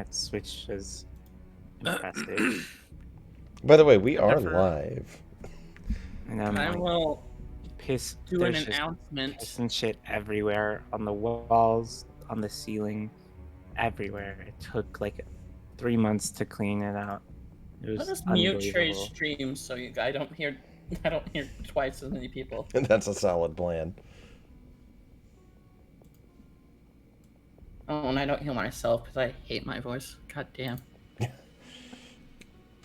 attacks, which is impressive. By the way, we are Never- live. And I'm I like, will do an there's just announcement. piss and shit everywhere, on the walls, on the ceiling, everywhere. It took like 3 months to clean it out. It was Let us mute Trey's unbelievable. stream so I don't hear twice as many people. That's a solid plan. Oh, and I don't hear myself because I hate my voice. God damn.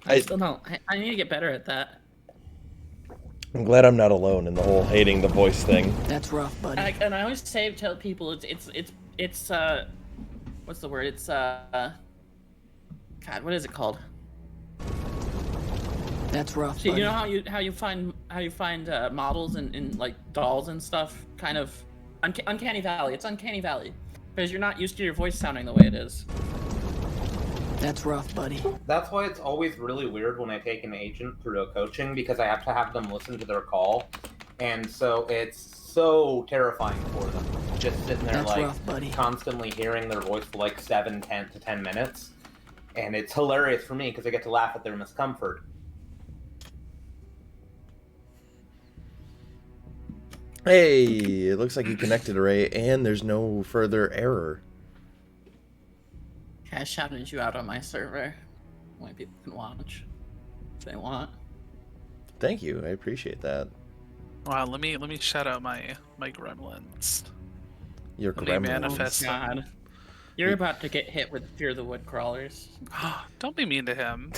I still don't. I need to get better at that. I'm glad I'm not alone in the whole hating the voice thing. That's rough, buddy. And I always tell people it's what's the word? It's God, what is it called? That's rough, So buddy. you know how you find models and like dolls and stuff, kind of uncanny valley. It's uncanny valley because you're not used to your voice sounding the way it is. That's rough, buddy. That's why it's always really weird when I take an agent through a coaching, because I have to have them listen to their call, and so it's so terrifying for them, just sitting there That's like rough, buddy. constantly hearing their voice for like 10 to 10 minutes, and it's hilarious for me because I get to laugh at their discomfort. Hey, it looks like you connected, Ray, and there's no further error. I shouted you out on my server. Only people can watch if they want. Thank you, I appreciate that. Wow, let me shout out my gremlins. Your Let me gremlins. manifest. God, you're about to get hit with Fear the Wood Crawlers. Don't be mean to him.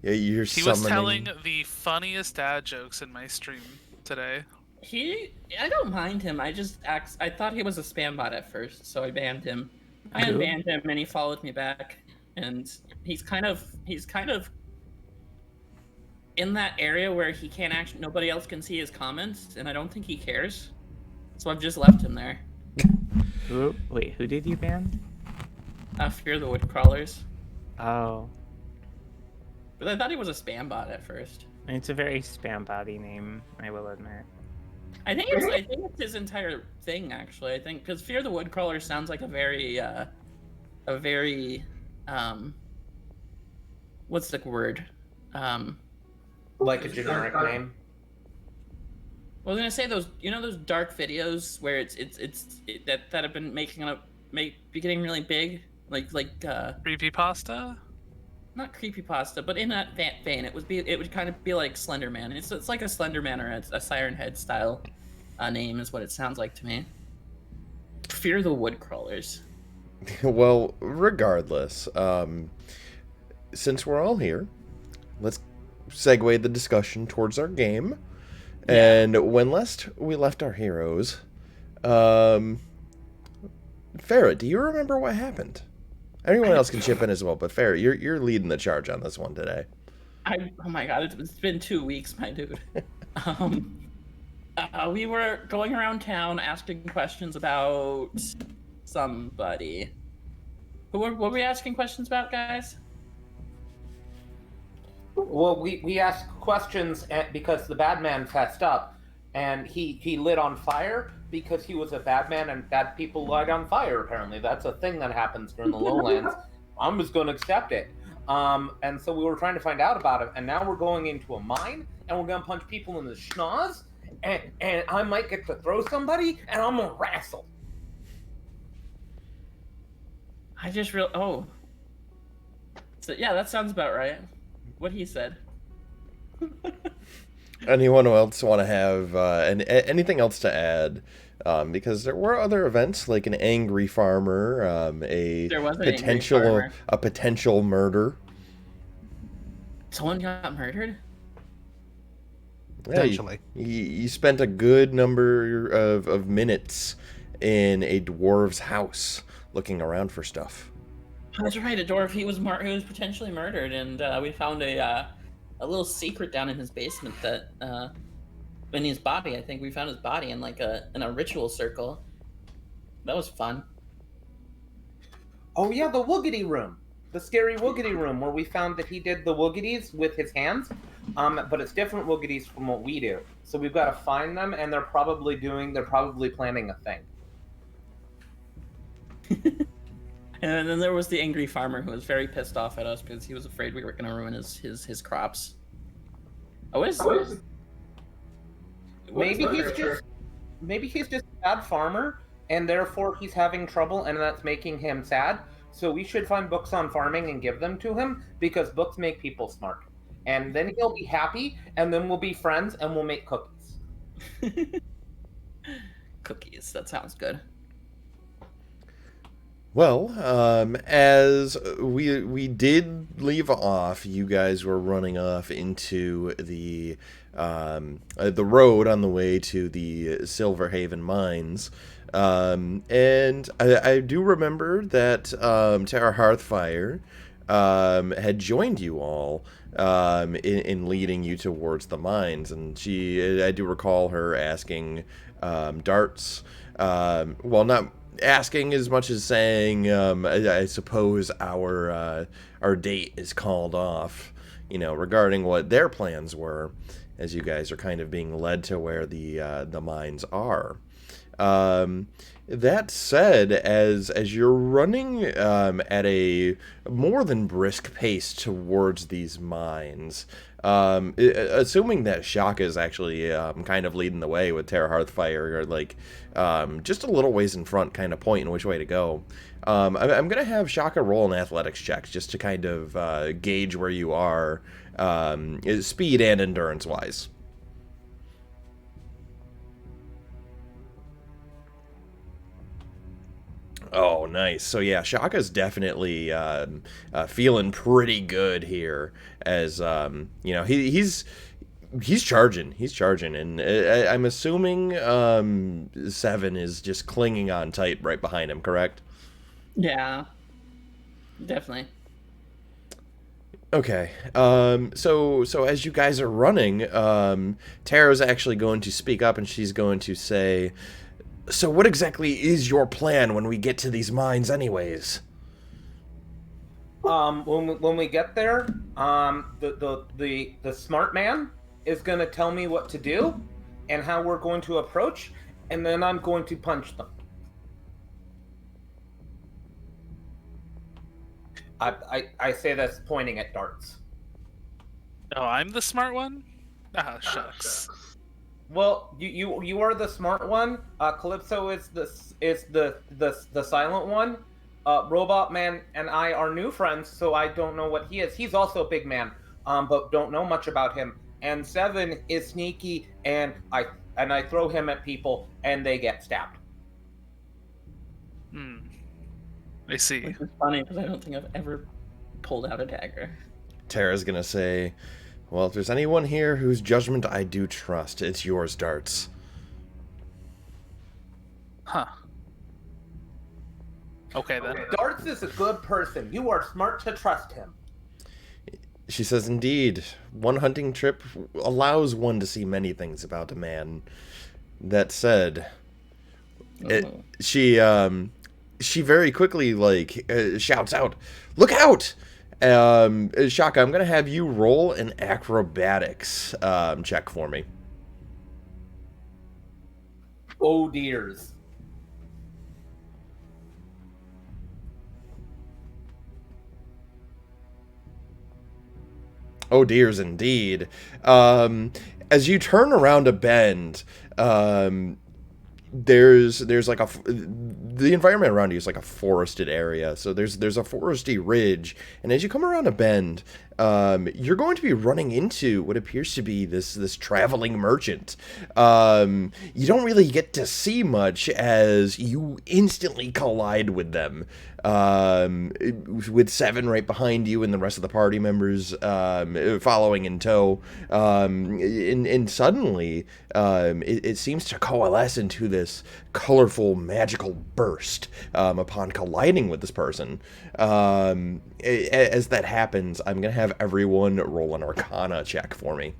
Yeah, you're He summoning. was telling the funniest dad jokes in my stream today. I don't mind him. I thought he was a spam bot at first, so I banned him. I Who? unbanned him, and he followed me back. And he's kind of in that area where he can't actually. Nobody else can see his comments, and I don't think he cares. So I've just left him there. Wait, who did you ban? Fear the Wood Crawlers. Oh, But I thought he was a spam bot at first. it's a very spam body name, I will admit. I think it's his entire thing, actually. I think because Fear the Wood Crawlers sounds like a very what's the word? Like a generic name. I was gonna say those dark videos where it's that have been getting really big, like Creepypasta? not creepypasta, but in that vein, it would kind of be like Slender Man. It's like a Slender Man or a Siren Head style name is what it sounds like to me. Fear the Wood Crawlers. Well, regardless, since we're all here, let's segue the discussion towards our game. Yeah. And when last we left our heroes, Farrah, do you remember what happened? Anyone else can chip in as well, but Farrah, you're leading the charge on this one today. Oh my god, it's been 2 weeks, my dude. We were going around town asking questions about somebody. What were we asking questions about, guys? Well, we asked questions because the bad man fessed up, and he lit on fire because he was a bad man, and bad people light on fire, apparently. That's a thing that happens during the lowlands. I'm just going to accept it. And so we were trying to find out about it, and now we're going into a mine, and we're going to punch people in the schnoz, and I might get to throw somebody, and I'm going to wrestle. I just oh. So yeah, that sounds about right. What he said. Anyone else want to have anything else to add? Because there were other events like an angry farmer, There was an angry farmer. a potential murder. Someone got murdered? Yeah, Potentially. you spent a good number of minutes in a dwarf's house looking around for stuff. That's right, a dwarf. He was potentially murdered, and we found a little secret down in his basement that in his body. I think we found his body in in a ritual circle. That was fun. Oh yeah, the woogity room. The scary woogity room where we found that he did the woogities with his hands. But it's different woogities from what we do. So we've got to find them, and they're probably planning a thing. And then there was the angry farmer who was very pissed off at us because he was afraid we were going to ruin his crops. Maybe he's just a bad farmer, and therefore he's having trouble, and that's making him sad. So we should find books on farming and give them to him, because books make people smart. And then he'll be happy, and then we'll be friends, and we'll make cookies. Cookies, that sounds good. Well, as we did leave off, you guys were running off into the road on the way to the Silverhaven mines. And I do remember that Tara Hearthfire had joined you all in leading you towards the mines, and I do recall her asking Darts, well, not asking as much as saying, I suppose our date is called off, regarding what their plans were, as you guys are kind of being led to where the mines are. That said, as you're running at a more than brisk pace towards these mines, assuming that Shaka is actually kind of leading the way with Terra Hearthfire, or like just a little ways in front, kind of pointing which way to go, I'm going to have Shaka roll an athletics check just to kind of gauge where you are, speed and endurance wise. Oh, nice. So yeah, Shaka's definitely feeling pretty good here, as he's charging. He's charging, and I'm assuming Seven is just clinging on tight right behind him. Correct? Yeah, definitely. Okay. So as you guys are running, Tara's actually going to speak up, and she's going to say, "So what exactly is your plan when we get to these mines anyways?" When we get there, the smart man is going to tell me what to do and how we're going to approach, and then I'm going to punch them. I say this pointing at Darts. Oh, I'm the smart one? Ah, shucks. Well, you are the smart one. Calypso is the silent one. Robot Man and I are new friends, so I don't know what he is. He's also a big man, but don't know much about him. And Seven is sneaky, and I throw him at people, and they get stabbed. I see. Which is funny because I don't think I've ever pulled out a dagger. Tara's gonna say, "Well, if there's anyone here whose judgment I do trust, it's yours, Darts." Huh. Okay, then. Darts is a good person. You are smart to trust him. She says, "Indeed, one hunting trip allows one to see many things about a man." That said, she very quickly shouts out, "Look out!" Shaka, I'm gonna have you roll an acrobatics check for me. Oh dears. Oh dears, indeed. As you turn around a bend, there's like the environment around you is like a forested area, so there's a foresty ridge, and as you come around a bend, you're going to be running into what appears to be this traveling merchant. You don't really get to see much as you instantly collide with them, with Seven right behind you and the rest of the party members following in tow, and suddenly it seems to coalesce into this colorful magical burst upon colliding with this person. As that happens, I'm gonna have everyone roll an Arcana check for me.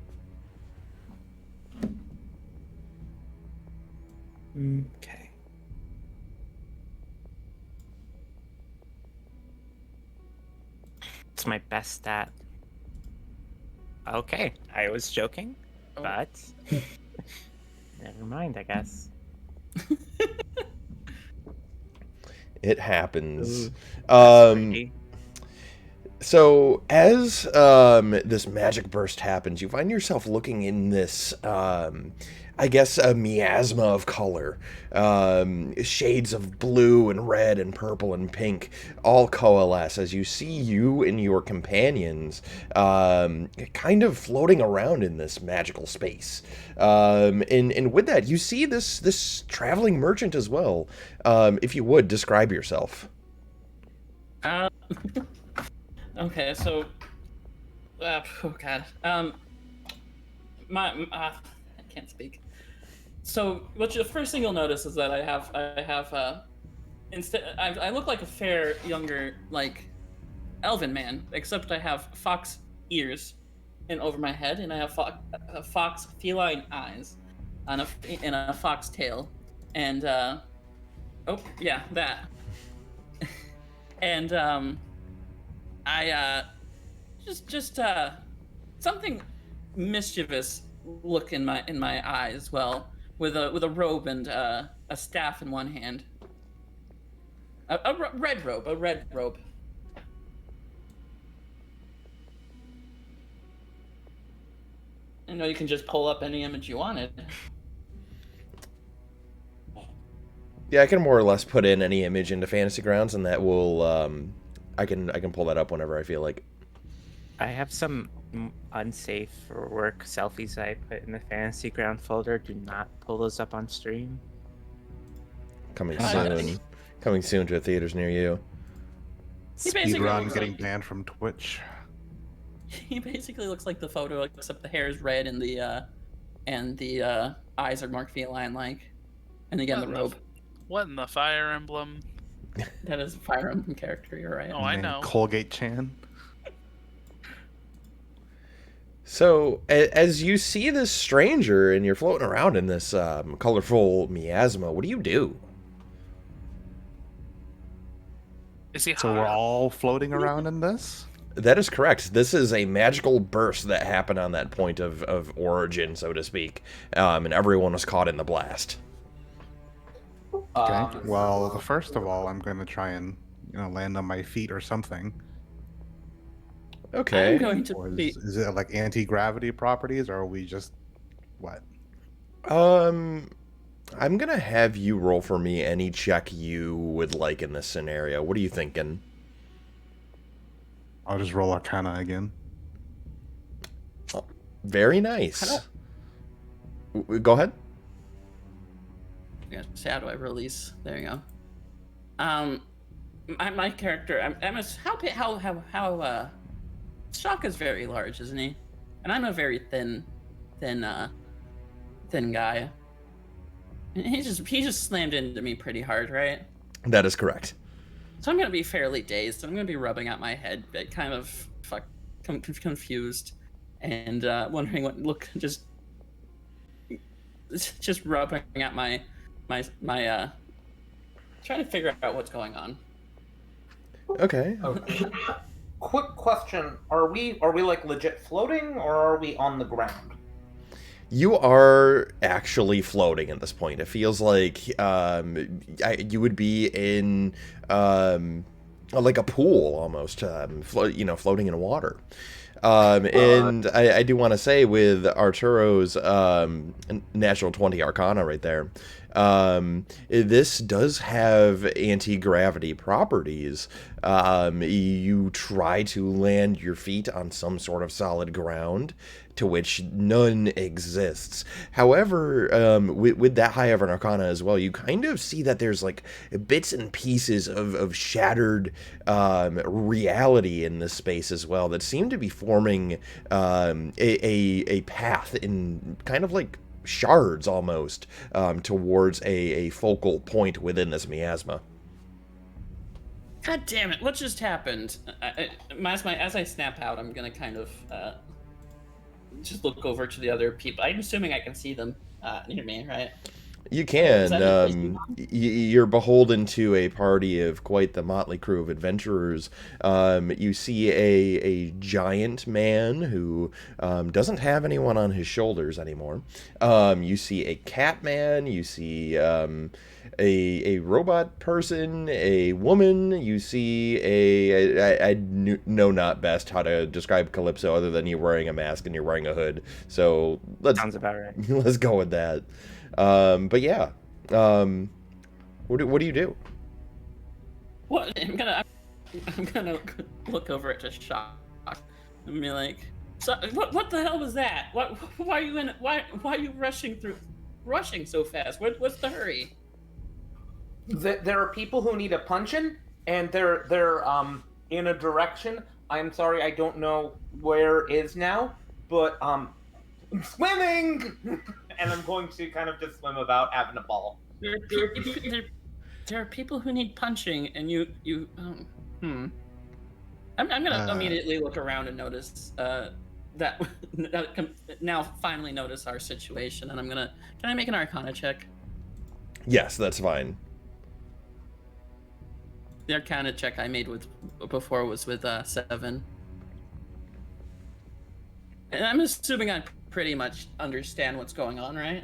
Okay. It's my best stat. Okay, I was joking, but never mind, I guess. It happens. Ooh, that's Um, pretty. So as this magic burst happens, you find yourself looking in this, I guess, a miasma of color. Shades of blue and red and purple and pink all coalesce as you see you and your companions kind of floating around in this magical space. And with that, you see this traveling merchant as well. If you would, describe yourself. Uh, okay, so, oh god, I can't speak. So, the first thing you'll notice is that I look like a fair, younger, like, elven man, except I have fox ears and over my head, and I have fox feline eyes, and a fox tail, and oh yeah, that, and I just something mischievous look in my eyes as well, with a robe and a staff in one hand. A red robe. I know you can just pull up any image you wanted. Yeah, I can more or less put in any image into Fantasy Grounds, and that will I can pull that up whenever I feel like. I have some unsafe for work selfies I put in the fantasy ground folder. Do not pull those up on stream. Coming Oh, soon. nice. Coming soon to theaters near you. He basically Speedrun looks getting like- banned from Twitch. He basically looks like the photo, except the hair is red and the eyes are more feline-like. And again, the robe. What in the Fire Emblem? That is a Fire Emblem character. You're right. Oh, I And know. Colgate Chan. So, as you see this stranger and you're floating around in this colorful miasma, what do you do? Is he So we're hot? all floating around in this? That is correct. This is a magical burst that happened on that point of origin, so to speak, and everyone was caught in the blast. Okay. Well, first of all, I'm going to try and land on my feet or something. Okay. I'm going to Or be. is it like anti-gravity properties, or are we just what? I'm gonna have you roll for me any check you would like in this scenario. What are you thinking? I'll just roll Arcana again. Very nice. Go ahead. Yeah, say, how do I release? There you go. My character. How Shaka's very large, isn't he? And I'm a very thin guy. And he just slammed into me pretty hard, right? That is correct. So I'm gonna be fairly dazed. I'm gonna be rubbing out my head, but kind of confused, and wondering what just rubbing out my trying to figure out what's going on. Okay. Quick question: Are we like legit floating, or are we on the ground? You are actually floating at this point. It feels like you would be in like a pool almost, floating in water. And I do want to say with Arturo's natural 20 Arcana right there, this does have anti-gravity properties. You try to land your feet on some sort of solid ground, to which none exists. However, with that high of an Arcana as well, you kind of see that there's like bits and pieces of shattered reality in this space as well that seem to be forming a path in kind of like shards almost towards a focal point within this miasma. God damn it! What just happened? As I snap out, I'm gonna kind of just look over to the other people. I'm assuming I can see them near me, right? You can. Is that a place you You're beholden to a party of quite the motley crew of adventurers. You see a giant man who doesn't have anyone on his shoulders anymore. You see a cat man. You see a robot person, a woman. You see I know not best how to describe Calypso other than you're wearing a mask and you're wearing a hood. So Sounds about right. let's go with that. But yeah, what do you do? What? I'm gonna look over at just shock and be like, so, what the hell was that? Why are you why are you rushing so fast? What's the hurry? There are people who need a punch-in, and they're in a direction. I'm sorry, I don't know where is now, but swimming, and I'm going to kind of just swim about having a ball. There are people who need punching, and you I'm gonna immediately look around and notice that now finally notice our situation, and can I make an Arcana check? Yes, that's fine. The Arcana check I made before was with 7. And I'm assuming I pretty much understand what's going on, right?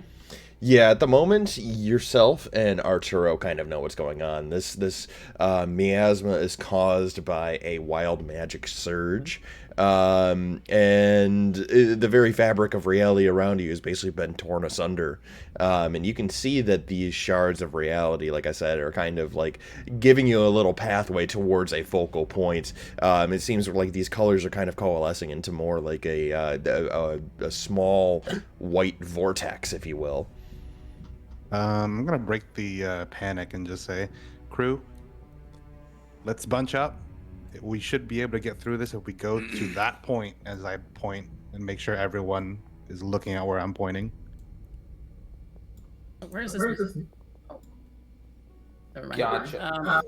Yeah, at the moment, yourself and Arturo kind of know what's going on. This miasma is caused by a wild magic surge, and the very fabric of reality around you has basically been torn asunder. And you can see that these shards of reality, like I said, are kind of like giving you a little pathway towards a focal point. It seems like these colors are kind of coalescing into more like a small white vortex, if you will. I'm gonna break the panic and just say, crew, let's bunch up. We should be able to get through this if we go to that point as I point and make sure everyone is looking at where I'm pointing. Where is this? Oh. Never mind. Gotcha.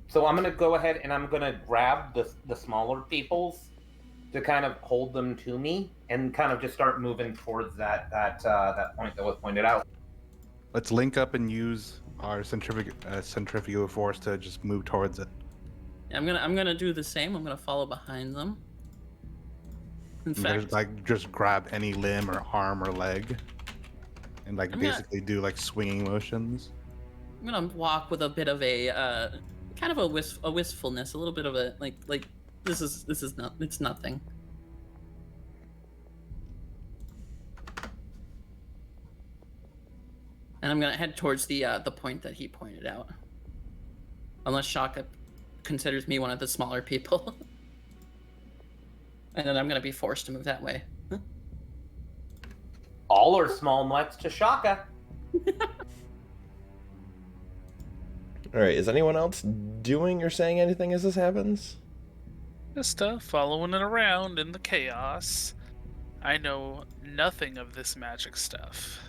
So I'm gonna go ahead and I'm gonna grab the smaller peoples to kind of hold them to me and kind of just start moving towards that point that was pointed out. Let's link up and use our centrifugal force to just move towards it. I'm gonna do the same. I'm gonna follow behind them. In fact, Just grab any limb or arm or leg, and basically do like swinging motions. I'm gonna walk with a bit of a kind of a wistfulness, a little bit of a like this is it's nothing. And I'm gonna head towards the point that he pointed out. Unless Shaka considers me one of the smaller people. And then I'm gonna be forced to move that way. All are small next to Shaka. Alright, is anyone else doing or saying anything as this happens? Just following it around in the chaos. I know nothing of this magic stuff.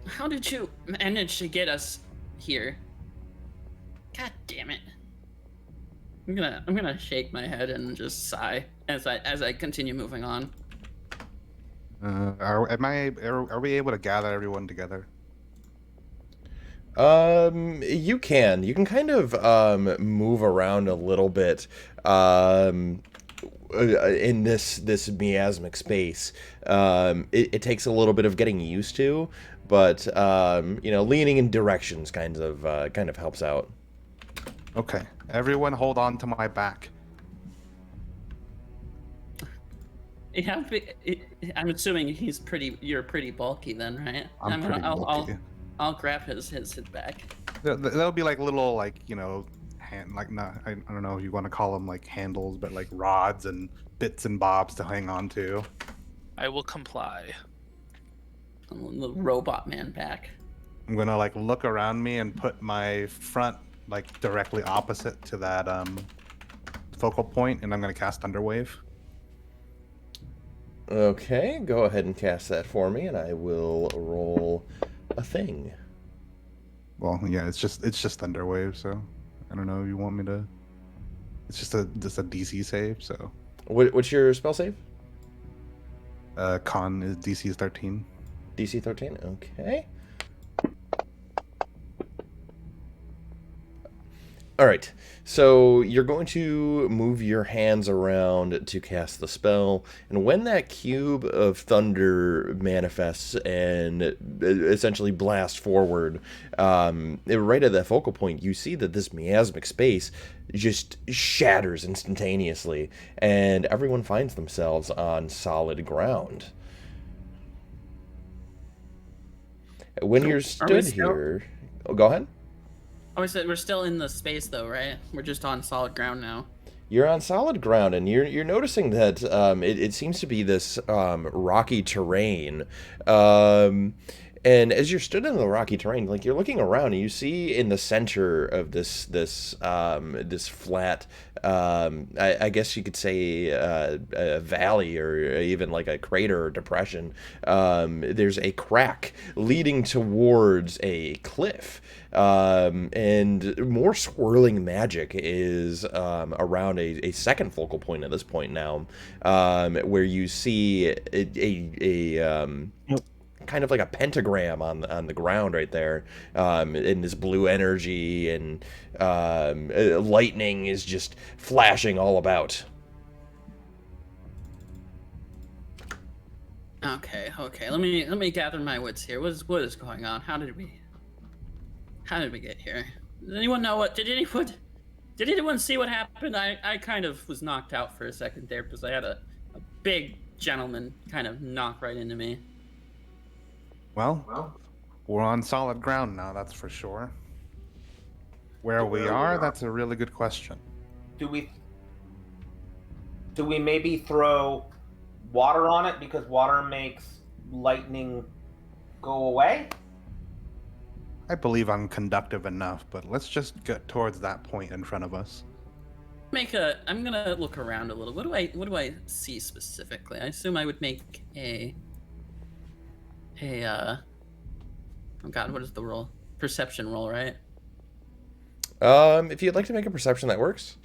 How did you manage to get us here? God damn it. I'm gonna shake my head and just sigh as I continue moving on. Are we able to gather everyone together? You can kind of move around a little bit in this miasmic space. It takes a little bit of getting used to, but leaning in directions kind of helps out. Okay, everyone hold on to my back. Yeah, I'm assuming you're pretty bulky then, right? I'm pretty bulky. I'll grab his back. There'll be like little I don't know if you want to call them like handles, but like rods and bits and bobs to hang on to. I will comply. The robot man back. I'm gonna look around me and put my front directly opposite to that focal point, and I'm gonna cast Thunderwave. Okay, go ahead and cast that for me, and I will roll a thing. Well, yeah, it's just Thunderwave, so I don't know if you want me to. It's just a DC save, so. What's your spell save? Con is DC 13. DC 13. Okay. All right, so you're going to move your hands around to cast the spell, and when that cube of thunder manifests and essentially blasts forward, right at that focal point, you see that this miasmic space just shatters instantaneously, and everyone finds themselves on solid ground. When you're stood here... Oh, go ahead. Oh, we're still in the space though, right? We're just on solid ground now. You're on solid ground, and you're noticing that it seems to be this rocky terrain. And as you're stood in the rocky terrain, like you're looking around, and you see in the center of this flat, I guess you could say a valley or even like a crater or depression. There's a crack leading towards a cliff. And more swirling magic is around a second focal point at this point now, where you see a kind of like a pentagram on the ground right there, in this blue energy, and lightning is just flashing all about. Okay. Let me gather my wits here. What is going on? How did we get here? Does anyone know what? Did anyone see what happened? I kind of was knocked out for a second there because I had a big gentleman kind of knock right into me. Well, we're on solid ground now, that's for sure. Where we are, that's a really good question. Do we maybe throw water on it because water makes lightning go away? I believe I'm conductive enough, but let's just get towards that point in front of us. I'm gonna look around a little. What do I see specifically? I assume I would make oh god, what is the roll? Perception roll, right? If you'd like to make a perception, that works.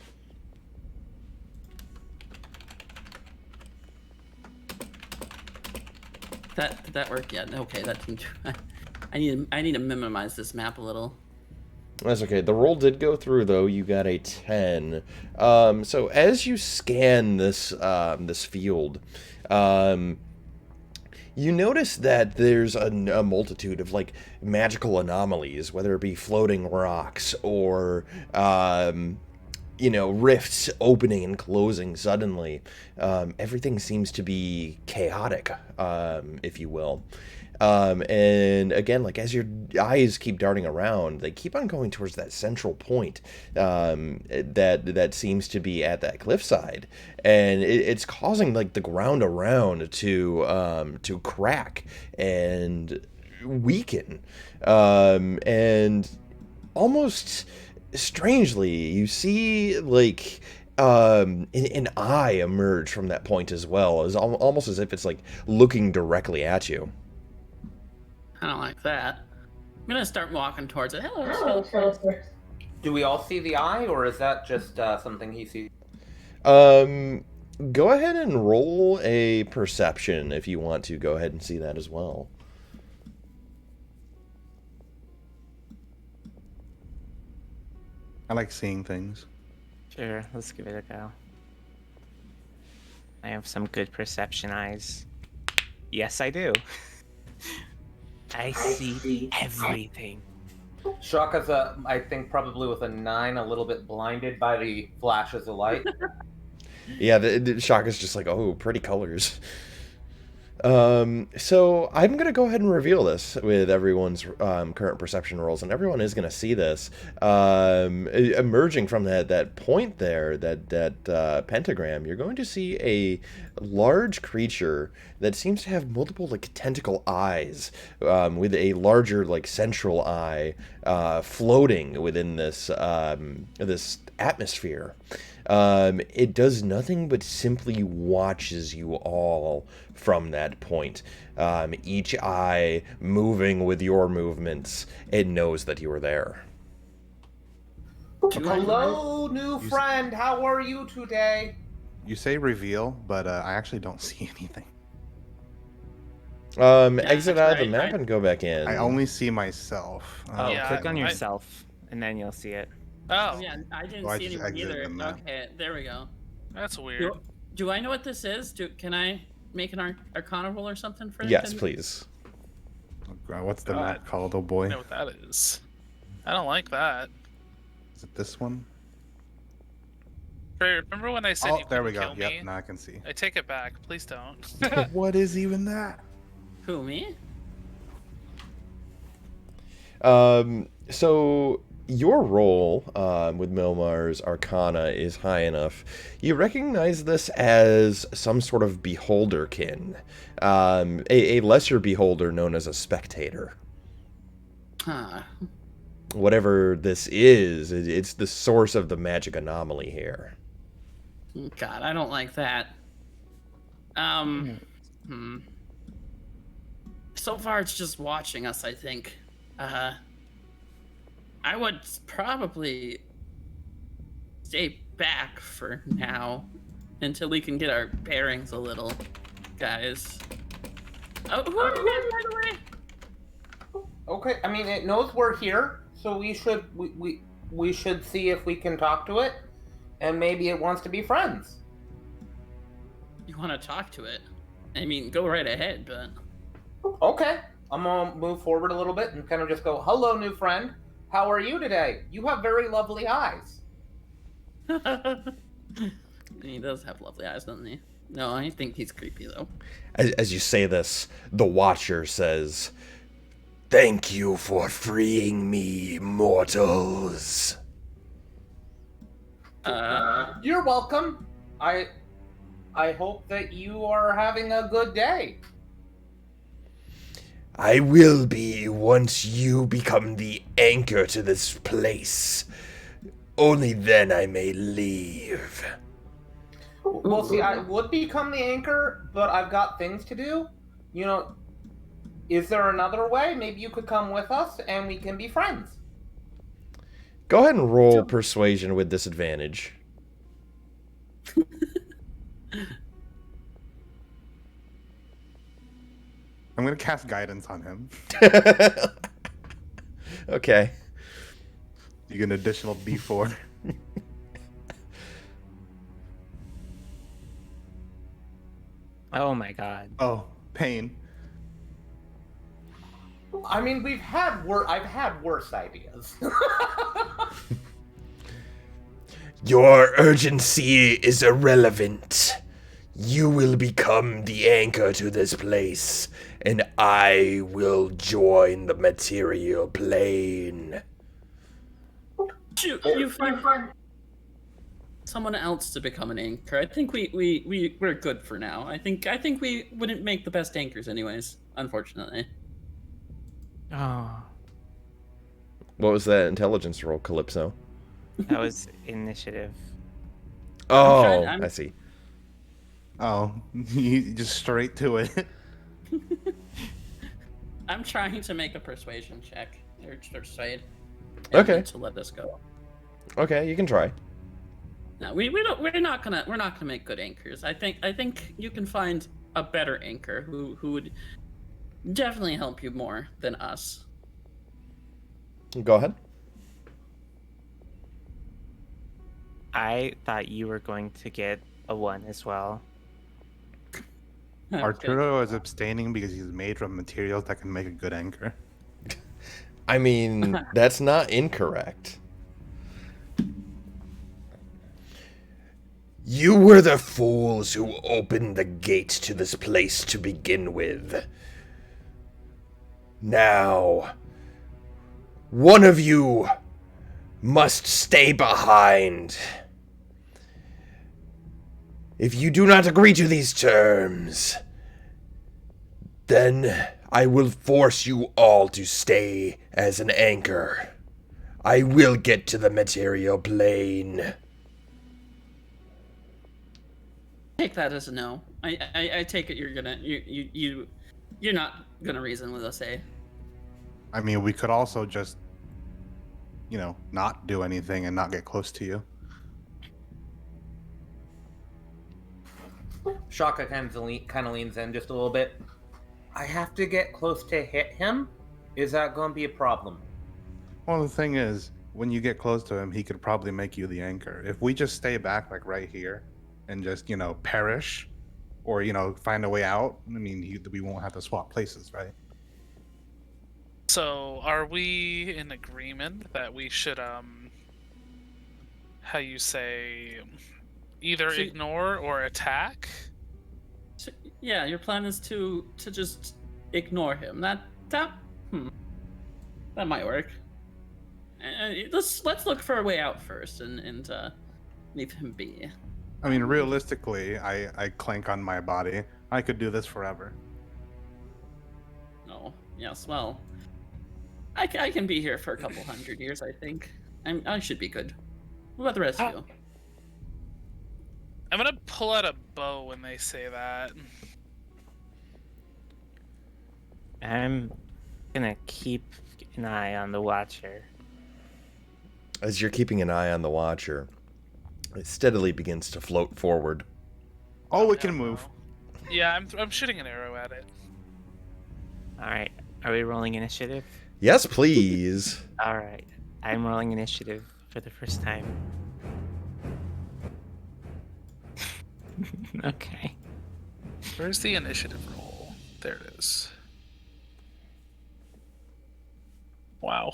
Did that work? Yeah. Okay, that didn't. I need to minimize this map a little. That's okay. The roll did go through, though. You got a 10. So as you scan this this field, you notice that there's a multitude of like magical anomalies, whether it be floating rocks or rifts opening and closing suddenly. Everything seems to be chaotic, if you will. And again, like as your eyes keep darting around, they keep on going towards that central point that seems to be at that cliffside, and it's causing like the ground around to crack and weaken, and almost strangely, you see like an eye emerge from that point as well, as almost as if it's like looking directly at you. I don't like that. I'm gonna start walking towards it. Hello. Do we all see the eye, or is that just something he sees? Go ahead and roll a perception if you want to go ahead and see that as well. I like seeing things. Sure, let's give it a go. I have some good perception eyes. Yes, I do. I see everything. Shaka's I think probably with a 9, a little bit blinded by the flashes of light. Yeah, the Shaka's just like, oh, pretty colors. So I'm going to go ahead and reveal this with everyone's current perception rolls, and everyone is going to see this. Emerging from that point there, that pentagram, you're going to see a large creature that seems to have multiple like tentacle eyes, with a larger like central eye floating within this this atmosphere. It does nothing but simply watches you all from that point. Each eye moving with your movements. It knows that you are there. Hello, new friend. How are you today? You say reveal, but I actually don't see anything. Exit out of the map and go back in. I only see myself. Oh, Yeah, click on I- yourself, and then you'll see it. Oh, yeah, I didn't Oh, I see just anyone exited either. the map. Okay, there we go. that's weird. Do I know what this is? Can I make an Arcana roll or something for Yes, it? please. Oh, God, what's the God. map called, oh I boy? know what that is. I don't like that. Is it this one? Trey, remember when I said Oh, you there couldn't we go. kill me? Yep, now I can see. I take it back. Please don't. What is even that? Who, me? So your roll with Milmar's Arcana is high enough. You recognize this as some sort of beholderkin, a lesser beholder known as a spectator. Huh. Whatever this is, it's the source of the magic anomaly here. God, I don't like that. So far, it's just watching us, I think. I would probably stay back for now until we can get our bearings a little, guys. Oh, who are you guys, by the way? Okay, I mean it knows we're here, so we should see if we can talk to it, and maybe it wants to be friends. You want to talk to it? I mean, go right ahead, but... Okay, I'm gonna move forward a little bit and kind of just go, "Hello, new friend. How are you today? You have very lovely eyes." He does have lovely eyes, doesn't he? No, I think he's creepy, though. As you say this, the Watcher says, "Thank you for freeing me, mortals." You're welcome. I hope that you are having a good day. I will be once you become the anchor to this place. Only then I may leave. Well, see, I would become the anchor, but I've got things to do. You know, is there another way? Maybe you could come with us and we can be friends. Go ahead and roll persuasion with disadvantage. I'm gonna cast guidance on him. Okay. You get an additional D4. Oh my god. Oh, pain. I mean, I've had worse ideas. Your urgency is irrelevant. You will become the anchor to this place, and I will join the material plane. You find someone else to become an anchor. I think we're good for now. I think we wouldn't make the best anchors anyways, unfortunately. Oh, What was that intelligence roll, Calypso? that was initiative. Oh, I'm- I see. Oh, you just straight to it. I'm trying to make a persuasion check or persuade. Okay. To let us go. Okay, you can try. No, we're not gonna make good anchors. I think you can find a better anchor who would definitely help you more than us. Go ahead. I thought you were going to get a 1 as well. Arturo is abstaining because he's made from materials that can make a good anchor. I mean, that's not incorrect. You were the fools who opened the gate to this place to begin with. Now, one of you must stay behind. If you do not agree to these terms, then I will force you all to stay as an anchor. I will get to the material plane. Take that as a no. I take it you're not gonna reason with us, eh? I mean, we could also just, not do anything and not get close to you. Shaka kind of leans in just a little bit. I have to get close to hit him? Is that going to be a problem? Well, the thing is, when you get close to him, he could probably make you the anchor. If we just stay back, like right here, and just, perish, or, find a way out, I mean, we won't have to swap places, right? So, are we in agreement that we should, how you say, either So- ignore or attack? So, yeah, your plan is to just ignore him. That might work. Let's look for a way out first and leave him be. I mean, realistically, I clank on my body. I could do this forever. No. Yes. Well, I can be here for a couple hundred years. I think I should be good. What about the rest of you? I'm gonna pull out a bow when they say that. I'm gonna keep an eye on the Watcher. As you're keeping an eye on the Watcher, it steadily begins to float forward. Oh, we Hell can move. no. Yeah, I'm shooting an arrow at it. All right, are we rolling initiative? Yes, please. All right, I'm rolling initiative for the first time. Okay. Where's the initiative roll? There it is. Wow.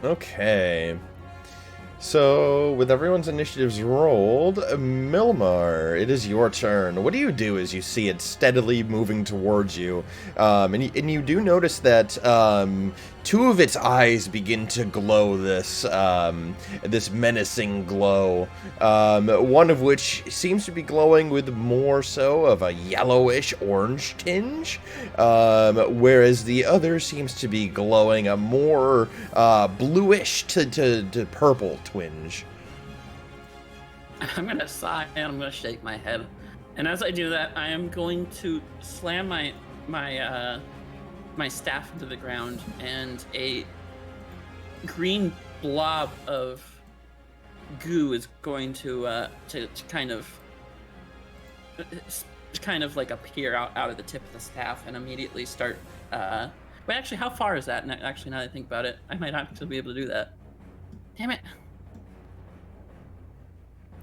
Okay. So, with everyone's initiatives rolled, Milmar, it is your turn. What do you do as you see it steadily moving towards you? And you do notice that two of its eyes begin to glow this menacing glow. One of which seems to be glowing with more so of a yellowish orange tinge, whereas the other seems to be glowing a more bluish to purple twinge. I'm gonna sigh and I'm gonna shake my head, and as I do that, I am going to slam my staff into the ground, and a green blob of goo is going to kind of like appear out of the tip of the staff and immediately start. Wait, actually, how far is that? Actually, now that I think about it, I might actually be able to do that. Damn it.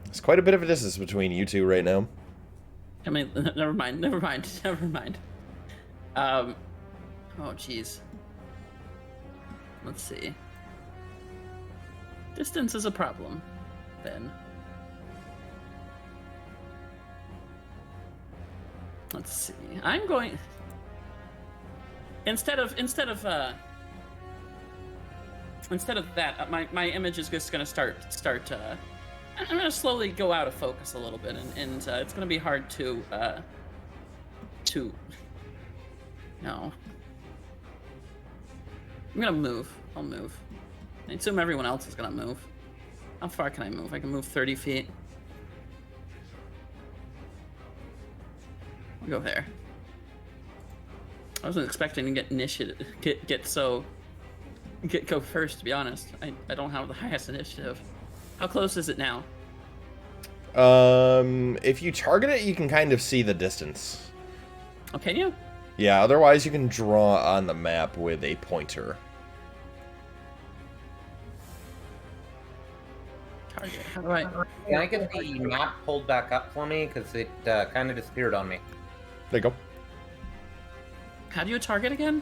There's quite a bit of a distance between you two right now. I mean, never mind. Oh, jeez. Let's see. Distance is a problem, then. Let's see. I'm going. Instead of that, my image is just gonna start. I'm gonna slowly go out of focus a little bit, and it's gonna be hard to. No. I'm gonna move. I'll move. I assume everyone else is gonna move. How far can I move? I can move 30 feet. I'll go there. I wasn't expecting to get initiative. Go first, to be honest. I don't have the highest initiative. How close is it now? If you target it, you can kind of see the distance. Oh, can you? Yeah, otherwise you can draw on the map with a pointer. Target. How do I? Can I get the map pulled back up for me? Because it kind of disappeared on me. There you go. How do you target again?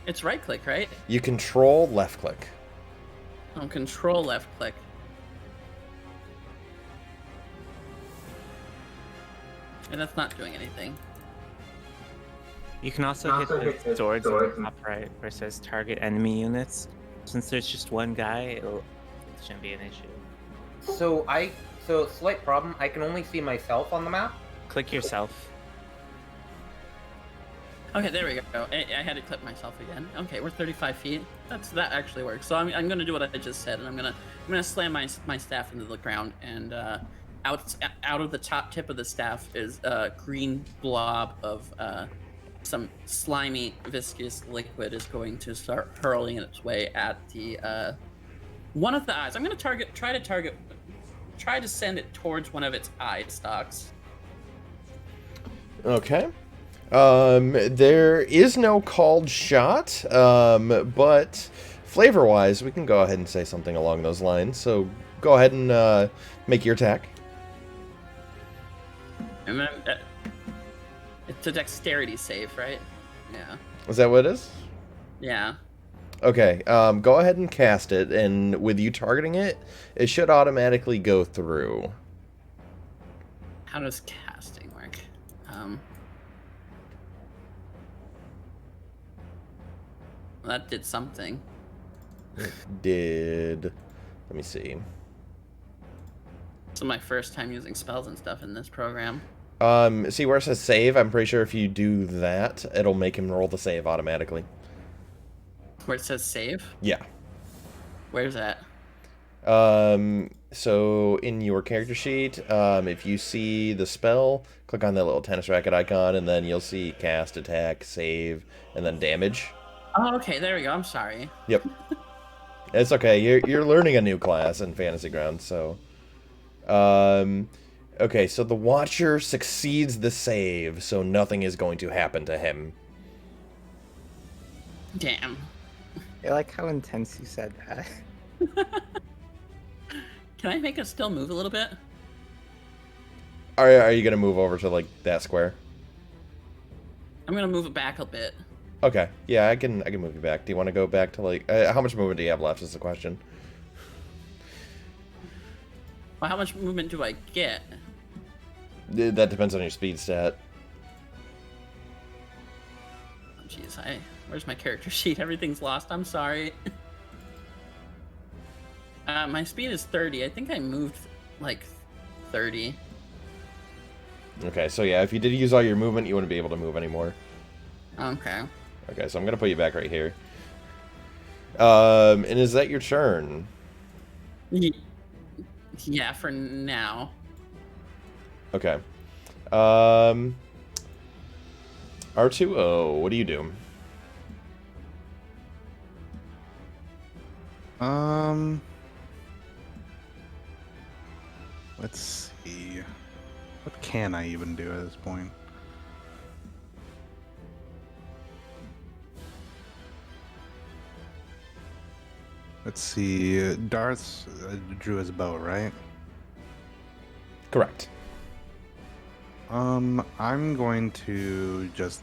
It's right click, right? You control left click. Oh, control left click. And that's not doing anything. You can also hit the swords on the top right where it says target enemy units. Since there's just one guy, it shouldn't be an issue. So slight problem. I can only see myself on the map. Click yourself. Okay, there we go. I had to clip myself again. Okay, we're 35 feet. That actually works. So I'm gonna do what I just said, and I'm gonna slam my staff into the ground, and out of the top tip of the staff is a green blob of some slimy, viscous liquid is going to start hurling its way at the one of the eyes. I'm going to try to send it towards one of its eye stalks. Okay. There is no called shot, but flavor-wise, we can go ahead and say something along those lines. So go ahead and make your attack. And then, it's a dexterity save, right? Yeah. Is that what it is? Yeah. Okay, go ahead and cast it, and with you targeting it, it should automatically go through. How does casting work? That did something. Let me see. This is my first time using spells and stuff in this program. See where it says save? I'm pretty sure if you do that, it'll make him roll the save automatically. Where it says save? Yeah. Where's that? So in your character sheet, if you see the spell, click on that little tennis racket icon, and then you'll see cast, attack, save, and then damage. Oh, okay, there we go. I'm sorry. Yep. It's okay. You're learning a new class in Fantasy Grounds, so. Okay, so the Watcher succeeds the save, so nothing is going to happen to him. Damn. I like how intense you said that. Can I make it still move a little bit? Are you gonna move over to like that square? I'm gonna move it back a bit. Okay, yeah, I can move you back. Do you want to go back to like how much movement do you have left? Is the question. Well, how much movement do I get? That depends on your speed stat. Oh, jeez, where's my character sheet? Everything's lost. I'm sorry. My speed is 30. I think I moved like 30. Okay, so yeah, if you did use all your movement, you wouldn't be able to move anymore. Okay. Okay, so I'm gonna put you back right here. And is that your turn? Yeah, for now. Okay. R2O, what do you do? Let's see. What can I even do at this point? Let's see. Darth drew his bow, right? Correct. I'm going to just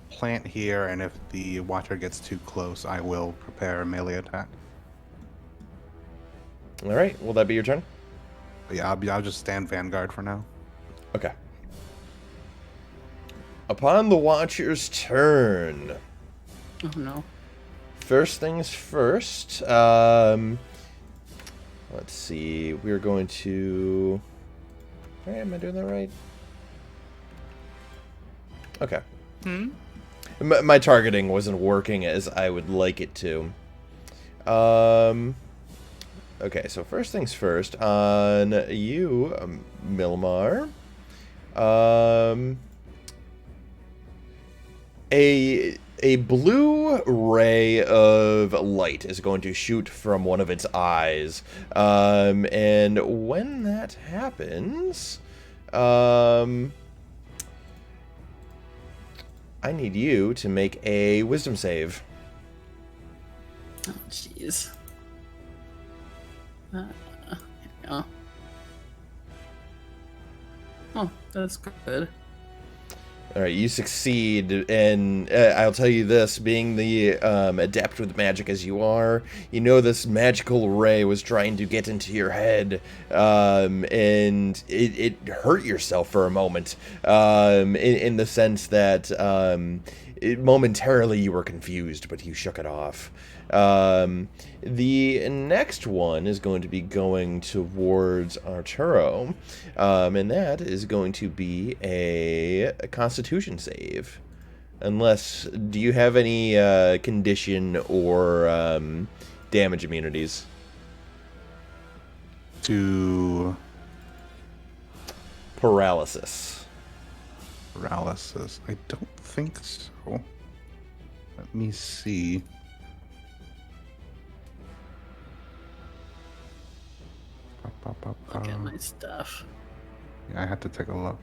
plant here, and if the Watcher gets too close, I will prepare a melee attack. All right, will that be your turn? But yeah, I'll just stand Vanguard for now. Okay. Upon the Watcher's turn. Oh no. First things first. Let's see. We're going to. All right, am I doing that right? Okay. My targeting wasn't working as I would like it to. Okay, so first things first. On you, Milmar. A blue ray of light is going to shoot from one of its eyes. And when that happens, I need you to make a wisdom save. Oh, jeez. Here we go. Oh, that's good. All right, you succeed, and I'll tell you this, being the adept with magic as you are, you know this magical ray was trying to get into your head, and it hurt yourself for a moment, in the sense that momentarily you were confused, but you shook it off. The next one is going to be going towards Arturo, and that is going to be a Constitution save. Unless, do you have any condition or damage immunities? To Paralysis. Paralysis. I don't think so. Let me see. Look at my stuff. Yeah, I had to take a look.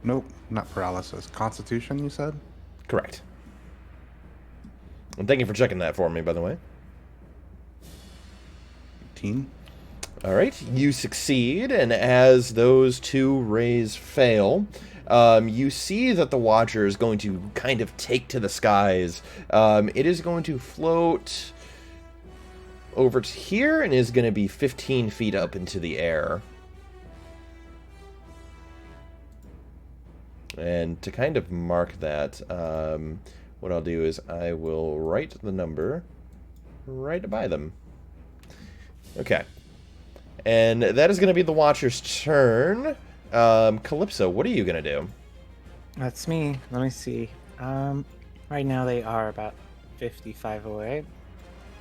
Nope, not paralysis. Constitution, you said? Correct. And thank you for checking that for me, by the way. 18. All right, you succeed, and as those two rays fail, you see that the Watcher is going to kind of take to the skies. It is going to float over to here and is going to be 15 feet up into the air. And to kind of mark that, what I'll do is I will write the number right by them. Okay. And that is going to be the Watcher's turn. Calypso, what are you going to do? That's me. Let me see. Right now they are about 55 away.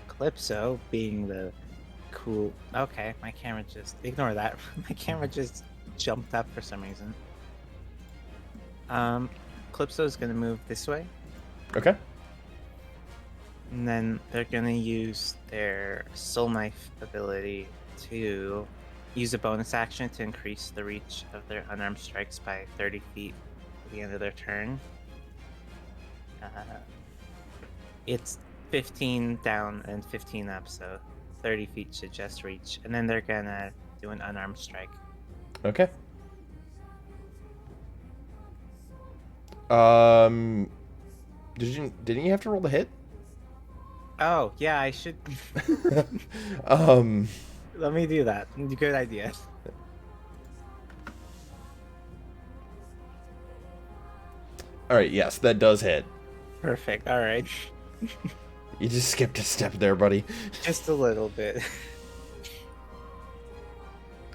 Calypso, being the cool... Okay, my camera just... Ignore that. My camera just jumped up for some reason. Calypso's going to move this way. Okay. And then they're going to use their Soul Knife ability to use a bonus action to increase the reach of their unarmed strikes by 30 feet at the end of their turn. It's 15 down and 15 up, so 30 feet should just reach. And then they're going to do an unarmed strike. Okay. Didn't you have to roll the hit? Oh, yeah, I should... Let me do that. Good idea. Alright, yes, that does hit. Perfect, alright. You just skipped a step there, buddy. Just a little bit.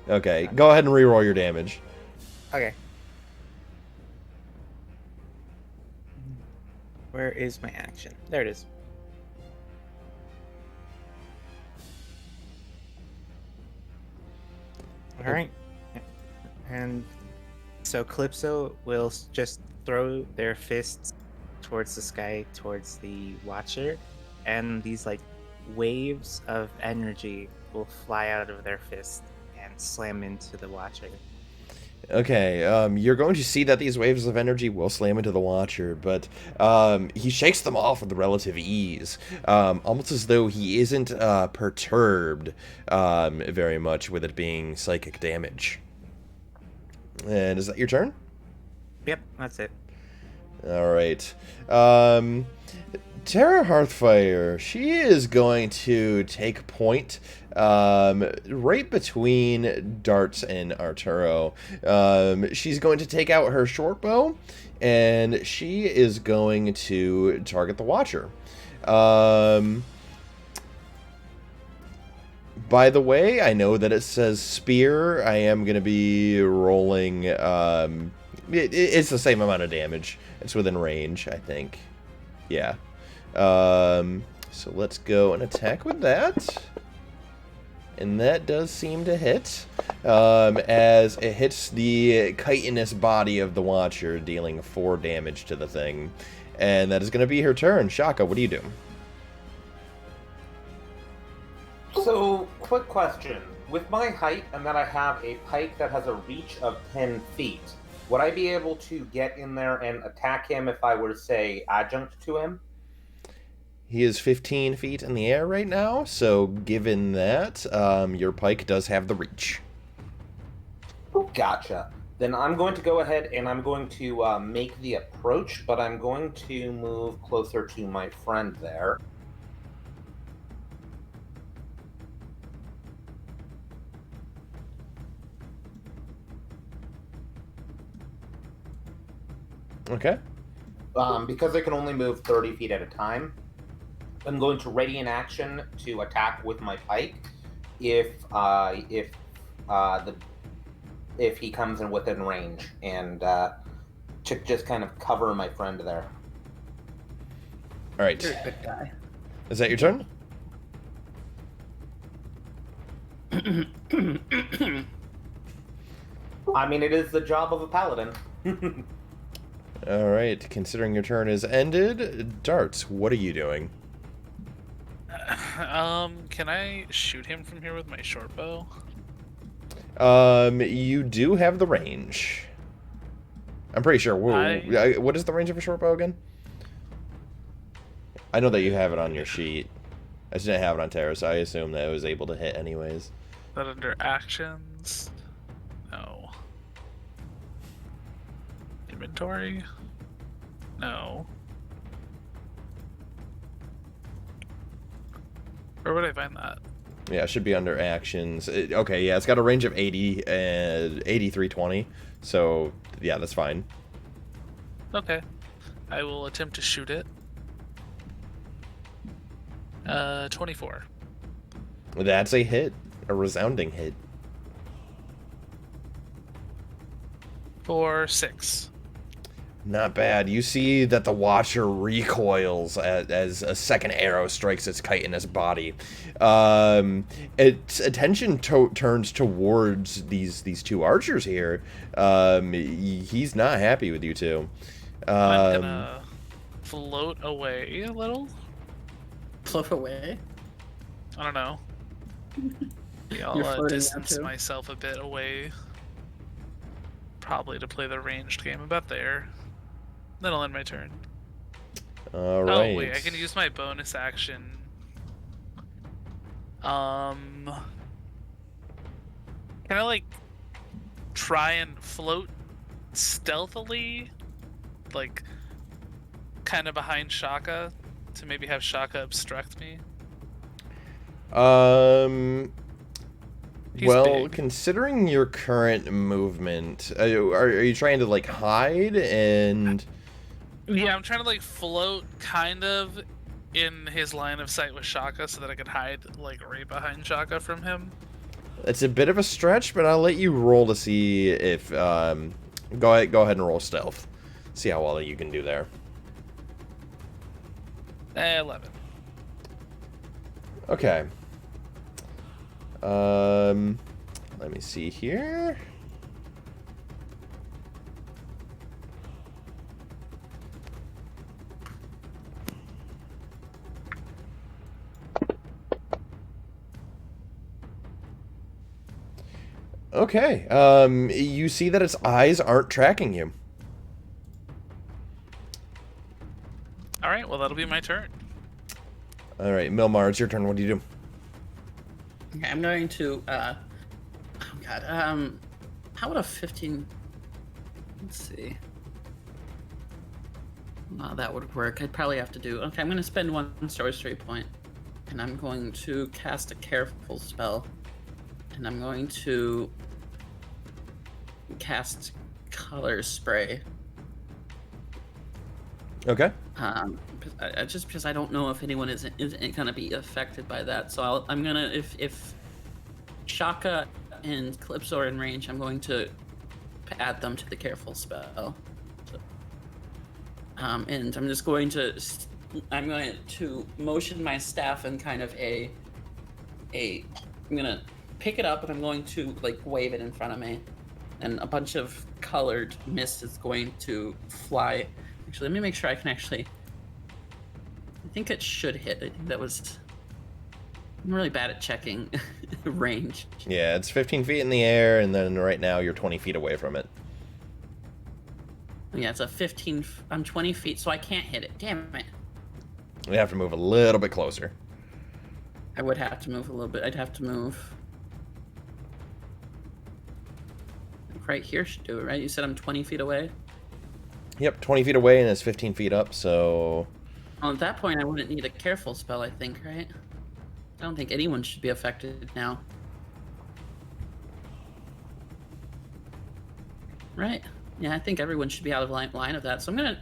Okay, go ahead and reroll your damage. Okay. Where is my action? There it is. Alright. And so Calypso will just throw their fists towards the sky, towards the Watcher, and these like waves of energy will fly out of their fists and slam into the Watcher. Okay, you're going to see that these waves of energy will slam into the Watcher, but he shakes them off with relative ease, almost as though he isn't perturbed very much with it being psychic damage. And is that your turn? Yep, that's it. All right. Terra Hearthfire, she is going to take point right between Darts and Arturo. She's going to take out her short bow, and she is going to target the Watcher. By the way, I know that it says spear. I am going to be rolling... it's the same amount of damage. It's within range, I think. Yeah. So let's go and attack with that. And that does seem to hit. As it hits the chitinous body of the Watcher, dealing 4 damage to the thing. And that is going to be her turn. Shaka, what do you do? So, quick question. With my height, and that I have a pike that has a reach of 10 feet, would I be able to get in there and attack him if I were to say adjunct to him? He is 15 feet in the air right now, so given that, your pike does have the reach. Gotcha. Then I'm going to go ahead and I'm going to make the approach, but I'm going to move closer to my friend there. Okay. Because I can only move 30 feet at a time, I'm going to ready an action to attack with my pike if he comes in within range, and to just kind of cover my friend there. All right. You're a good guy. Is that your turn? I mean, it is the job of a paladin. All right. Considering your turn is ended, Darts, what are you doing? Can I shoot him from here with my short bow? You do have the range. I'm pretty sure. What is the range of a short bow again? I know that you have it on your sheet. I just didn't have it on Terra, so I assume that it was able to hit anyways. Is that under actions? No. Inventory? No. Where would I find that? Yeah, it should be under actions. Okay, yeah, it's got a range of 80 and 8320. So, yeah, that's fine. Okay. I will attempt to shoot it. 24. That's a hit. A resounding hit. For 6. Not bad. You see that the Watcher recoils as a second arrow strikes its chitinous body. Its attention turns towards these two archers here. He's not happy with you two. I'm gonna float away a little. Float away. I don't know. Yeah, You're I'll floating now, distance too? myself a bit away. Probably to play the ranged game about there. Then I'll end my turn. All right. Oh wait, I can use my bonus action. Can I like try and float stealthily, like kind of behind Shaka, to maybe have Shaka obstruct me? He's Well, big. considering your current movement, are you trying to like hide and? Yeah, I'm trying to like float kind of in his line of sight with Shaka so that I could hide like right behind Shaka from him. It's a bit of a stretch, but I'll let you roll to see if go ahead and roll stealth. See how well you can do there. 11. Okay. Let me see here. Okay. You see that its eyes aren't tracking you. All right, well that'll be my turn. All right, Milmar, it's your turn. What do you do? Okay, I'm going to. Oh God. How about a 15? Let's see. No, that would work. I'd probably have to do. Okay, I'm going to spend one sorcery point, and I'm going to cast a careful spell, and I'm going to cast color spray. Okay. Just because I don't know if anyone isn't gonna be affected by that, so I'm gonna if Shaka and Calypso are in range, I'm going to add them to the careful spell. So, and I'm just going to motion my staff in kind of I'm gonna pick it up and I'm going to like wave it in front of me, and a bunch of colored mist is going to fly. Actually, let me make sure I can actually. I think it should hit. I think that was. I'm really bad at checking range. Yeah, it's 15 feet in the air, and then right now you're 20 feet away from it. Yeah, it's a 15. I'm 20 feet, so I can't hit it. Damn it. You have to move a little bit closer. I would have to move a little bit. I'd have to move. Right here should do it, right? You said I'm 20 feet away? Yep, 20 feet away, and it's 15 feet up, so... Well, at that point, I wouldn't need a careful spell, I think, right? I don't think anyone should be affected now. Right. Yeah, I think everyone should be out of line of that. So I'm going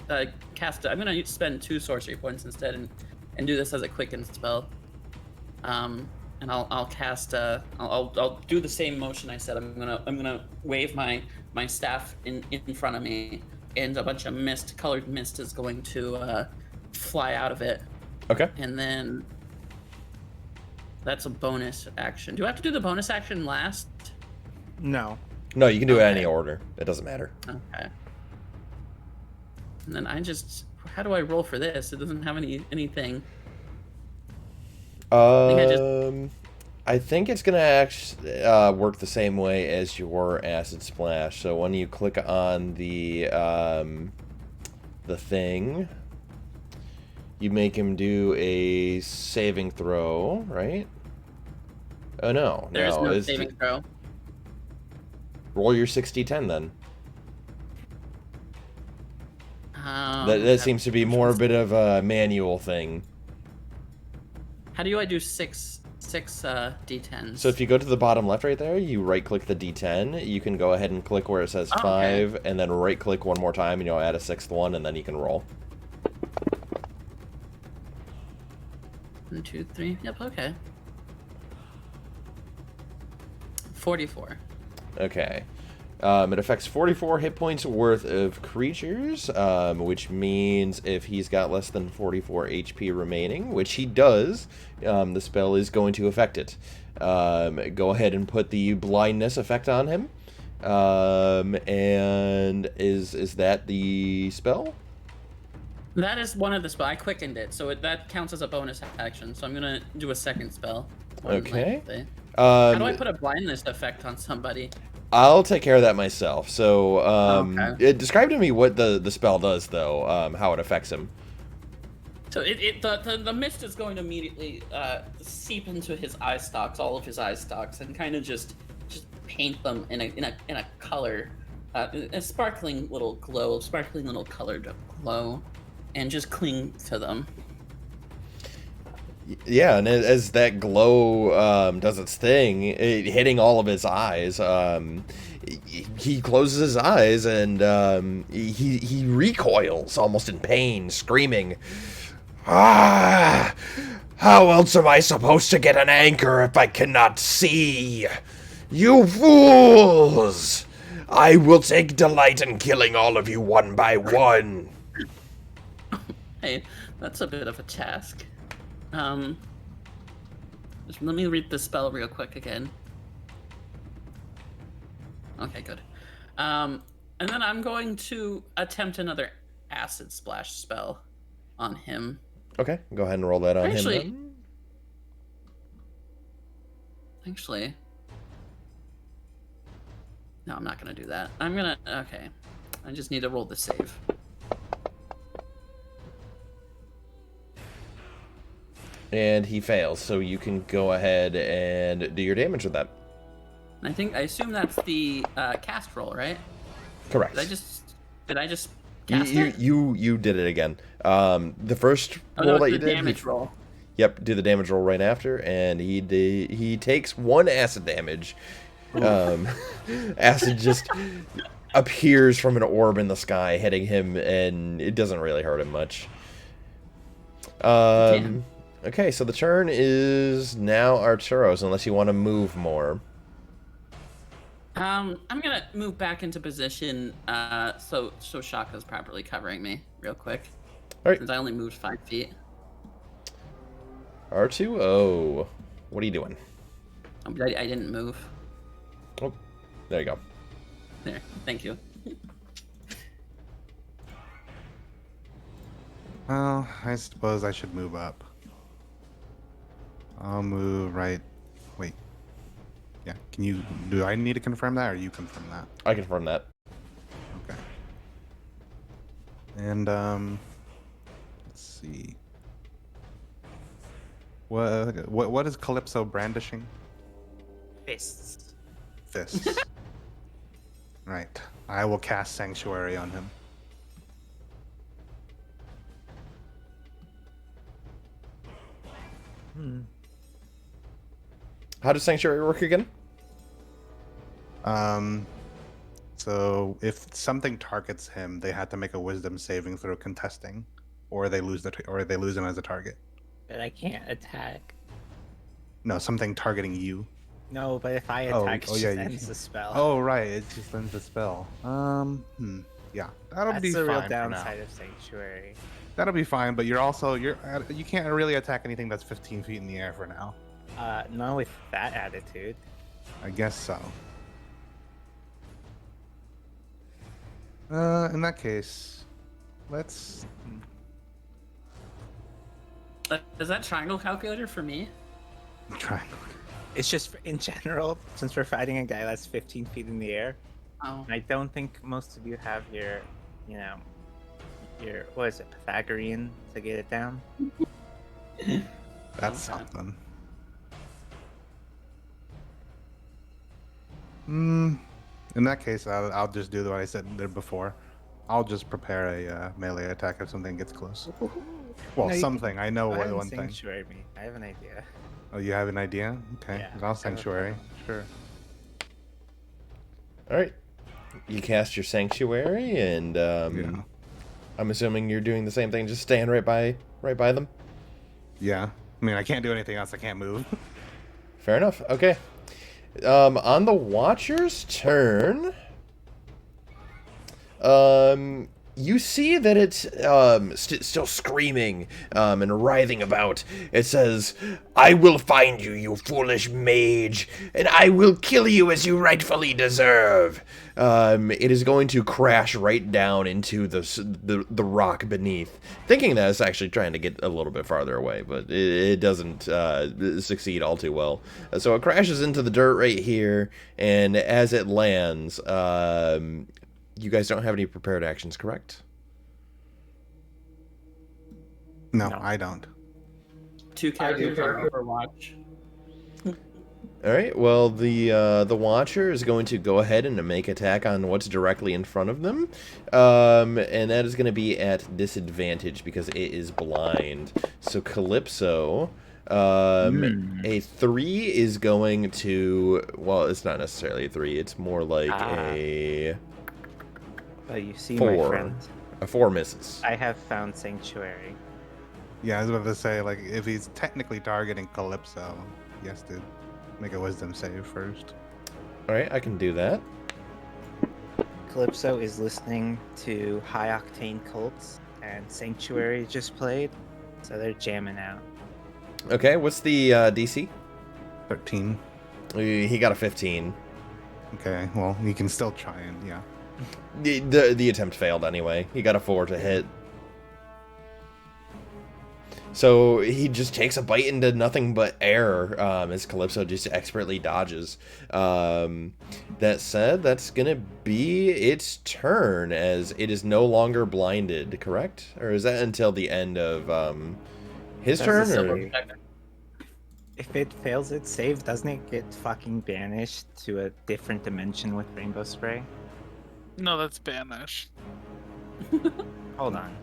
to cast... I'm going to spend 2 sorcery points instead and do this as a quicken spell. And I'll cast... I'll do the same motion I said. I'm gonna wave my staff in front of me, and a bunch of colored mist is going to fly out of it. Okay. And then that's a bonus action. Do I have to do the bonus action last? No. No, you can do it any Okay. order. It doesn't matter. Okay. And then how do I roll for this? It doesn't have anything. I think it's gonna actually work the same way as your acid splash. So when you click on the thing, you make him do a saving throw, right? Oh no, There's no it's saving throw. roll your 60-10 then. That How- seems to be more a bit of a manual thing. How do I do six d10s? So if you go to the bottom left right there, you right-click the D10. You can go ahead and click where it says Oh, 5, okay. and then right-click one more time, and you'll add a 6th one, and then you can roll. 1, 2, 3. Yep. Okay. 44. Okay. It affects 44 hit points worth of creatures, which means if he's got less than 44 HP remaining, which he does, the spell is going to affect it. Go ahead and put the blindness effect on him. And is that the spell? That is one of the spell. I quickened it, so that counts as a bonus action. So I'm gonna do a second spell. more than Okay. likely. How do I Um, put a blindness effect on somebody? I'll take care of that myself. So, Okay. describe to me what the spell does, though. How it affects him. So the mist is going to immediately seep into his eye stalks, all of his eye stalks, and kind of just paint them in a color, a sparkling little glow, sparkling little colored glow, and just cling to them. Yeah, and as that glow does its thing, hitting all of his eyes, he closes his eyes and he recoils almost in pain, screaming, "Ah! How else am I supposed to get an anchor if I cannot see? You fools! I will take delight in killing all of you one by one." Hey, that's a bit of a task. Just let me read the spell real quick again. Okay, good. And then I'm going to attempt another acid splash spell on him. Okay, go ahead and roll that on Actually- him then. Actually, no, I'm not gonna do that. Okay. I just need to roll the save. And he fails, so you can go ahead and do your damage with that. I assume that's the cast roll, right? Correct. Did I just cast it? You did it again. The first Oh, roll no, that it's you the did. damage roll. Yep, do the damage roll right after, and he takes 1 acid damage. Acid just appears from an orb in the sky, hitting him, and it doesn't really hurt him much. Damn. Okay, so the turn is now Arturo's, unless you want to move more. I'm gonna move back into position, so Shaka's properly covering me real quick. All right, Since I only moved 5 feet. R2O. What are you doing? I didn't move. Oh, there you go. There, thank you. Well, I suppose I should move up. I'll move right. Wait. Yeah. Do I need to confirm that, or you confirm that? I confirm that. Okay. And let's see. What is Calypso brandishing? Fists. Fists. Right. I will cast Sanctuary on him. How does Sanctuary work again? So if something targets him, they have to make a Wisdom saving throw contesting, or they lose him as a target. But I can't attack. No, something targeting you. No, but if I Oh, attack, oh, it yeah, just you ends can. the spell. Oh, right. It just ends the spell. Yeah, that'll That's be the fine real for downside now. of Sanctuary. That'll be fine, but you can't really attack anything that's 15 feet in the air for now. Not with that attitude. I guess so. In that case, let's. Is that triangle calculator for me? Try. It's just in general, since we're fighting a guy that's 15 feet in the air. Oh. I don't think most of you have your, your what is it, Pythagorean to get it down. That's something. In that case, I'll just do what I said there before. I'll just prepare a melee attack if something gets close. Well, No, you something. I know Go ahead and one thing. sanctuary me. I have an idea. Oh, you have an idea? Okay. Yeah, I'll sanctuary. Sure. All right. You cast your sanctuary, and Yeah. I'm assuming you're doing the same thing, just staying right by them. Yeah. I mean, I can't do anything else. I can't move. Fair enough. Okay. On the Watcher's turn, you see that it's still screaming and writhing about. It says, "I will find you, you foolish mage, and I will kill you as you rightfully deserve." It is going to crash right down into the rock beneath, thinking that it's actually trying to get a little bit farther away, but it doesn't succeed all too well. So it crashes into the dirt right here, and as it lands, you guys don't have any prepared actions, correct? No, I don't. 2 characters on Overwatch. All right. Well, the Watcher is going to go ahead and make attack on what's directly in front of them, and that is going to be at disadvantage because it is blind. So Calypso, a 3 is going to. Well, it's not necessarily a 3. It's more like a. But you see, 4. my friend, A 4 misses. I have found sanctuary. Yeah, I was about to say, like, if he's technically targeting Calypso, he has to make a wisdom save first. All right, I can do that. Calypso is listening to High Octane Cults, and Sanctuary just played, so they're jamming out. Okay, what's the DC? 13. He got a 15. Okay, well, you can still try and, yeah. The attempt failed anyway. He got a 4 to hit. So he just takes a bite into nothing but air as Calypso just expertly dodges. That said, that's going to be its turn as it is no longer blinded, correct? Or is that until the end of his That's turn? a Or? silver- If it fails its save, doesn't it get fucking banished to a different dimension with Rainbow Spray? No, that's banished. Hold on.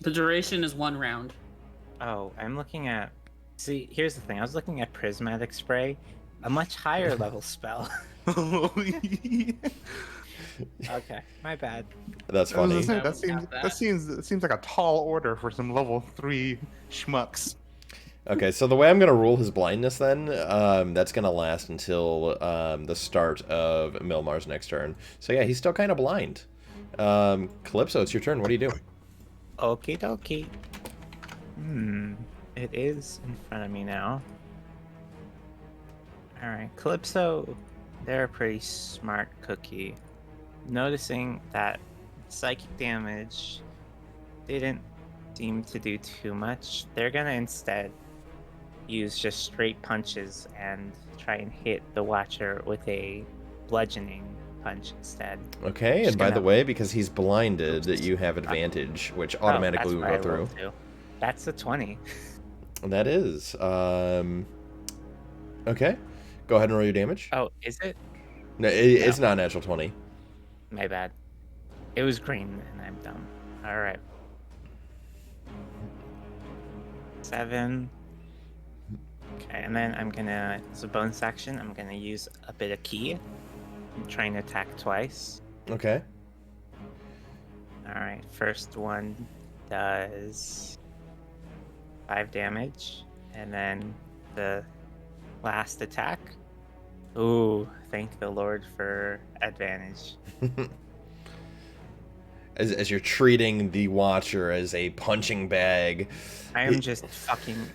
The duration is 1 round. Oh, I'm looking at... See, here's the thing. I was looking at Prismatic Spray, a much higher level spell. Okay, my bad. That's I was funny. gonna say, that seems like a tall order for some level 3 schmucks. Okay, so the way I'm going to rule his blindness then, that's going to last until the start of Milmar's next turn. So yeah, he's still kind of blind. Calypso, it's your turn. What do you do? Okie dokie. It is in front of me now. Alright, Calypso, they're a pretty smart cookie. Noticing that psychic damage didn't seem to do too much, they're gonna instead use just straight punches and try and hit the Watcher with a bludgeoning punch instead. Okay, Just and by the gonna- way, because he's blinded, you have advantage, which automatically will that's go what I through. rolled too. That's a 20. That is. Okay. Go ahead and roll your damage. Oh, is it? No, it's not a natural 20. My bad. It was green and I'm dumb. Alright. 7. Okay, and then I'm gonna, as a bonus action, I'm gonna use a bit of key. I'm trying to attack twice. Okay. Alright, first one does 5 damage. And then the last attack. Ooh, thank the Lord for advantage. As you're treating the Watcher as a punching bag. I am just fucking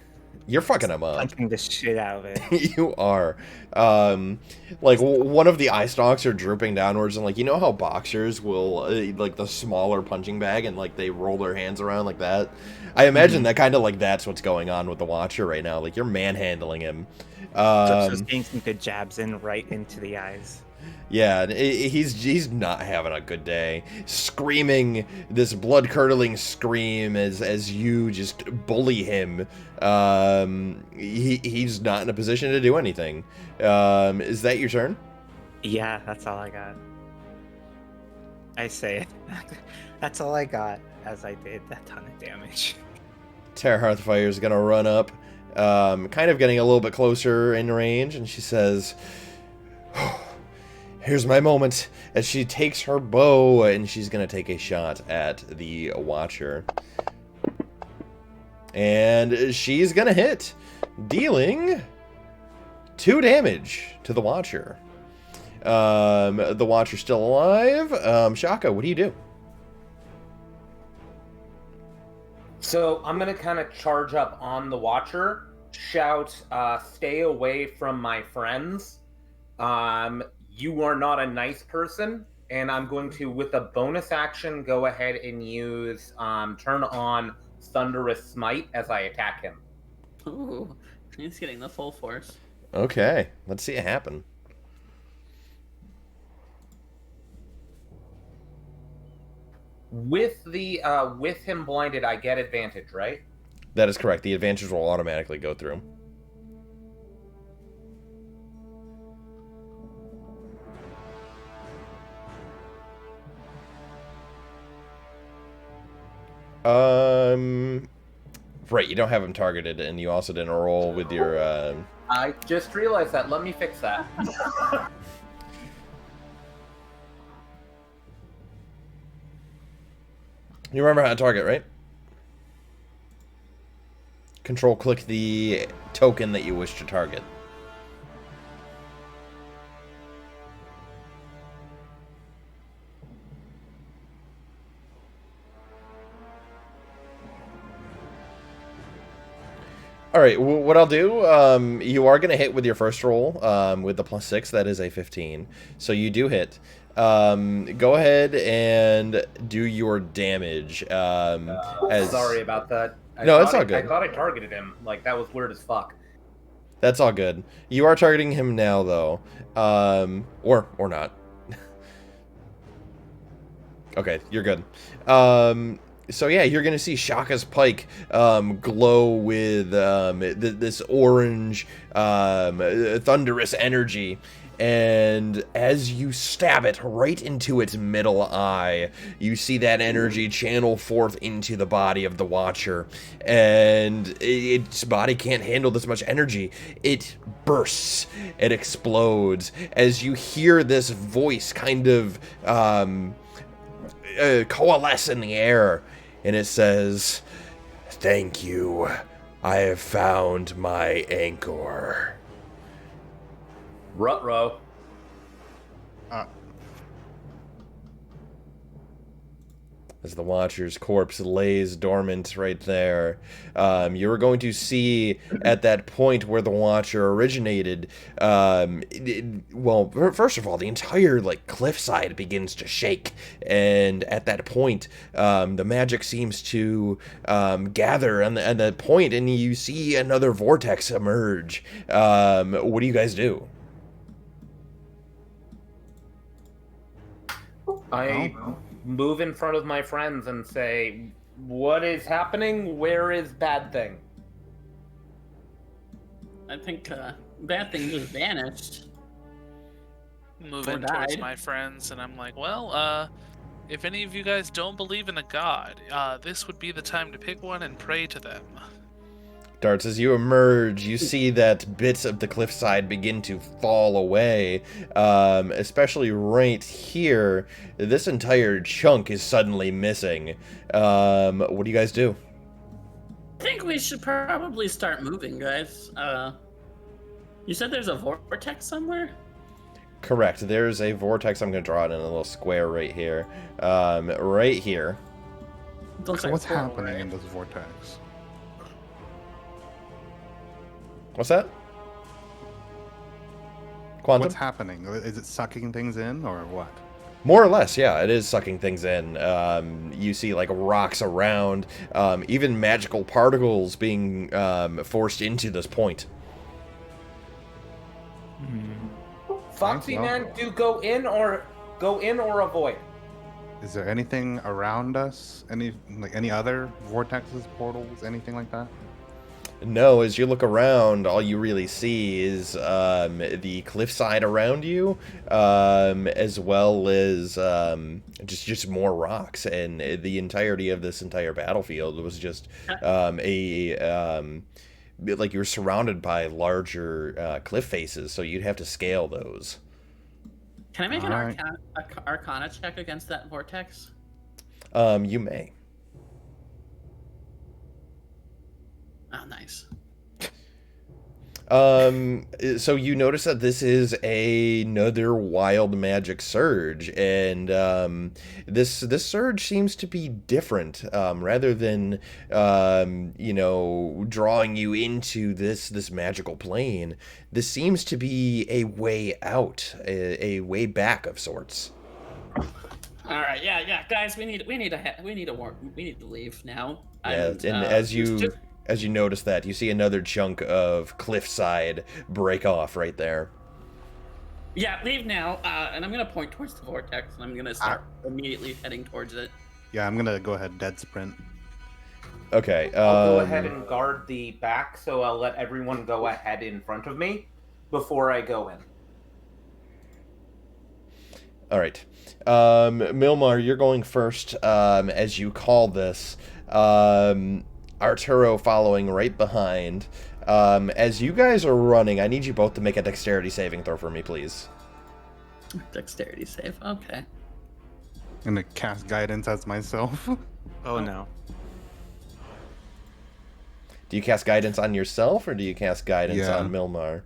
You're fucking him up. punching the shit out of it. You are. Like, one of the eye stalks are drooping downwards, and, like, you know how boxers will, like, the smaller punching bag, and, like, they roll their hands around like that? I imagine that kind of, like, that's what's going on with the Watcher right now. Like, you're manhandling him. Just getting some good jabs in right into the eyes. Yeah, he's not having a good day. Screaming this blood-curdling scream as you just bully him. He's not in a position to do anything. Is that your turn? Yeah, that's all I got. I say it. That's all I got, as I did that ton of damage. Terra Hearthfire is gonna run up, kind of getting a little bit closer in range, and she says, "Here's my moment." As she takes her bow and she's gonna take a shot at the Watcher, and she's gonna hit, dealing 2 damage to the Watcher. The Watcher's still alive. Shaka, what do you do? So I'm gonna kind of charge up on the Watcher, shout, "Stay away from my friends. You are not a nice person." And I'm going to, with a bonus action, go ahead and use turn on Thunderous Smite as I attack him. Ooh, he's getting the full force. Okay, let's see it happen. With him blinded, I get advantage, right? That is correct. The advantage will automatically go through. Right, you don't have him targeted, and you also didn't roll with your, I just realized that. Let me fix that. You remember how to target, right? Control-click the token that you wish to target. All right, what I'll do, you are going to hit with your first roll with the +6. That is a 15. So you do hit. Go ahead and do your damage. Sorry about that. No, it's all good. I thought I targeted him. Like, that was weird as fuck. That's all good. You are targeting him now, though. Or not. Okay, you're good. So yeah, you're gonna see Shaka's pike glow with this orange thunderous energy, and as you stab it right into its middle eye, you see that energy channel forth into the body of the Watcher, and its body can't handle this much energy. It bursts, it explodes, as you hear this voice kind of coalesce in the air, and it says, "Thank you. I have found my anchor." Ruh-roh. As the Watcher's corpse lays dormant right there, you're going to see at that point where the Watcher originated, well, first of all, the entire, like, cliffside begins to shake, and at that point, the magic seems to gather on that point, and you see another vortex emerge. What do you guys do? I move in front of my friends and say, "What is happening? Where is Bad Thing?" I think Bad Thing just vanished. Moving Or towards died. my friends, and I'm like, well, if any of you guys don't believe in a god, this would be the time to pick one and pray to them. Darts, as you emerge, you see that bits of the cliffside begin to fall away, especially right here. This entire chunk is suddenly missing. What do you guys do? I think we should probably start moving, guys. You said there's a vortex somewhere? Correct. There's a vortex. I'm going to draw it in a little square right here. Right here. Looks So like what's a portal, happening right? in this vortex? What's that? Quantum? What's happening? Is it sucking things in or what? More or less, yeah, it is sucking things in. You see, like, rocks around, even magical particles being forced into this point. Foxy well. man, do go in or avoid. Is there anything around us? Any other vortexes, portals, anything like that? No, as you look around, all you really see is the cliffside around you, as well as just more rocks, and the entirety of this entire battlefield was just like you were surrounded by larger cliff faces, so you'd have to scale those. Can I make an Alright. Arcana check against that vortex? You may. Oh, nice. So you notice that this is another wild magic surge, and this surge seems to be different. Rather than drawing you into this magical plane, this seems to be a way out, a way back of sorts. All right, yeah, guys, we need to leave now. Yeah, and as you notice that, you see another chunk of cliffside break off right there. Yeah, leave now. And I'm gonna point towards the vortex, and I'm gonna start immediately heading towards it. Yeah, I'm gonna go ahead dead sprint. Okay. I'll go ahead and guard the back, so I'll let everyone go ahead in front of me before I go in. All right. Milmar, you're going first as you call this. Arturo following right behind. As you guys are running, I need you both to make a dexterity saving throw for me, please. Dexterity save. Okay. I'm gonna cast guidance as myself. Oh no. Do you cast guidance on yourself, or do you cast guidance Yeah. on Milmar?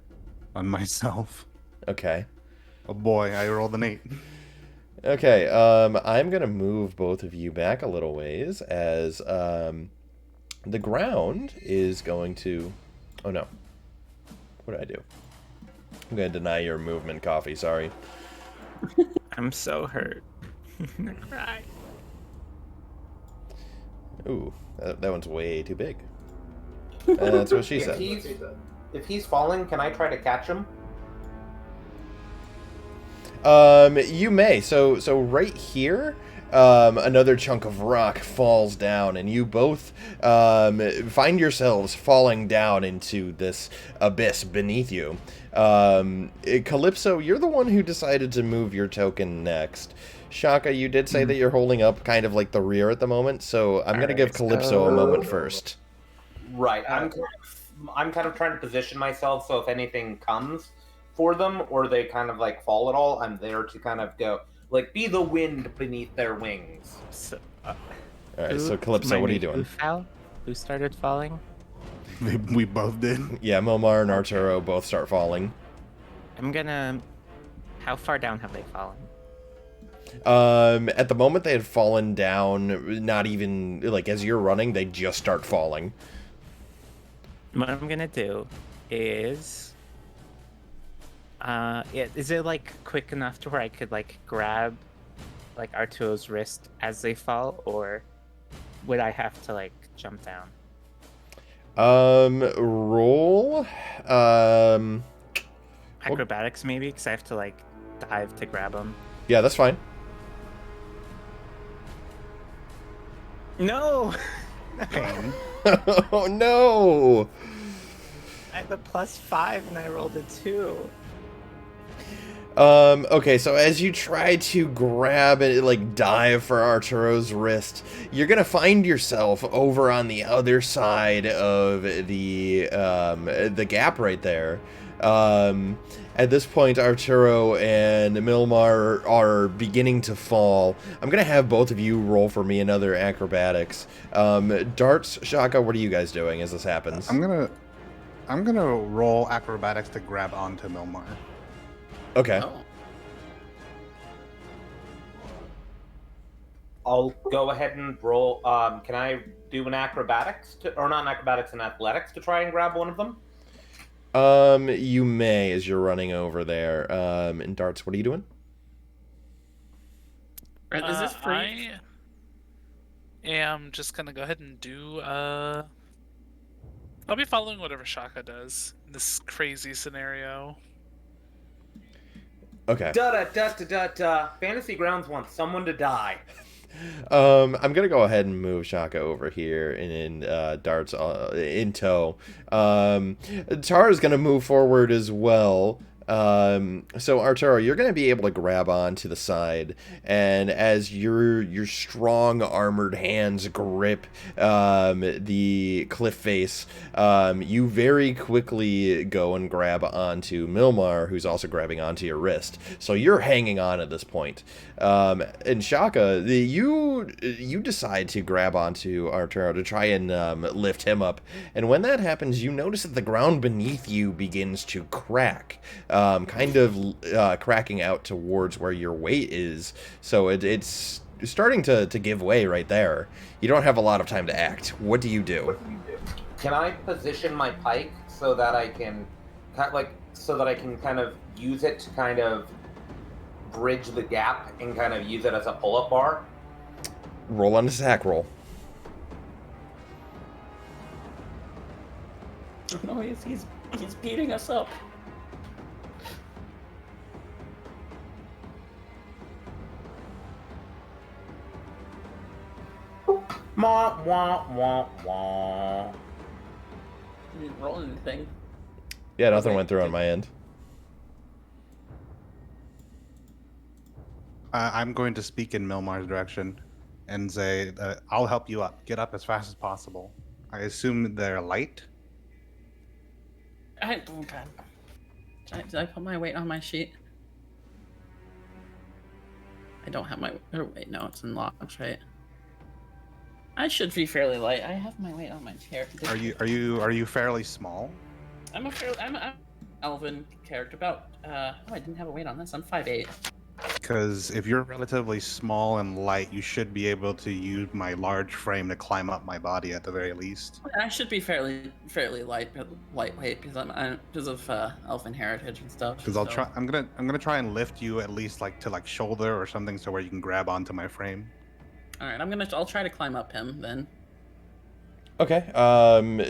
On myself. Okay. Oh boy, I rolled an 8. Okay, I'm gonna move both of you back a little ways as the ground is going to... Oh no. What did I do? I'm gonna deny your movement, Coffee, sorry. I'm so hurt. I'm gonna cry. Ooh, that one's way too big. That's what she said. If he's falling, can I try to catch him? You may. So right here, another chunk of rock falls down, and you both find yourselves falling down into this abyss beneath you. Calypso, you're the one who decided to move your token next. Shaka, you did say that you're holding up kind of like the rear at the moment, so I'm going to give Calypso a moment first. Right. I'm kind of trying to position myself so if anything comes for them or they kind of like fall at all, I'm there to kind of go like be the wind beneath their wings. So, All right, so Calypso, what are you doing? Who fell? Who started falling? We both did. Yeah, Milmar and Arturo both start falling. I'm gonna... How far down have they fallen? At the moment they had fallen down, not even like as you're running, they just start falling. What I'm gonna do is... is it like quick enough to where I could like grab like Arturo's wrist as they fall, or would I have to like jump down? Roll. Acrobatics maybe, because I have to like dive to grab them. Yeah, that's fine. No! Pain. Oh no! I have a +5 and I rolled a 2. Okay, so as you try to grab and like dive for Arturo's wrist, you're gonna find yourself over on the other side of the gap right there. At this point, Arturo and Milmar are beginning to fall. I'm gonna have both of you roll for me another acrobatics. Darts, Shaka, what are you guys doing as this happens? I'm gonna roll acrobatics to grab onto Milmar. Okay. Oh. I'll go ahead and roll. Can I do an acrobatics or not an acrobatics and athletics to try and grab one of them? You may as you're running over there. And Darts, what are you doing? Is this free? I am just gonna go ahead and do. I'll be following whatever Shaka does in this crazy scenario. Okay. Fantasy Grounds wants someone to die. I'm gonna go ahead and move Shaka over here and Darts in tow. Tara's gonna move forward as well. So Arturo, you're gonna be able to grab onto the side, and as your strong armored hands grip the cliff face, you very quickly go and grab onto Milmar, who's also grabbing onto your wrist. So you're hanging on at this point. And Shaka, you decide to grab onto Arturo to try and lift him up, and when that happens, you notice that the ground beneath you begins to crack. Kind of cracking out towards where your weight is. So it's starting to give way right there. You don't have a lot of time to act. What do you do? Can I position my pike so that I can, kind of use it to kind of bridge the gap and kind of use it as a pull-up bar? Roll on a sack roll. No, he's beating us up. Wah, wah, wah, wah. You didn't roll anything. Yeah, nothing went through on my end. I'm going to speak in Milmar's direction and say, I'll help you up. Get up as fast as possible. I assume they're light? Oh god. Did I put my weight on my sheet? I don't have my... Or wait, no, it's in logs, right? I should be fairly light. I have my weight on my character. Are you fairly small? I'm an elven character. About oh, I didn't have a weight on this. I'm 5'8". Because if you're relatively small and light, you should be able to use my large frame to climb up my body at the very least. I should be fairly lightweight because I'm because of elven heritage and stuff. Because I'll try. I'm gonna try and lift you at least to shoulder or something, so where you can grab onto my frame. All right, I'll try to climb up him then. Okay.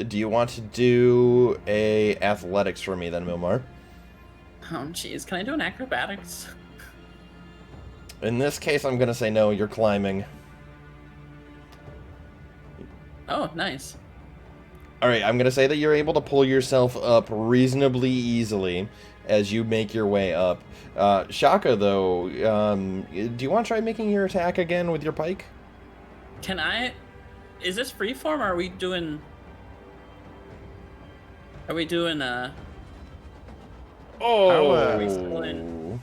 Do you want to do a athletics for me then, Milmar? Oh jeez, can I do an acrobatics? In this case, I'm gonna say no. You're climbing. Oh, nice. All right. I'm gonna say that you're able to pull yourself up reasonably easily as you make your way up. Shaka, though, do you want to try making your attack again with your pike? Can I? Is this freeform? Or are we doing? Are we doing? Oh. Are we still in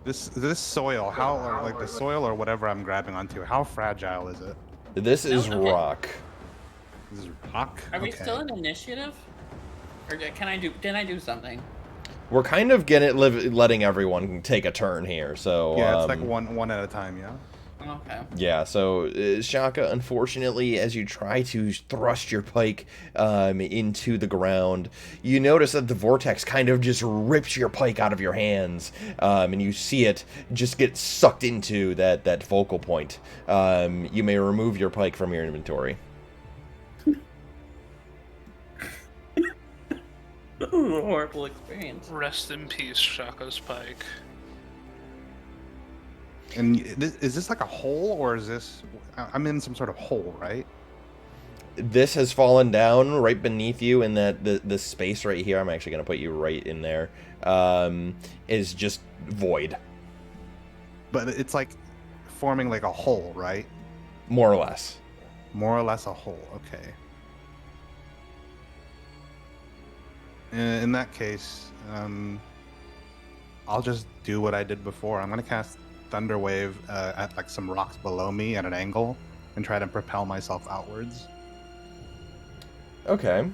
This soil, like the soil or whatever I'm grabbing onto, how fragile is it? This is okay. rock. This is rock. Are we still in initiative? Or can I do? Did I do something? We're kind of letting everyone take a turn here, so... Yeah, it's like one at a time, yeah? Okay. Yeah, so Shaka, unfortunately, as you try to thrust your pike into the ground, you notice that the vortex kind of just rips your pike out of your hands, and you see it just get sucked into that focal point. You may remove your pike from your inventory. Horrible experience. Rest in peace, Shaka's pike. And is this like a hole, or is this... I'm in some sort of hole, right? This has fallen down right beneath you in the space right here. I'm actually going to put you right in there. Is just void. But it's like forming like a hole, right? More or less. More or less a hole, okay. In that case, I'll just do what I did before. I'm going to cast Thunder Wave at like some rocks below me at an angle and try to propel myself outwards. Okay.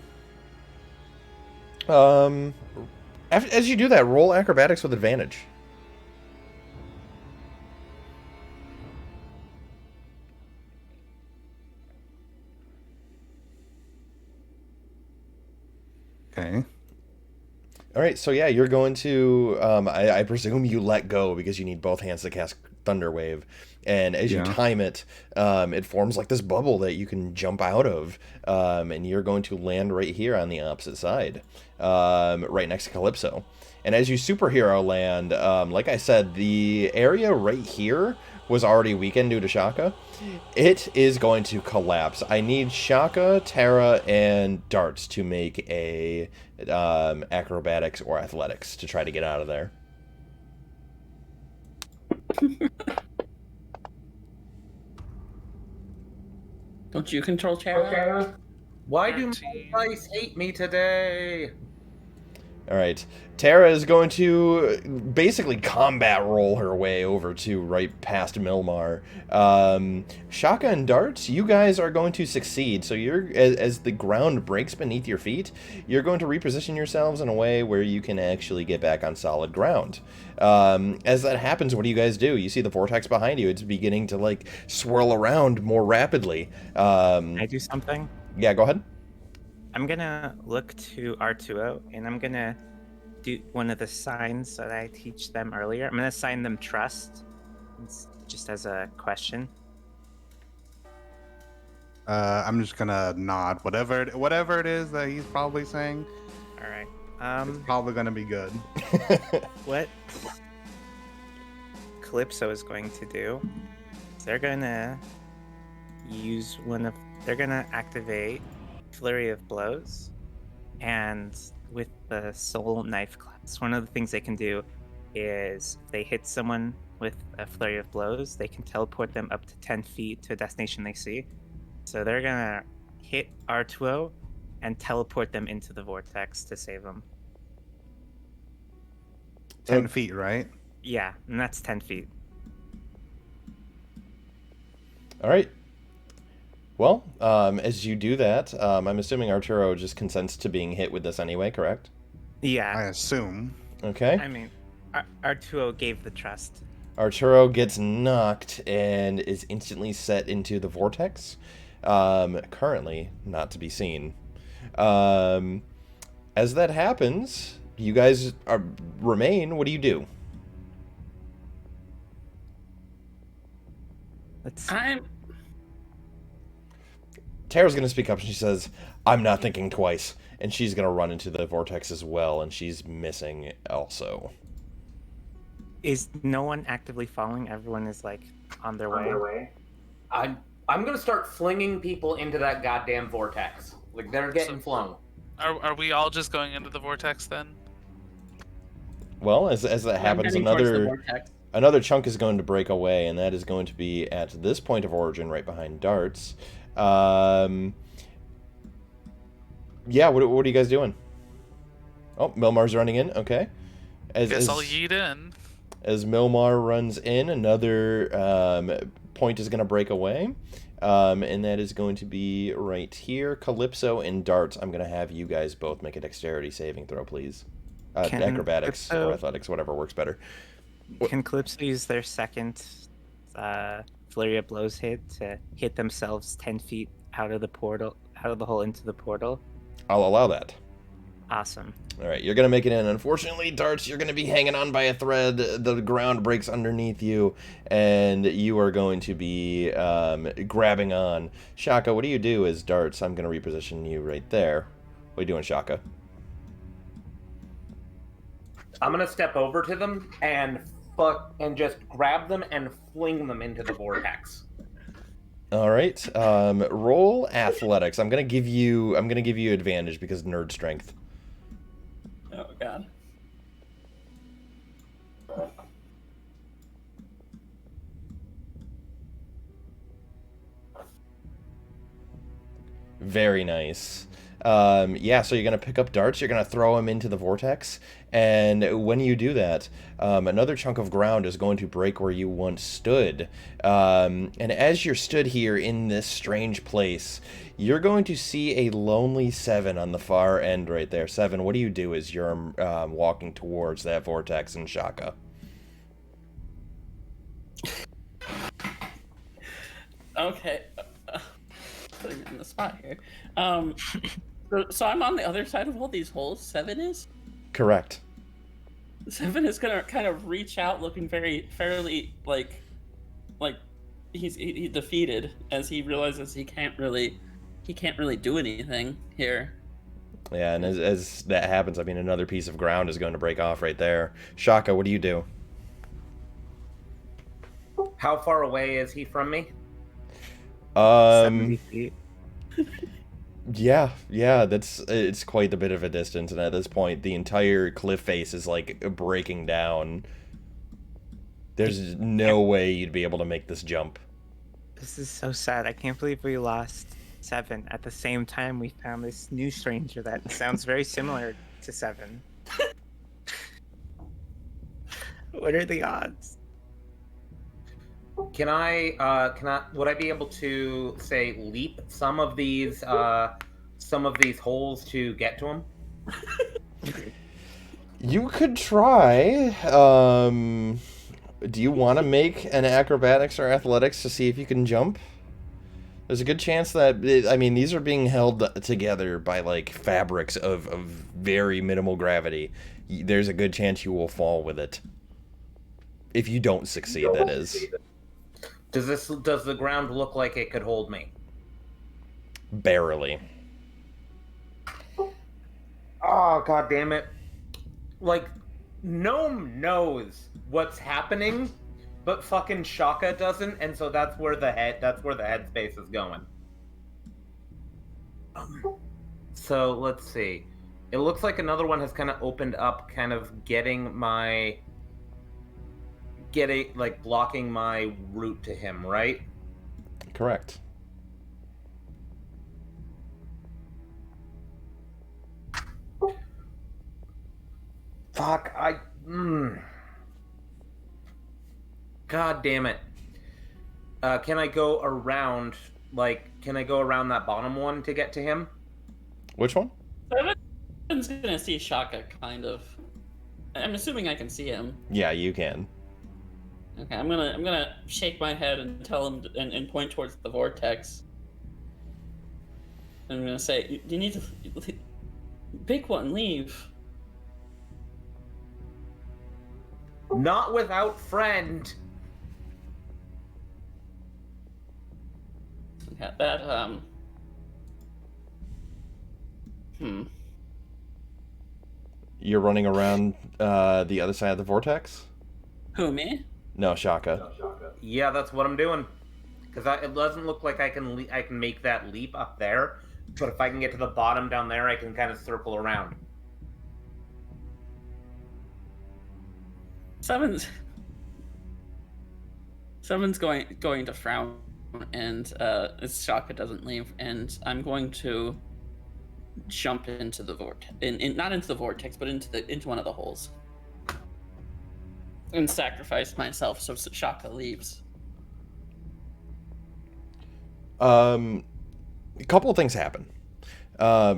As you do that, roll acrobatics with advantage. Okay. All right, so yeah, you're going to. I presume you let go because you need both hands to cast Thunder Wave, and as you Yeah. time it, it forms like this bubble that you can jump out of, and you're going to land right here on the opposite side, right next to Calypso. And as you superhero land, like I said, the area right here was already weakened due to Shaka. It is going to collapse. I need Shaka, Tara, and Darts to make a acrobatics or athletics to try to get out of there. Don't you control Tara? Why do 13. my dice hate me today? All right. Tara is going to basically combat roll her way over to right past Milmar. Shaka and Darts, you guys are going to succeed. So you're as the ground breaks beneath your feet, you're going to reposition yourselves in a way where you can actually get back on solid ground. As that happens, what do you guys do? You see the vortex behind you. It's beginning to like swirl around more rapidly. Can I do something? Yeah, go ahead. I'm gonna look to R2O and I'm gonna do one of the signs that I teach them earlier. I'm gonna assign them trust, just as a question. I'm just gonna nod. Whatever it is that he's probably saying, All right. it's probably gonna be good. What Calypso is going to do is they're gonna use they're gonna activate Flurry of Blows, and with the Soul Knife class, one of the things they can do is if they hit someone with a Flurry of Blows, they can teleport them up to 10 feet to a destination they see. So they're gonna hit R2O and teleport them into the vortex to save them. 10 feet, right? Yeah, and that's 10 feet. All right. Well, as you do that, I'm assuming Arturo just consents to being hit with this anyway, correct? I Yeah, assume. Okay. I mean, R2O gave the trust. Arturo gets knocked and is instantly set into the vortex. Currently, not to be seen. As that happens, you guys remain. What do you do? Let's Tara's going to speak up and she says, I'm not thinking twice. And she's going to run into the vortex as well, and she's missing also. Is no one actively following? Everyone is like on their way. I'm gonna start flinging people into that goddamn vortex. Like they're getting flung. Are we all just going into the vortex then? Well, as that I'm happens, heading towards the vortex. another chunk is going to break away, and that is going to be at this point of origin right behind Darts. Yeah, what are you guys doing? Oh, Milmar's running in. Okay. Guess I'll yeet in. As Milmar runs in, another point is going to break away. And that is going to be right here. Calypso and Darts, I'm going to have you guys both make a dexterity saving throw, please. Can Acrobatics Calypso- or athletics, whatever works better. Can Calypso use their second Flurry of Blows hit to hit themselves 10 feet out of the portal, out of the hole into the portal? I'll allow that. Awesome. All right, you're going to make it in. Unfortunately, Darts, you're going to be hanging on by a thread. The ground breaks underneath you, and you are going to be grabbing on. Shaka, what do you do as Darts? I'm going to reposition you right there. What are you doing, Shaka? I'm gonna step over to them and just grab them and fling them into the vortex. All right. Roll athletics. I'm going to give you advantage because nerd strength. Oh god. Very nice. Yeah, so you're going to pick up Darts, you're going to throw him into the vortex, and when you do that, another chunk of ground is going to break where you once stood. And as you're stood here in this strange place, you're going to see a lonely Seven on the far end right there. Seven, what do you do as you're walking towards that vortex in Shaka? Okay. Putting me in the spot here. So I'm on the other side of all these holes. Seven is. Correct. Seven is gonna kind of reach out, looking fairly like he's defeated as he realizes he can't really do anything here. Yeah, and as that happens, I mean, another piece of ground is going to break off right there. Shaka, what do you do? How far away is he from me? 70 feet. Yeah, it's quite a bit of a distance, and at this point, the entire cliff face is like breaking down. There's no way you'd be able to make this jump. This is so sad. I can't believe we lost 7 at the same time we found this new stranger that sounds very similar to 7. What are the odds? Would I be able to say leap some of these holes to get to him? You could try. Do you want to make an acrobatics or athletics to see if you can jump? There's a good chance that, these are being held together by, like, fabrics of very minimal gravity. There's a good chance you will fall with it. If you don't succeed, that is. Does the ground look like it could hold me? Barely. Oh, god damn it. Like, Gnome knows what's happening, but fucking Shaka doesn't, and so that's where the headspace is going. So let's see. It looks like another one has kind of opened up, kind of blocking my route to him, right? Correct. Fuck, God damn it. Can I go around that bottom one to get to him? Which one? Seven's gonna see Shaka, kind of. I'm assuming I can see him. Yeah, you can. Okay, I'm gonna shake my head and tell him and point towards the vortex. I'm gonna say, "You need to, big one, leave." Not without friend. Yeah, that You're running around the other side of the vortex? Who, me? No, Shaka. Yeah, that's what I'm doing. Because it doesn't look like I can make that leap up there. But if I can get to the bottom down there, I can kind of circle around. Seven's going to frown, and Shaka doesn't leave, and I'm going to jump into the vortex, not into the vortex, but into one of the holes, and sacrifice myself so Shaka leaves. A couple of things happen.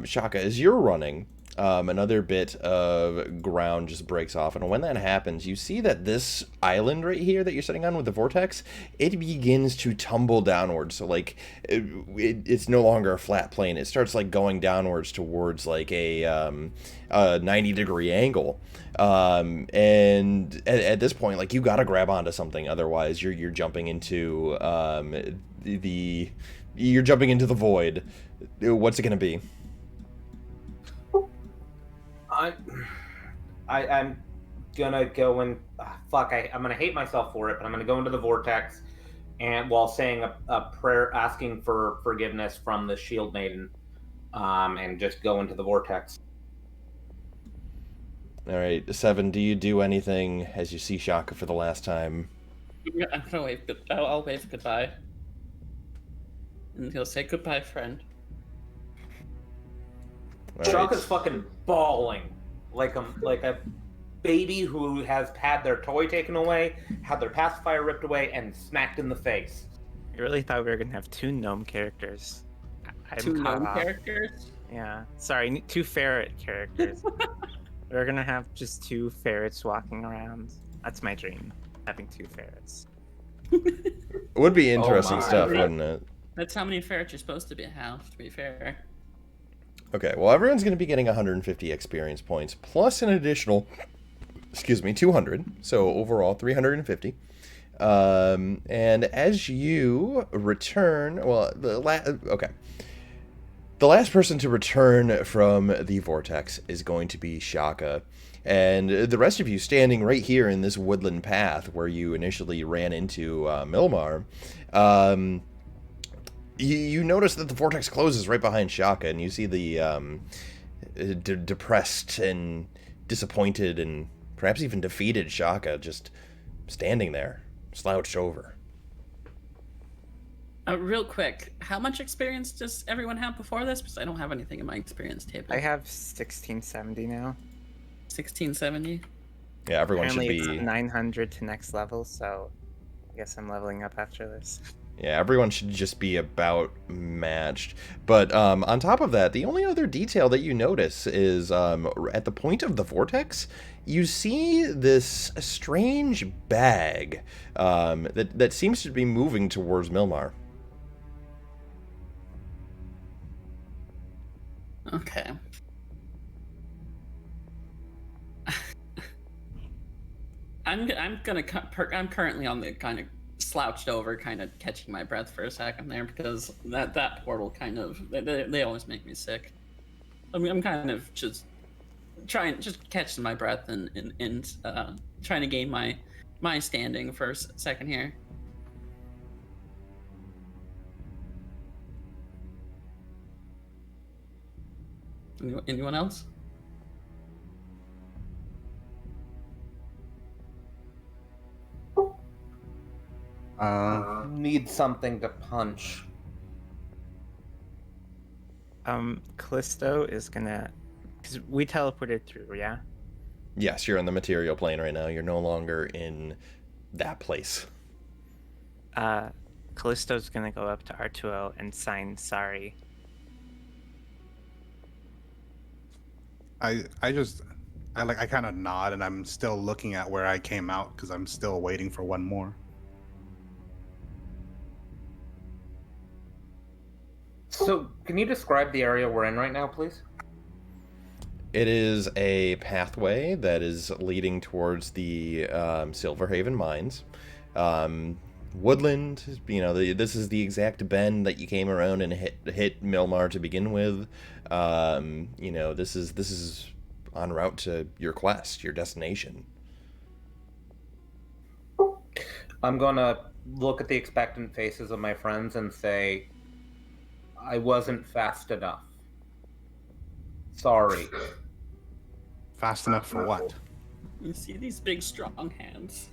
Shaka, as you're running, another bit of ground just breaks off, and when that happens, you see that this island right here that you're sitting on with the vortex, it begins to tumble downwards. So, like, it's no longer a flat plane. It starts, like, going downwards towards, like, a 90-degree angle. And at this point, like, you gotta grab onto something, otherwise you're jumping into you're jumping into the void. What's it gonna be? I'm gonna go and I'm gonna hate myself for it, but I'm gonna go into the vortex, and while saying a prayer, asking for forgiveness from the Shield Maiden, and just go into the vortex. All right, Seven. Do you do anything as you see Shaka for the last time? I'm gonna wave. I'll wave goodbye, and he'll say goodbye, friend. Shaka's fucking bawling like a baby who has had their toy taken away, had their pacifier ripped away, and smacked in the face. I really thought we were gonna have 2 gnome characters. Two gnome characters? Yeah, sorry, 2 ferret characters. We're gonna have just 2 ferrets walking around. That's my dream, having 2 ferrets. It would be interesting my. stuff, wouldn't it? That's how many ferrets you're supposed to have, to be fair. Okay, well, everyone's going to be getting 150 experience points, plus an additional, 200. So overall, 350. And as you return, well, okay. The last person to return from the vortex is going to be Shaka. And the rest of you standing right here in this woodland path where you initially ran into Milmar, you notice that the vortex closes right behind Shaka, and you see the depressed and disappointed and perhaps even defeated Shaka just standing there, slouched over. Real quick, how much experience does everyone have before this? Because I don't have anything in my experience table. I have 1670 now. 1670. Yeah, everyone Apparently should be... it's 900 to next level, so I guess I'm leveling up after this. Yeah, everyone should just be about matched. But on top of that, the only other detail that you notice is at the point of the vortex, you see this strange bag that seems to be moving towards Milmar. Okay. I'm currently on the kind of slouched over, kind of catching my breath for a second there, because that portal kind of they always make me sick. I mean, I'm kind of just catching my breath and trying to gain my standing for a second here. Anyone else? Need something to punch. Callisto is gonna... Because we teleported through, yeah? Yes, you're in the material plane right now. You're no longer in that place. Callisto's gonna go up to R2O and sign sorry. I kind of nod, and I'm still looking at where I came out because I'm still waiting for one more. So, can you describe the area we're in right now, please? It is a pathway that is leading towards the Silverhaven mines. Woodland, this is the exact bend that you came around and hit Milmar to begin with. This is en route to your quest, your destination. I'm gonna look at the expectant faces of my friends and say, I wasn't fast enough. Sorry. Fast enough for what? You see these big, strong hands.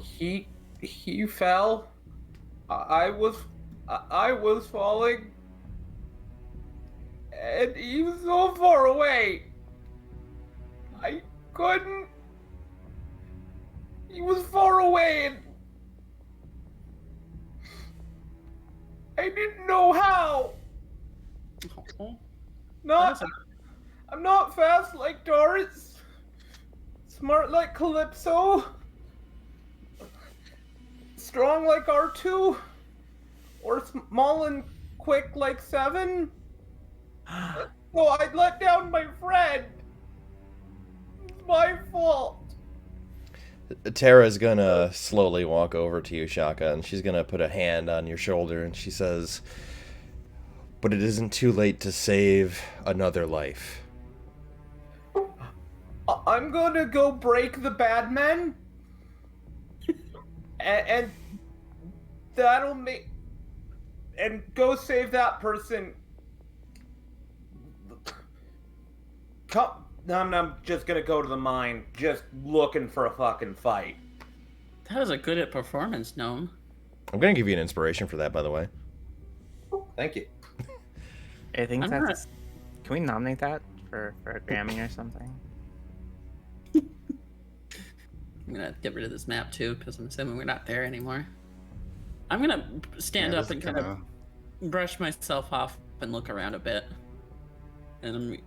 He fell. I was falling, and he was so far away. I couldn't. He was far away, and I didn't know how. I'm not fast like Doris. Smart like Calypso. Strong like R2. Or small and quick like 7. So I let down my friend. It's my fault. Tara's gonna slowly walk over to you, Shaka, and she's gonna put a hand on your shoulder, and she says, "But it isn't too late to save another life." I'm gonna go break the bad men, and that'll make, and go save that person. I'm just gonna go to the mine, just looking for a fucking fight. That was a good performance, Gnome. I'm gonna give you an inspiration for that, by the way. Thank you. I think that's... Can we nominate that for a Grammy or something? I'm gonna get rid of this map too, because I'm assuming we're not there anymore. I'm gonna stand up and kind of brush myself off and look around a bit. And I'm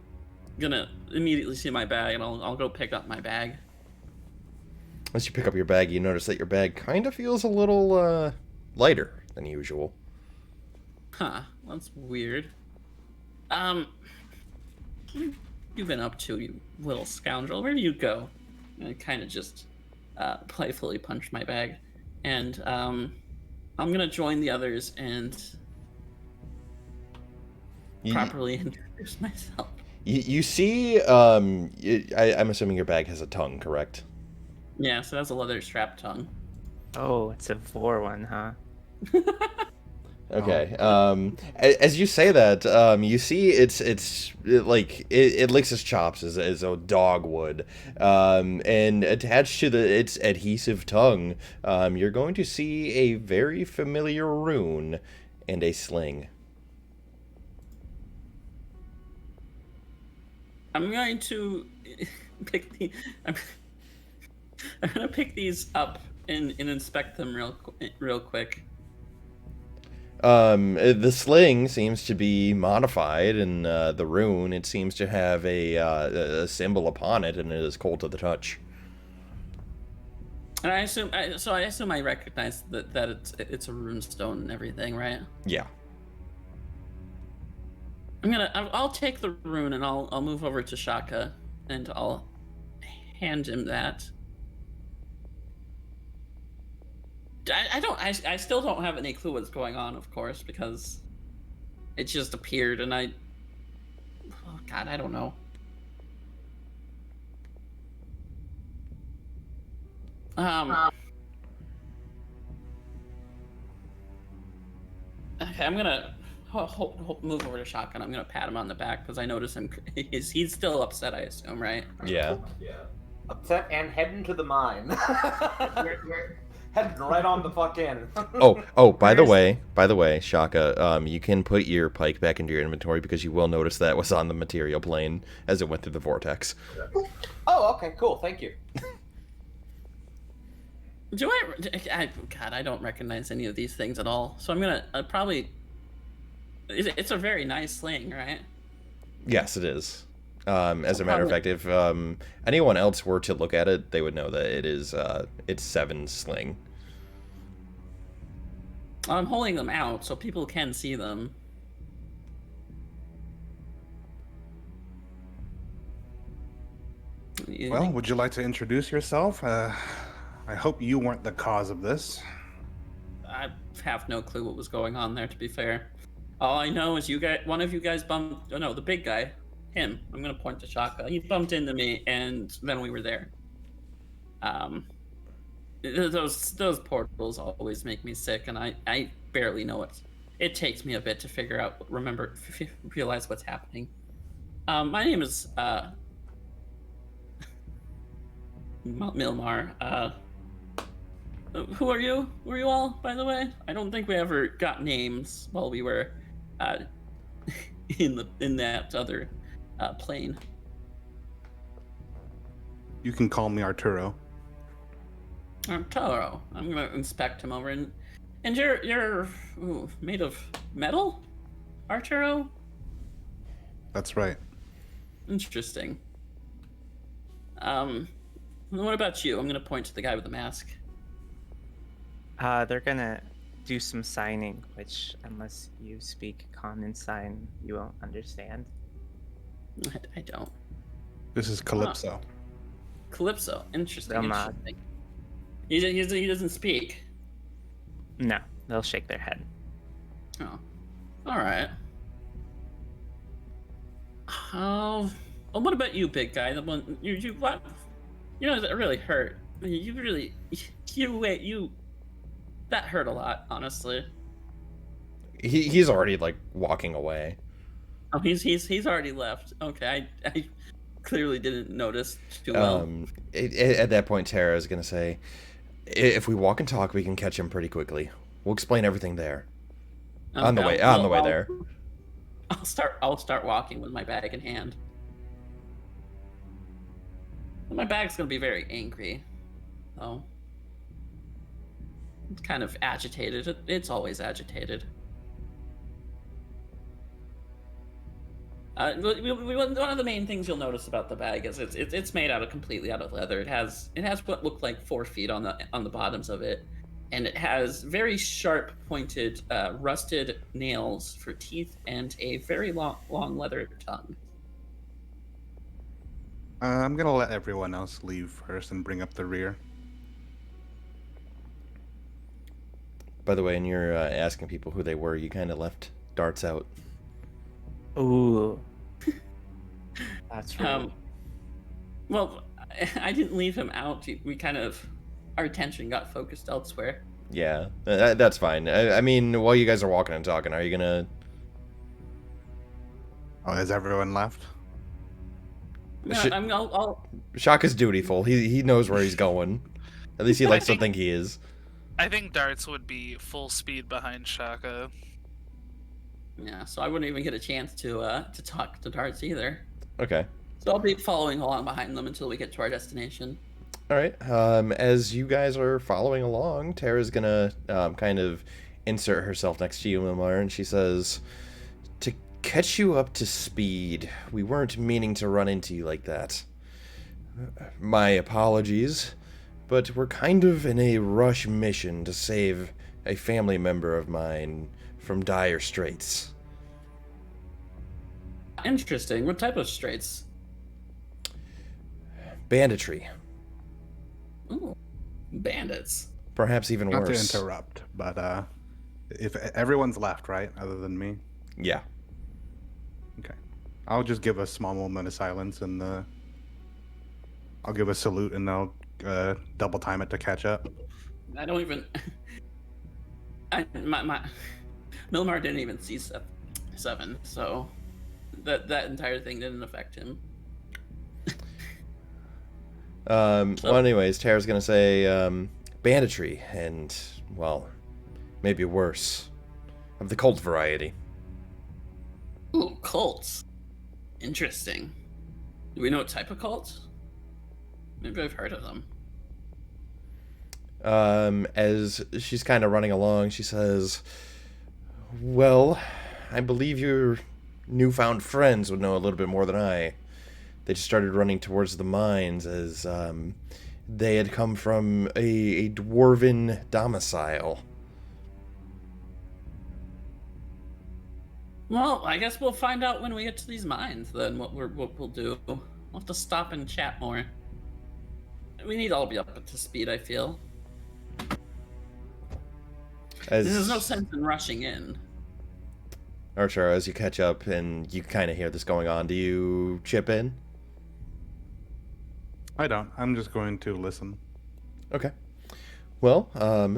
gonna immediately see my bag, and I'll go pick up my bag. As you pick up your bag, you notice that your bag kind of feels a little lighter than usual. Huh, that's weird. What have you been up to, you little scoundrel? Where do you go? And I kind of just playfully punch my bag, and I'm gonna join the others and You, properly introduce myself. you see, I'm assuming your bag has a tongue, correct? Yeah, so that's a leather strap tongue. Oh, it's a vor one, huh? Okay. As you say that, you see it licks its chops as a dog would, and attached to its adhesive tongue, you're going to see a very familiar rune and a sling. I'm going to pick the. I'm gonna pick these up and inspect them real quick. The sling seems to be modified, and the rune, it seems to have a symbol upon it, and it is cold to the touch. And I assume I recognize that it's a rune stone and everything, right? Yeah. I'll take the rune and I'll move over to Shaka and I'll hand him that. I still don't have any clue what's going on, of course, because it just appeared and oh God, I don't know. Okay, I'm gonna move over to Shotgun. I'm gonna pat him on the back because I notice him. He's still upset, I assume, right? Yeah. Upset and heading to the mine. We're heading right on the fuck in. By the way, Shaka, you can put your pike back into your inventory because you will notice that was on the material plane as it went through the vortex. Oh, okay, cool. Thank you. God, I don't recognize any of these things at all. So I'm gonna probably. It's a very nice sling, right? Yes, it is. As a matter of fact, if anyone else were to look at it, they would know that it is it's 7 sling. I'm holding them out so people can see them. Well, would you like to introduce yourself? I hope you weren't the cause of this. I have no clue what was going on there, to be fair. All I know is one of you guys bumped. Oh no, the big guy, him. I'm gonna point to Shaka. He bumped into me, and then we were there. Those portals always make me sick, and I barely know it. It takes me a bit to realize what's happening. My name is Milmar. Who are you? Were you all, by the way? I don't think we ever got names while we were in that other plane. You can call me Arturo. Arturo. I'm gonna inspect him over and you're made of metal, Arturo? That's right. Interesting. What about you? I'm gonna point to the guy with the mask. They're gonna do some signing, which, unless you speak common sign, you won't understand. I don't. This is Calypso. Calypso. Interesting. Ramad. Interesting. He doesn't speak. No, they'll shake their head. Oh. All right. Well, what about you, big guy? The one you what? You know that really hurt. You that hurt a lot, honestly. He's already like walking away. Oh, he's already left. Okay, I clearly didn't notice too well. At that point, Tara is gonna say, "If we walk and talk, we can catch him pretty quickly. We'll explain everything there. On the way there." I'll start walking with my bag in hand. My bag's gonna be very angry, though. It's kind of agitated. It's always agitated. One of the main things you'll notice about the bag is it's made completely out of leather. It has what look like 4 feet on the bottoms of it, and it has very sharp pointed rusted nails for teeth and a very long leather tongue. I'm gonna let everyone else leave first and bring up the rear. By the way, and you're asking people who they were, you kind of left Darts out. Ooh. That's right. Well, I didn't leave him out. We kind of, our attention got focused elsewhere. Yeah, that's fine. I mean, while you guys are walking and talking, are you gonna... Oh, has everyone left? No, I'll Shaka's dutiful. He knows where he's going. At least he likes to think he is. I think Darts would be full speed behind Shaka. Yeah, so I wouldn't even get a chance to talk to Darts either. Okay. So I'll be following along behind them until we get to our destination. All right. As you guys are following along, Tara's gonna kind of insert herself next to you, Mimar, and she says, "To catch you up to speed, we weren't meaning to run into you like that. My apologies, but we're kind of in a rush mission to save a family member of mine from dire straits." Interesting. What type of straits? Banditry. Ooh, bandits. Perhaps even Not worse. to interrupt, but if everyone's left, right, other than me, Yeah. okay, I'll just give a small moment of silence and I'll give a salute and I'll double time it to catch up. I don't even. My Milmar didn't even see seven, so that entire thing didn't affect him. Well, anyways, Tara's gonna say banditry and, well, maybe worse, of the cult variety. Ooh, cults. Interesting. Do we know what type of cults? Maybe I've heard of them. As she's kind of running along, she says, "Well, I believe your newfound friends would know a little bit more than I. They just started running towards the mines as they had come from a dwarven domicile." Well, I guess we'll find out when we get to these mines. Then what we'll do. We'll have to stop and chat more. We need to all be up to speed, I feel. There's no sense in rushing in. Archer, as you catch up and you kind of hear this going on, do you chip in? I don't. I'm just going to listen. Okay. Well,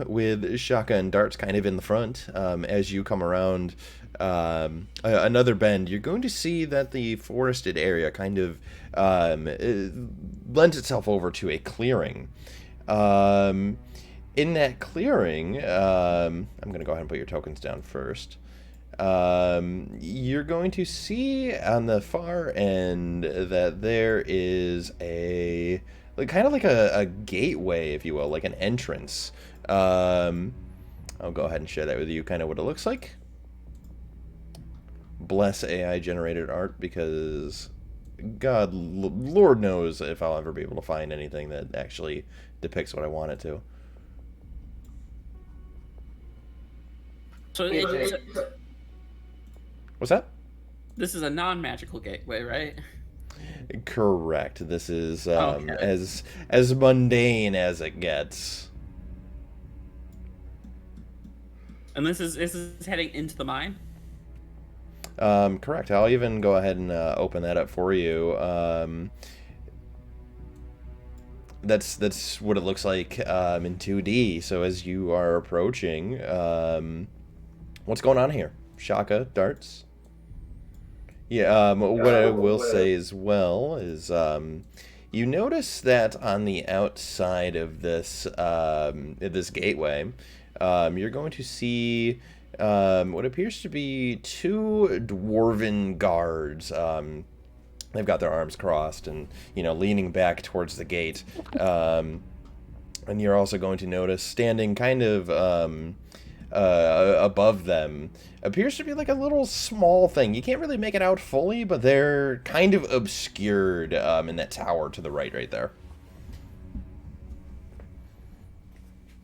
with Shaka and Darts kind of in the front, as you come around another bend, you're going to see that the forested area kind of lends itself over to a clearing. In that clearing, I'm going to go ahead and put your tokens down first. You're going to see on the far end that there is a kind of like a gateway, if you will, like an entrance. I'll go ahead and share that with you, kind of what it looks like. Bless AI generated art, because God, Lord knows if I'll ever be able to find anything that actually depicts what I want it to. So What's that? this is a non-magical gateway, right? Correct. This is Okay. as mundane as it gets. And this is heading into the mine. Correct. I'll even go ahead and open that up for you. That's what it looks like in 2D. So as you are approaching, what's going on here? Shaka, Darts? Yeah, what I will say as well is you notice that on the outside of this this gateway, you're going to see what appears to be two dwarven guards. They've got their arms crossed and, leaning back towards the gate. And you're also going to notice standing kind of above them appears to be like a little small thing. You can't really make it out fully, but they're kind of obscured in that tower to the right there.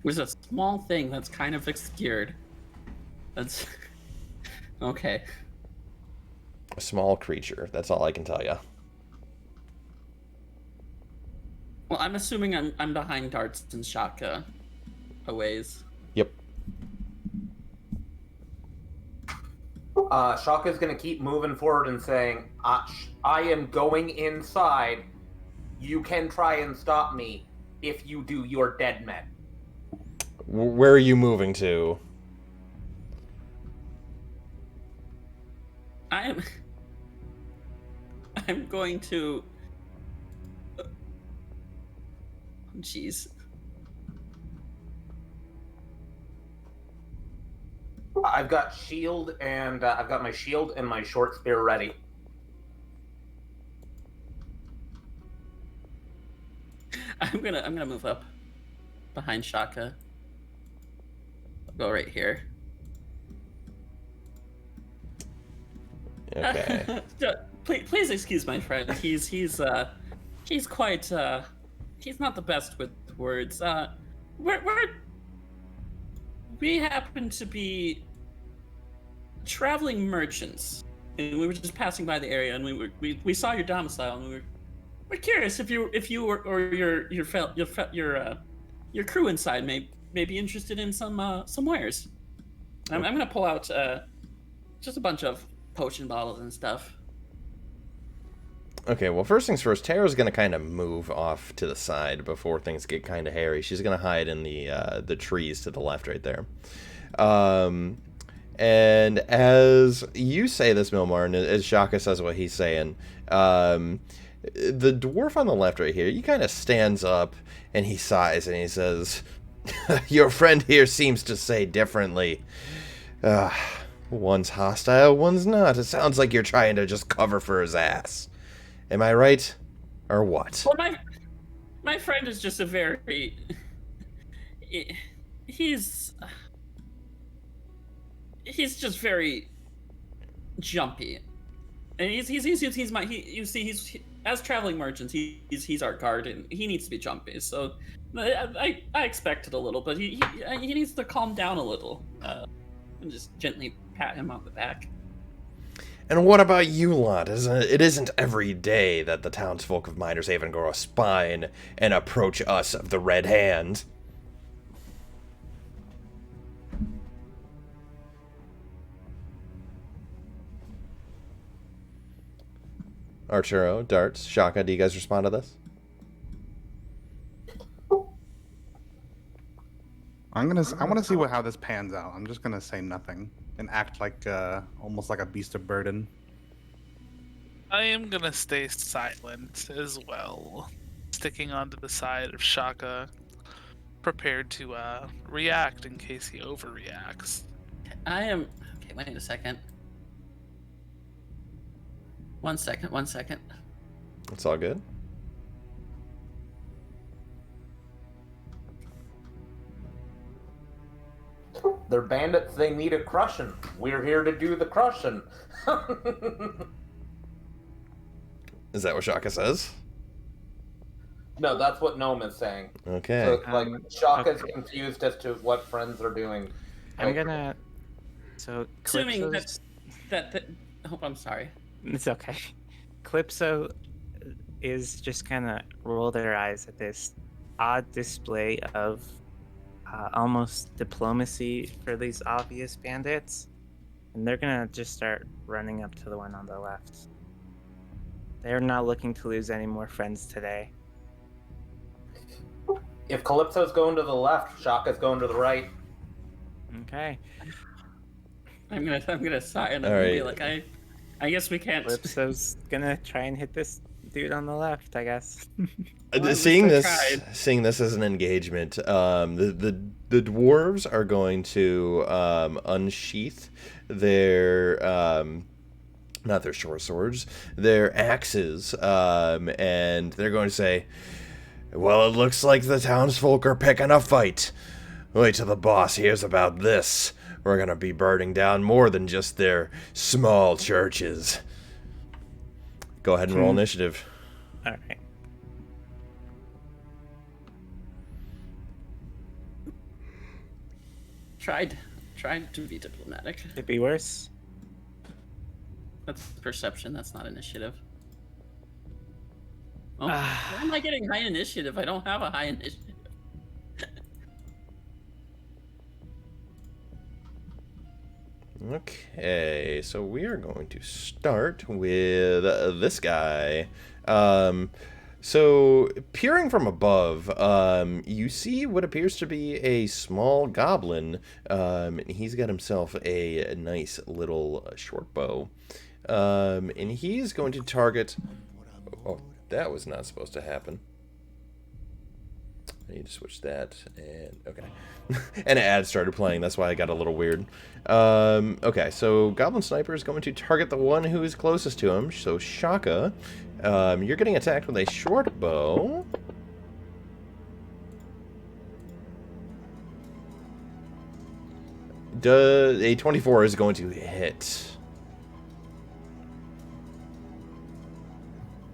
There's a small thing that's kind of obscured. That's okay. A small creature. That's all I can tell you. Well, I'm assuming I'm behind Darts and Shaka a ways. Yep. Shaka's gonna keep moving forward and saying, I am going inside. You can try and stop me. If you do, you're dead men. Where are you moving to? I'm going to. Jeez. I've got shield and I've got my shield and my short spear ready. I'm gonna move up behind Shaka. I'll go right here. Okay. Please excuse my friend. He's quite he's not the best with words. We happen to be traveling merchants, and we were just passing by the area, and we saw your domicile, and we're curious if you or your crew inside may be interested in some wares. I'm gonna pull out just a bunch of potion bottles and stuff. Okay, well, first things first, Tara's going to kind of move off to the side before things get kind of hairy. She's going to hide in the trees to the left right there. And as you say this, Milmar, and as Shaka says what he's saying, the dwarf on the left right here, he kind of stands up and he sighs and he says, your friend here seems to say differently. One's hostile, one's not. It sounds like you're trying to just cover for his ass. Am I right? Or what? Well, my friend is just a very... He's just very jumpy. And he's as traveling merchants, he's our guard, and he needs to be jumpy. So I expected a little, but he needs to calm down a little. And just gently pat him on the back. And what about you lot? It isn't every day that the townsfolk of Miners Haven grow a spine and approach us of the Red Hand. Arturo, Darts, Shaka, do you guys respond to this? I want to see how this pans out. I'm just gonna say nothing and act like almost like a beast of burden. I am gonna stay silent as well, sticking onto the side of Shaka, prepared to react in case he overreacts. I am... Okay, wait a second. One second. It's all good. They're bandits, they need a crushing. We're here to do the crushing. Is that what Shaka says? No, that's what Gnome is saying. Okay. So, like, Shaka's okay. confused as to what friends are doing. I'm gonna. So Assuming Calypso's... that oh, I'm sorry. It's okay. Calypso is just gonna roll their eyes at this odd display of almost diplomacy for these obvious bandits, and they're gonna just start running up to the one on the left. They're not looking to lose any more friends today. If Calypso's going to the left, Shaka's going to the right. Okay. I'm gonna sigh and I'm All gonna be right. like, I guess we can't. Calypso's gonna try and hit this dude on the left, I guess. Well, Seeing at least this, I seeing this as an engagement, the dwarves are going to unsheath their not their short swords, their axes, and they're going to say, "Well, it looks like the townsfolk are picking a fight. Wait till the boss hears about this. We're gonna be burning down more than just their small churches." Go ahead and roll initiative. All right. Tried to be diplomatic. Could be worse. That's perception. That's not initiative. Oh, Ah. why am I getting high initiative? I don't have a high initiative. Okay, so we are going to start with this guy. So, peering from above, you see what appears to be a small goblin. He's got himself a nice little short bow. And he's going to target... Oh, that was not supposed to happen. I need to switch that, and okay. And an ad started playing, that's why I got a little weird. Okay, so Goblin Sniper is going to target the one who is closest to him, so Shaka. You're getting attacked with a short bow. A 24 is going to hit.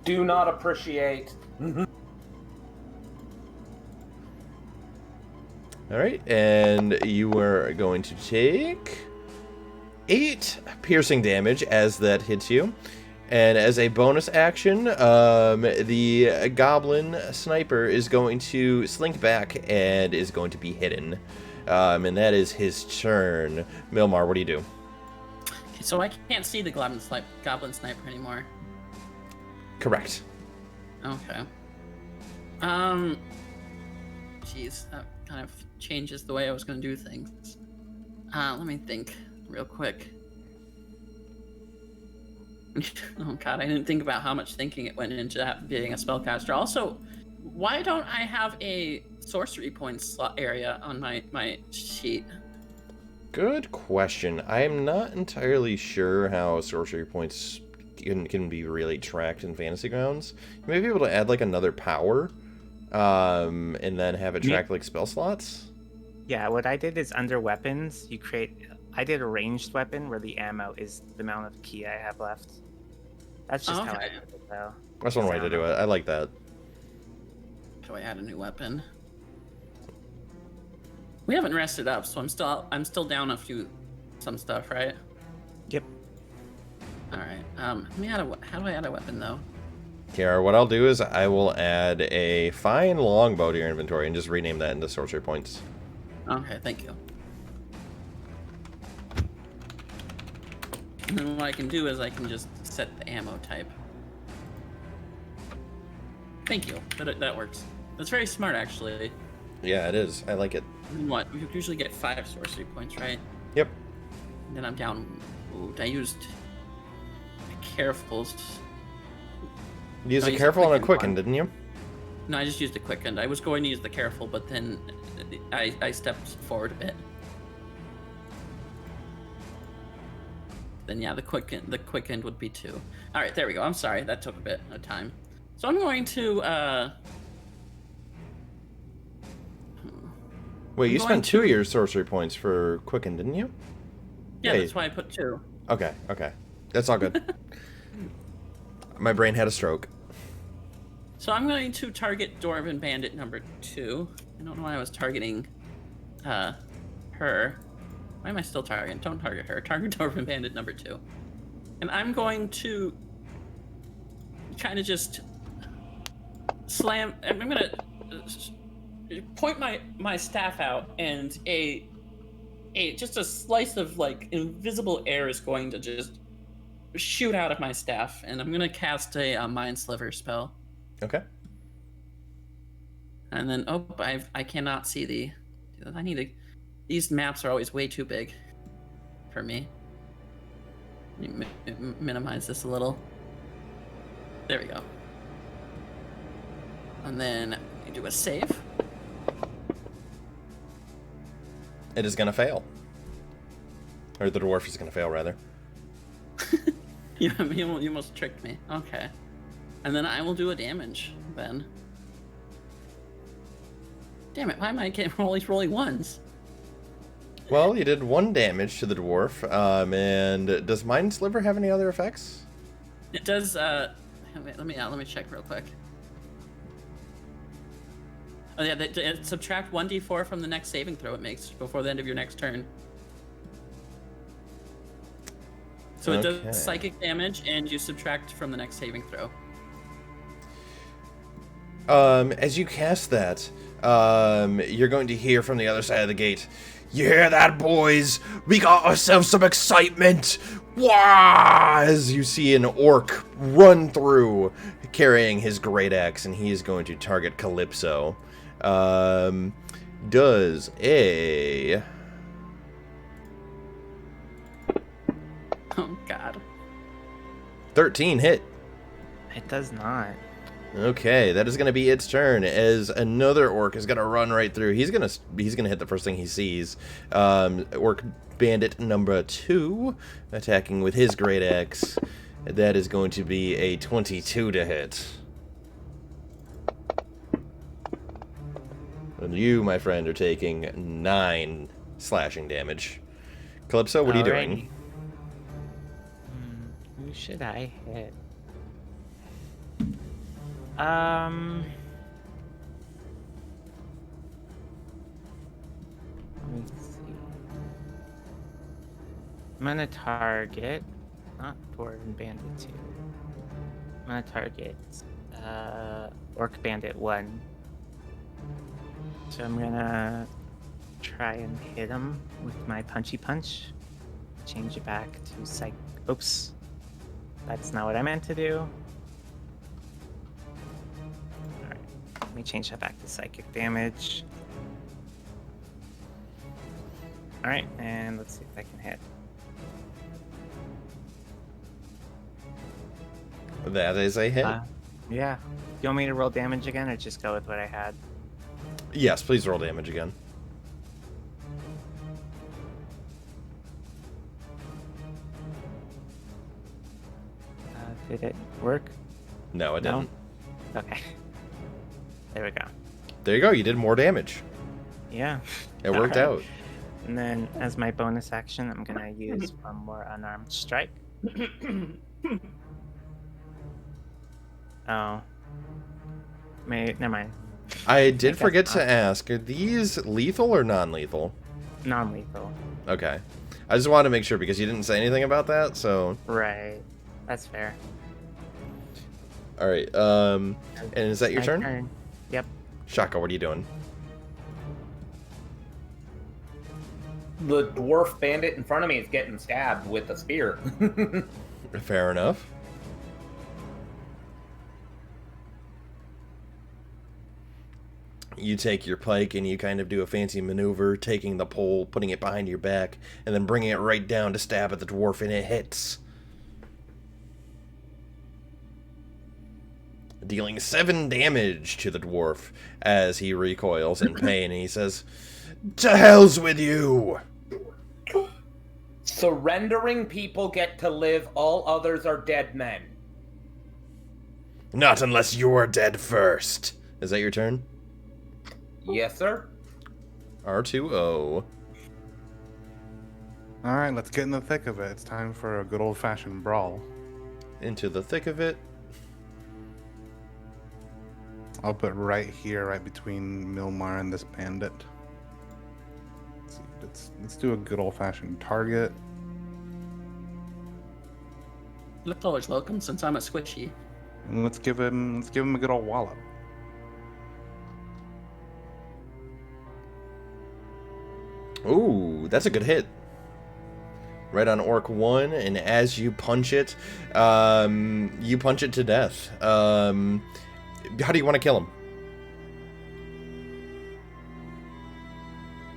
Do not appreciate. Alright, and you are going to take 8 piercing damage as that hits you. And as a bonus action, the Goblin Sniper is going to slink back and is going to be hidden. And that is his turn. Milmar, what do you do? Okay, so I can't see the Goblin Sniper anymore. Correct. Okay. Jeez, that kind of changes the way I was going to do things. Let me think real quick. Oh god, I didn't think about how much thinking it went into being a spellcaster. Also, why don't I have a sorcery points slot area on my sheet? Good question. I'm not entirely sure how sorcery points can be really tracked in Fantasy Grounds. You may be able to add like another power, and then have it track like spell slots. Yeah, what I did is under weapons, I did a ranged weapon where the ammo is the amount of ki I have left. That's just how I did it, though. That's one way to do it. I like that. Do I add a new weapon? We haven't rested up, so I'm still down some stuff, right? Yep. All right. Let me how do I add a weapon though? Kiara, what I'll do is I will add a fine longbow to your inventory and just rename that into sorcery points. Okay, thank you. And then what I can do is I can just set the ammo type. Thank you. That works. That's very smart, actually. Yeah, it is. I like it. And what? We usually get 5 sorcery points, right? Yep. And then I'm down. Ooh, I used carefuls. You used I a used a careful and a quicken quicken, one. didn't you? No, I just used the quickened. I was going to use the careful, but then I stepped forward a bit. Then yeah, the quickened would be 2. All right, there we go. I'm sorry, that took a bit of time. So I'm going to. Wait, you I'm spent going 2 of your sorcery points for quicken, didn't you? Yeah, Hey. that's why I put 2. Okay, okay. That's all good. My brain had a stroke. So I'm going to target Dwarven Bandit number 2. I don't know why I was targeting her. Why am I still targeting? Don't target her. Target Dwarven Bandit number 2. And I'm going to kind of just slam. I'm going to point my staff out, and just a slice of like invisible air is going to just shoot out of my staff, and I'm going to cast a Mind Sliver spell. Okay. And then, I cannot see these maps are always way too big for me. Let me minimize this a little. There we go. And then I do a save. It is going to fail. Or the dwarf is going to fail, rather. You almost tricked me. Okay. And then I will do a damage, then. Damn it, why am I getting all these rolling ones? Well, you did 1 damage to the dwarf, and does Mind Sliver have any other effects? It does, let me check real quick. Oh yeah, subtract 1d4 from the next saving throw it makes before the end of your next turn. So it Okay. does psychic damage, and you subtract from the next saving throw. As you cast that, you're going to hear from the other side of the gate. You hear that, boys? We got ourselves some excitement! Wah! As you see an orc run through, carrying his great axe, and he is going to target Calypso. Does a... Oh god. 13 hit. It does not. Okay, that is going to be its turn as another orc is going to run right through. He's going to hit the first thing he sees. Orc bandit number 2 attacking with his great axe. That is going to be a 22 to hit. And you, my friend, are taking 9 slashing damage. Calypso, what are you doing? Who should I hit? Let me see. I'm gonna target, not Dwarven Bandit 2. I'm gonna target Orc Bandit 1. So I'm gonna try and hit him with my punchy punch. Change it back to psych. Oops. That's not what I meant to do. Alright. Let me change that back to psychic damage. Alright, and let's see if I can hit. That is a hit. Yeah. You want me to roll damage again or just go with what I had? Yes, please roll damage again. Did it work? No, it didn't. No? Okay. There we go. There you go. You did more damage. Yeah. It worked out. And then as my bonus action, I'm going to use one more unarmed strike. Oh. Never mind. I did forget to ask, are these lethal or non-lethal? Non-lethal. Okay. I just wanted to make sure because you didn't say anything about that, so... Right. That's fair. Alright, and is that your My turn? Yep. Shaka, what are you doing? The dwarf bandit in front of me is getting stabbed with a spear. Fair enough. You take your pike and you kind of do a fancy maneuver, taking the pole, putting it behind your back, and then bringing it right down to stab at the dwarf, and it hits. Dealing 7 damage to the dwarf as he recoils in pain, and he says, "To hell's with you!" Surrendering people get to live, all others are dead men. Not unless you're dead first. Is that your turn? Yes, sir. R2O. Alright, let's get in the thick of it. It's time for a good old-fashioned brawl. Into the thick of it. I'll put right here, right between Milmar and this bandit. Let's do a good old-fashioned target. Lift always welcome since I'm a squishy. And let's give him a good old wallop. Ooh, that's a good hit. Right on Orc 1, and as you punch it to death. How do you want to kill him?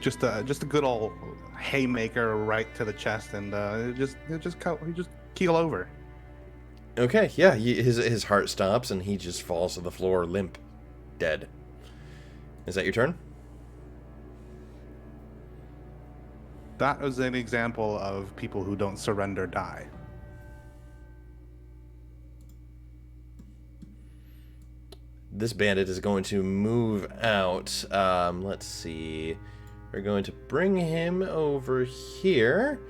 Just a good old haymaker right to the chest, and just keel over. Okay, yeah, his heart stops, and he just falls to the floor limp, dead. Is that your turn? That was an example of people who don't surrender die. This bandit is going to move out. Let's see. We're going to bring him over here.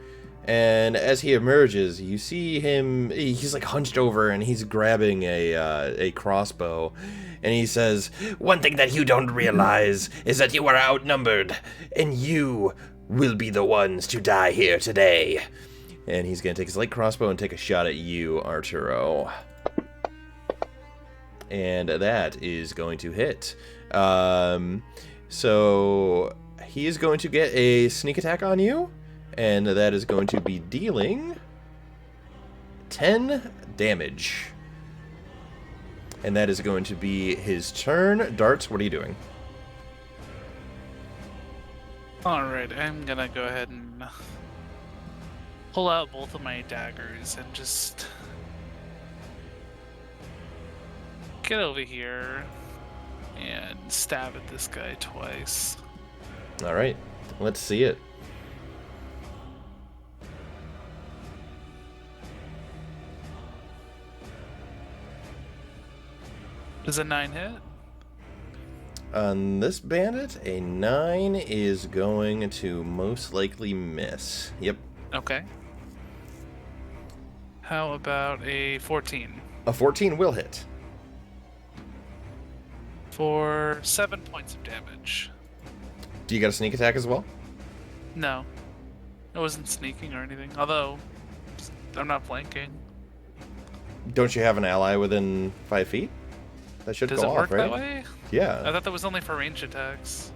And as he emerges, you see him. He's like hunched over, and he's grabbing a crossbow. And he says, "One thing that you don't realize is that you are outnumbered, and you will be the ones to die here today." And he's gonna take his light crossbow and take a shot at you, Arturo. And that is going to hit. So he is going to get a sneak attack on you. And that is going to be dealing 10 damage. And that is going to be his turn. Darts, what are you doing? Alright, I'm gonna go ahead and pull out both of my daggers and just get over here and stab at this guy twice. All right, let's see it. Does a 9 hit? On this bandit, a 9 is going to most likely miss. Yep. Okay. How about a 14? A 14 will hit. For 7 points of damage. Do you got a sneak attack as well? No. I wasn't sneaking or anything. Although, I'm not flanking. Don't you have an ally within 5 feet? That should Does go it off, work right? that way? I Yeah. thought that was only for range attacks.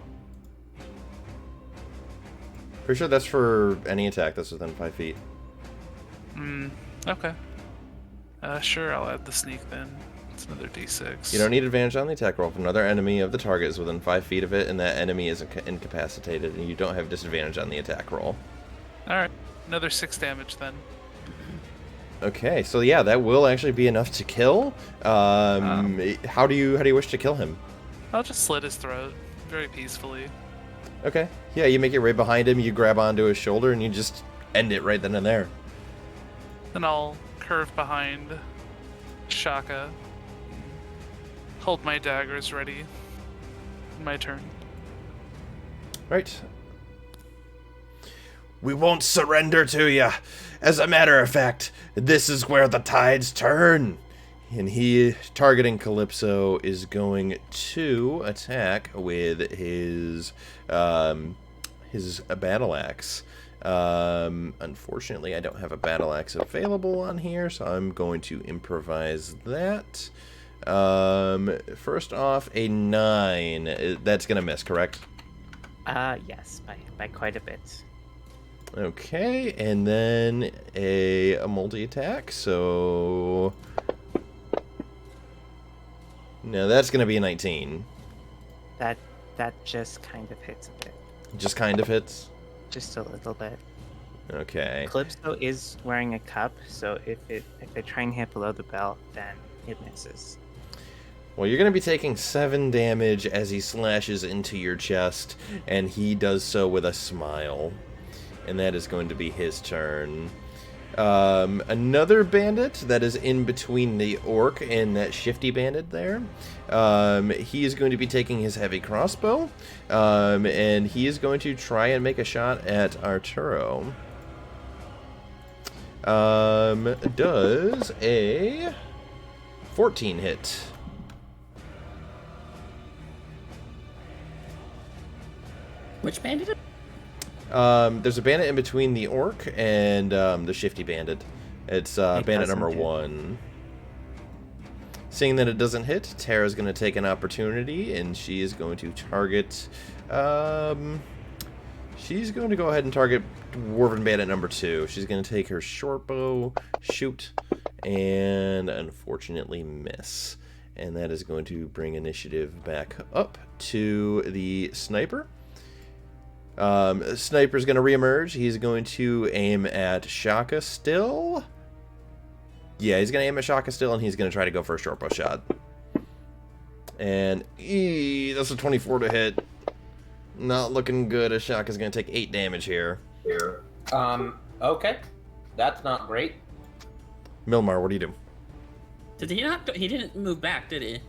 Pretty sure that's for any attack that's within 5 feet. Okay. Sure, I'll add the sneak then. It's another d6. You don't need advantage on the attack roll if another enemy of the target is within 5 feet of it and that enemy is incapacitated, and you don't have disadvantage on the attack roll. Alright, another 6 damage then. Okay, so yeah, that will actually be enough to kill. How do you wish to kill him? I'll just slit his throat very peacefully. Okay, yeah, you make it right behind him, you grab onto his shoulder, and you just end it right then and there. Then I'll curve behind Shaka. Hold my daggers ready. My turn. Right. We won't surrender to you. As a matter of fact, this is where the tides turn. And he, targeting Calypso, is going to attack with his battle axe. Unfortunately, I don't have a battle axe available on here, so I'm going to improvise that. First off, a 9. That's going to miss, correct? Yes, by quite a bit. Okay, and then a multi-attack, so... No, that's going to be a 19. That just kind of hits a bit. Just kind of hits? Just a little bit. Okay. Calypso is wearing a cup, so if I try and hit below the belt, then it misses. Well, you're going to be taking 7 damage as he slashes into your chest, and he does so with a smile. And that is going to be his turn. Another bandit that is in between the orc and that shifty bandit there. He is going to be taking his heavy crossbow, and he is going to try and make a shot at Arturo. Does a 14 hit? Which bandit? There's a bandit in between the orc and the shifty bandit. It's bandit number 1. Seeing that it doesn't hit, Tara's going to take an opportunity, and she is going to target... she's going to go ahead and target Dwarven bandit number 2. She's going to take her short bow, shoot, and unfortunately miss. And that is going to bring initiative back up to the sniper. Sniper's going to reemerge. He's going to aim at Shaka still. Yeah, he's going to aim at Shaka still, and he's going to try to go for a short bow shot. And that's a 24 to hit. Not looking good, as Shaka's going to take 8 damage here. Okay. That's not great. Milmar, what do you do? Did he not? He didn't move back, did he?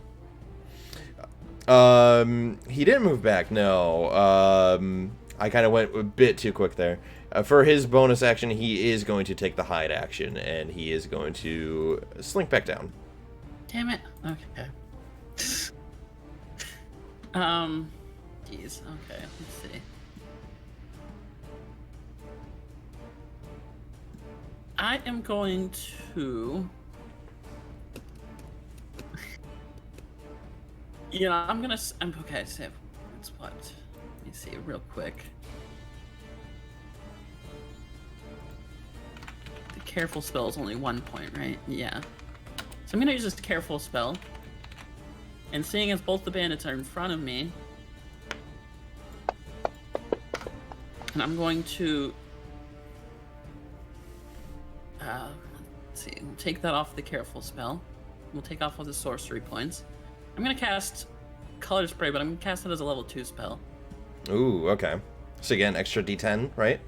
He didn't move back, no. I kind of went a bit too quick there. For his bonus action, he is going to take the hide action, and he is going to slink back down. Damn it. Okay. Geez. Okay. Let's see. I am going to. I'm gonna. I'm okay. So it's what? Let me see real quick. The careful spell is only 1 point, right? Yeah. So I'm gonna use this careful spell. And seeing as both the bandits are in front of me, and I'm going to. Let's see. We'll take that off the careful spell. We'll take off all the sorcery points. I'm gonna cast Color Spray, but I'm gonna cast it as a level 2 spell. Ooh, okay. So again, extra D10, right?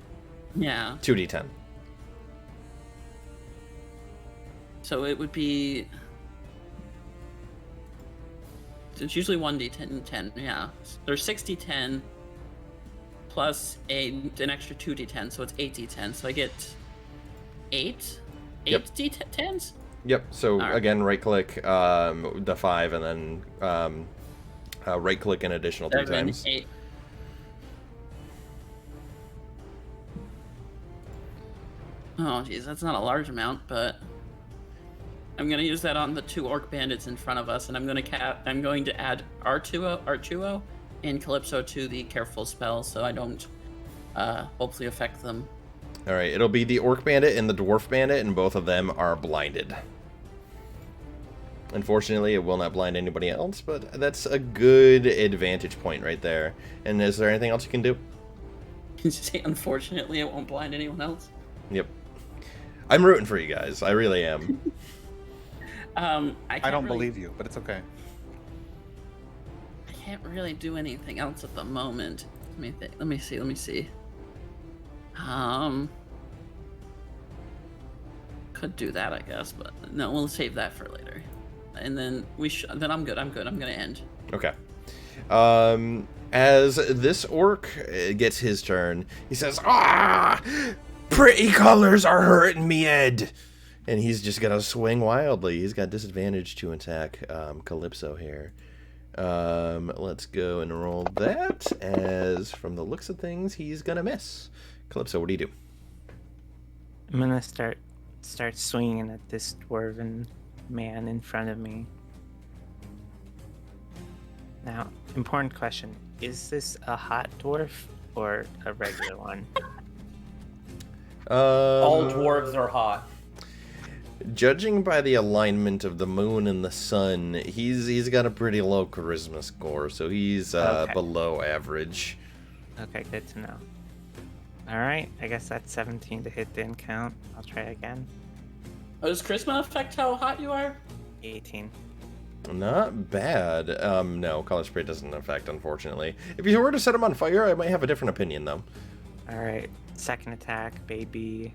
Yeah. 2D10. So it would be. It's usually 1d10, 10, yeah. There's 6d10 plus an extra 2d10, so it's 8d10. So I get 8 Yep. d10s? Yep. So All right. again, right click the 5, and then right click an additional 3 7, times. 8. Oh, geez, that's not a large amount, but I'm gonna use that on the 2 orc bandits in front of us, and I'm going to add Artuo and Calypso to the careful spell, so I don't hopefully affect them. All right, it'll be the orc bandit and the dwarf bandit, and both of them are blinded. Unfortunately, it will not blind anybody else, but that's a good advantage point right there. And is there anything else you can do? Can you say, unfortunately, it won't blind anyone else? Yep. I'm rooting for you guys. I really am. I don't believe you, but it's okay. I can't really do anything else at the moment. Let me see. Could do that, I guess, but no, we'll save that for later. And then then I'm good. I'm gonna end. Okay. As this orc gets his turn, he says, "Ah, pretty colors are hurting me head," and he's just gonna swing wildly. He's got disadvantage to attack Calypso here. Let's go and roll that. As from the looks of things, he's gonna miss. Calypso, what do you do? I'm gonna start swinging at this dwarven man in front of me. Now, important question: is this a hot dwarf or a regular one? All dwarves are hot. Judging by the alignment of the moon and the sun, he's got a pretty low charisma score, so he's Okay. below average. Okay, good to know. Alright, I guess that's 17 to hit, didn't count. I'll try again. Oh, does charisma affect how hot you are? 18. Not bad. No, color spray doesn't affect, unfortunately. If you were to set him on fire, I might have a different opinion, though. Alright, second attack, baby.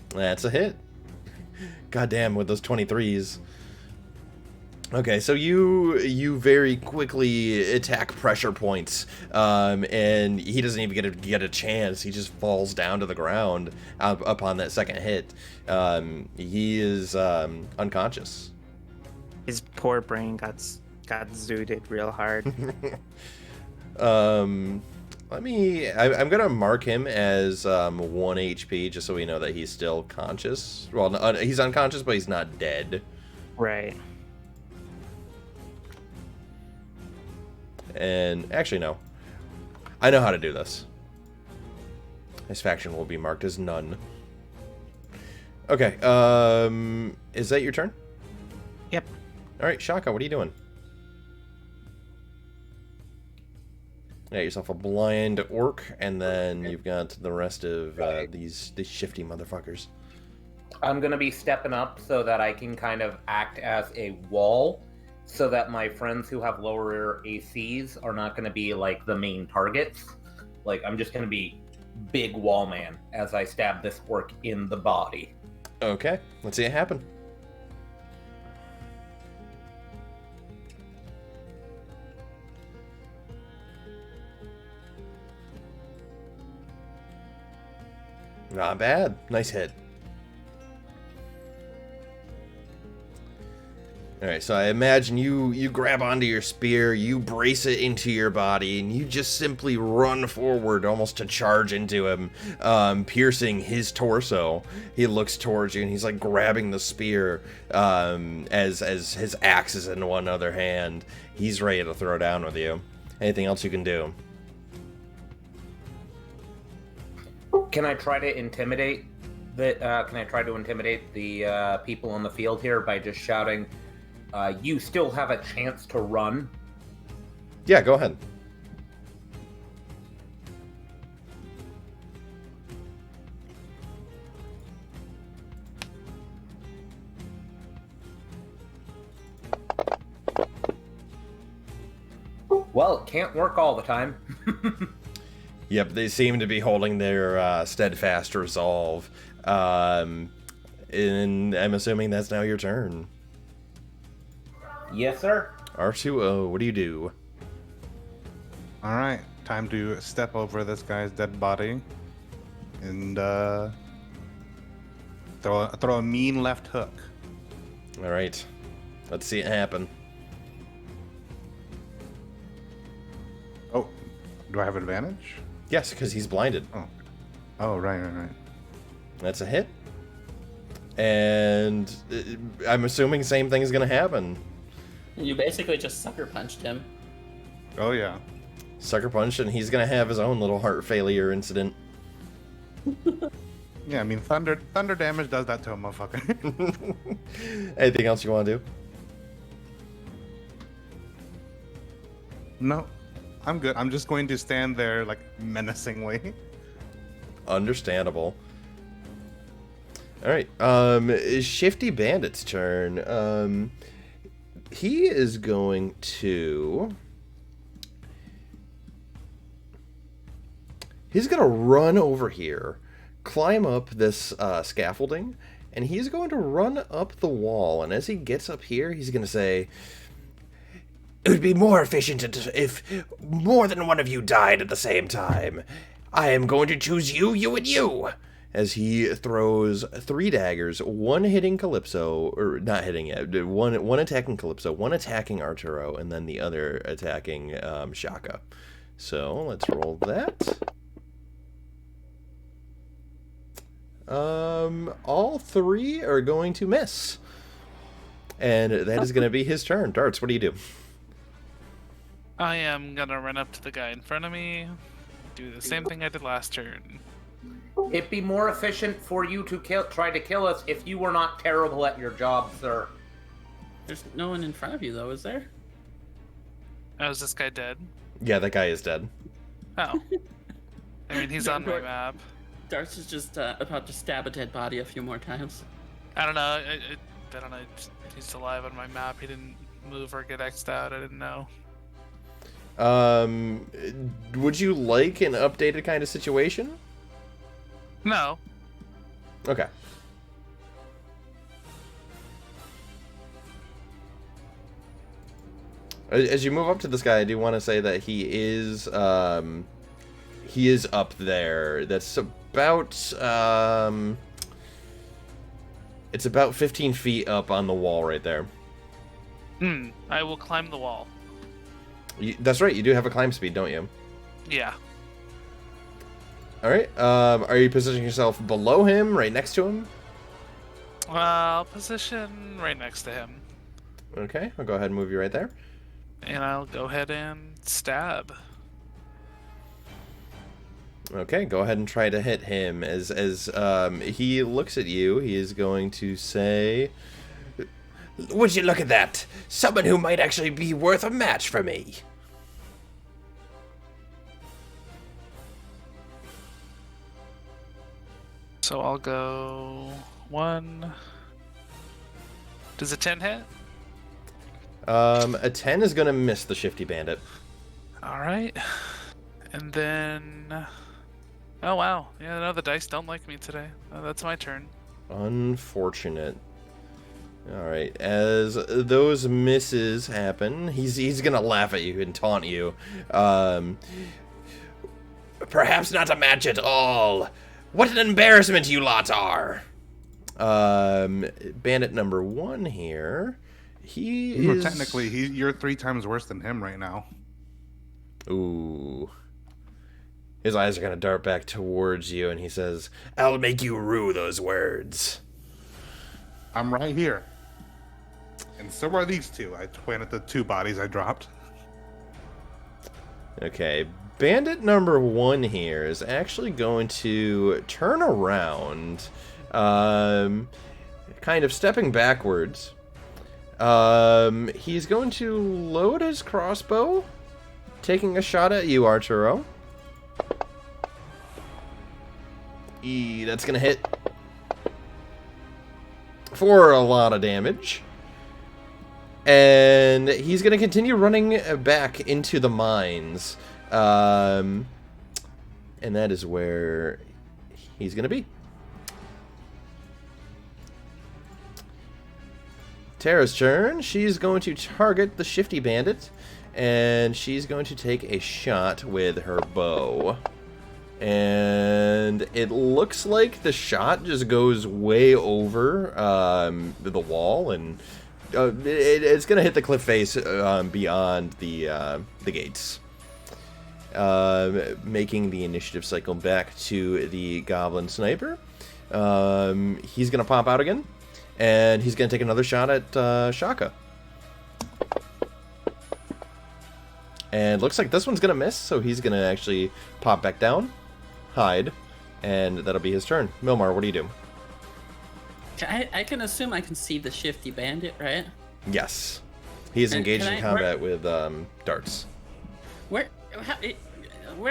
That's a hit. Goddamn, with those 23s. Okay, so you very quickly attack pressure points, and he doesn't even get a chance. He just falls down to the ground upon that second hit. He is unconscious. His poor brain got zooted real hard. I'm gonna mark him as 1 HP just so we know that he's still conscious. Well, he's unconscious, but he's not dead. Right. And actually, no. I know how to do this. His faction will be marked as none. Okay, is that your turn? Yep. Alright, Shaka, what are you doing? You got yourself a blind orc, and then you've got the rest of these shifty motherfuckers. I'm gonna be stepping up so that I can kind of act as a wall, so that my friends who have lower ACs are not gonna be like the main targets. Like, I'm just gonna be big wall man as I stab this orc in the body. Okay, let's see it happen. Not bad. Nice hit. Alright, so I imagine you grab onto your spear, you brace it into your body, and you just simply run forward almost to charge into him, piercing his torso. He looks towards you and he's like grabbing the spear as his axe is in one other hand. He's ready to throw down with you. Anything else you can do? Can I try to intimidate the people on the field here by just shouting, you still have a chance to run? Yeah, go ahead. Well, it can't work all the time. Yep, they seem to be holding their steadfast resolve. And I'm assuming that's now your turn. Yes, sir. R2O, what do you do? All right, time to step over this guy's dead body and throw a mean left hook. All right, let's see it happen. Oh, do I have advantage? Yes, because he's blinded. Oh, right. That's a hit. And I'm assuming same thing is going to happen. You basically just sucker punched him. Oh, yeah. Sucker punch, and he's going to have his own little heart failure incident. Yeah, I mean, thunder damage does that to a motherfucker. Anything else you want to do? No, I'm good. I'm just going to stand there, like, menacingly. Understandable. All right, Shifty Bandit's turn. He is going to... He's going to run over here, climb up this scaffolding, and he's going to run up the wall. And as he gets up here, he's going to say, "It would be more efficient if more than one of you died at the same time. I am going to choose you, you, and you." As he throws 3 daggers, one hitting Calypso, or not hitting it, one attacking Calypso, one attacking Arturo, and then the other attacking Shaka. So let's roll that. All 3 are going to miss. And that is going to be his turn. Darts, what do you do? I am gonna run up to the guy in front of me, do the same thing I did last turn. It'd be more efficient for you to try to kill us if you were not terrible at your job, sir. There's no one in front of you, though, is there? Oh, is this guy dead? Yeah, that guy is dead. Oh. I mean, he's on my Dart- map. Darts is just about to stab a dead body a few more times. I don't know. I don't know. He's alive on my map. He didn't move or get X'd out. I didn't know. Would you like an updated kind of situation? No. Okay. As you move up to this guy, I do want to say that he is up there. That's about it's about 15 feet up on the wall right there. I will climb the wall. That's right. You do have a climb speed, don't you? Yeah. All right. Are you positioning yourself below him, right next to him? I'll position right next to him. Okay. I'll go ahead and move you right there. And I'll go ahead and stab. Okay, go ahead and try to hit him. As he looks at you, he is going to say, "Would you look at that? Someone who might actually be worth a match for me." So I'll go 1. Does a 10 hit? A 10 is going to miss the Shifty Bandit. Alright. And then... Oh, wow. Yeah, no, the dice don't like me today. That's my turn. Unfortunate. Alright, as those misses happen, he's going to laugh at you and taunt you. Perhaps not a match at all. What an embarrassment you lot are! Bandit number 1 here. Well, technically, you're 3 times worse than him right now. Ooh. His eyes are going to dart back towards you, and he says, I'll make you rue those words. I'm right here. And so are these 2. I point at the 2 bodies I dropped. Okay, bandit number 1 here is actually going to turn around, kind of stepping backwards. He's going to load his crossbow, taking a shot at you, Arturo. That's gonna hit for a lot of damage. And he's gonna continue running back into the mines. And that is where he's gonna be. Tara's turn. She's going to target the shifty bandit, and she's going to take a shot with her bow. And it looks like the shot just goes way over the wall, and it's going to hit the cliff face beyond the gates, making the initiative cycle back to the goblin sniper. He's going to pop out again, and he's going to take another shot at Shaka. And looks like this one's going to miss, so he's going to actually pop back down, hide, and that'll be his turn. Milmar, what do you do? I can assume I can see the shifty bandit, right? Yes. He is engaged in combat with darts. Where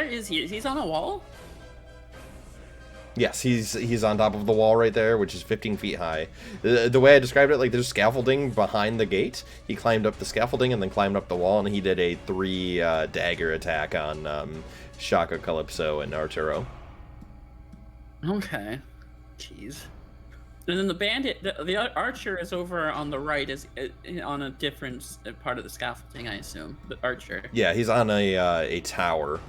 is he? He's on a wall? Yes, he's on top of the wall right there, which is 15 feet high. The way I described it, like there's scaffolding behind the gate. He climbed up the scaffolding and then climbed up the wall, and he did a 3 dagger attack on Shaka, Calypso, and Arturo. Okay. Jeez. And then the bandit, the archer is over on the right, is on a different part of the scaffolding, I assume. The archer. Yeah, he's on a tower,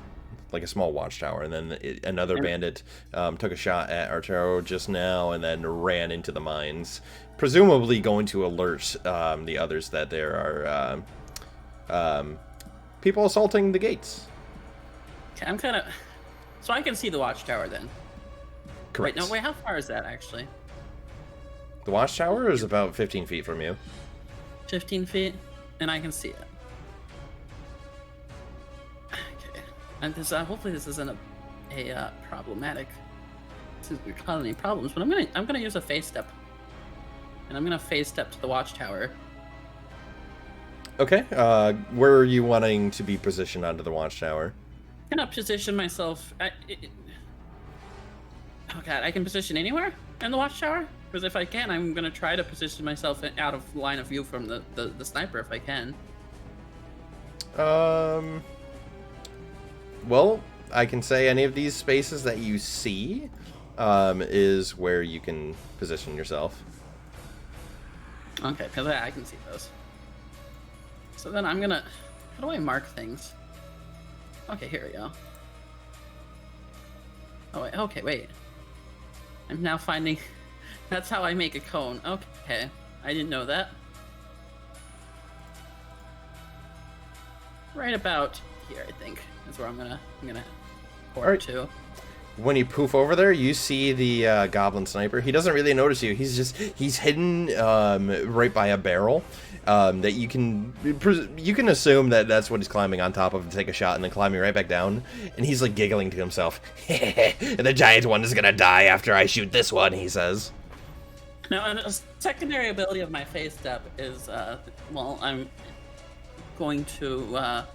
like a small watchtower, and then another bandit took a shot at Arturo just now and then ran into the mines, presumably going to alert the others that there are people assaulting the gates. Okay, I'm kind of... So I can see the watchtower then? Correct. Wait, how far is that, actually? The watchtower is about 15 feet from you. 15 feet? And I can see it. Okay. And this, hopefully this isn't a problematic... This isn't causing any problems, but I'm gonna use a phase step. And I'm gonna phase step to the watchtower. Okay, where are you wanting to be positioned onto the watchtower? I'm gonna position myself... oh god, I can position anywhere in the watchtower? Because if I can, I'm gonna try to position myself out of line of view from the sniper if I can. Well, I can say any of these spaces that you see is where you can position yourself. Okay, because I can see those. So then I'm gonna... How do I mark things? Okay, here we go. Oh, wait, okay, wait. I'm now finding... That's how I make a cone. Okay, I didn't know that. Right about here, I think, is where I'm gonna pour to. When you poof over there, you see the goblin sniper. He doesn't really notice you. He's hidden right by a barrel that you can assume that that's what he's climbing on top of to take a shot and then climbing right back down. And he's like giggling to himself. The giant one is gonna die after I shoot this one, he says. Now, a secondary ability of my phase step is, well, I'm going to, the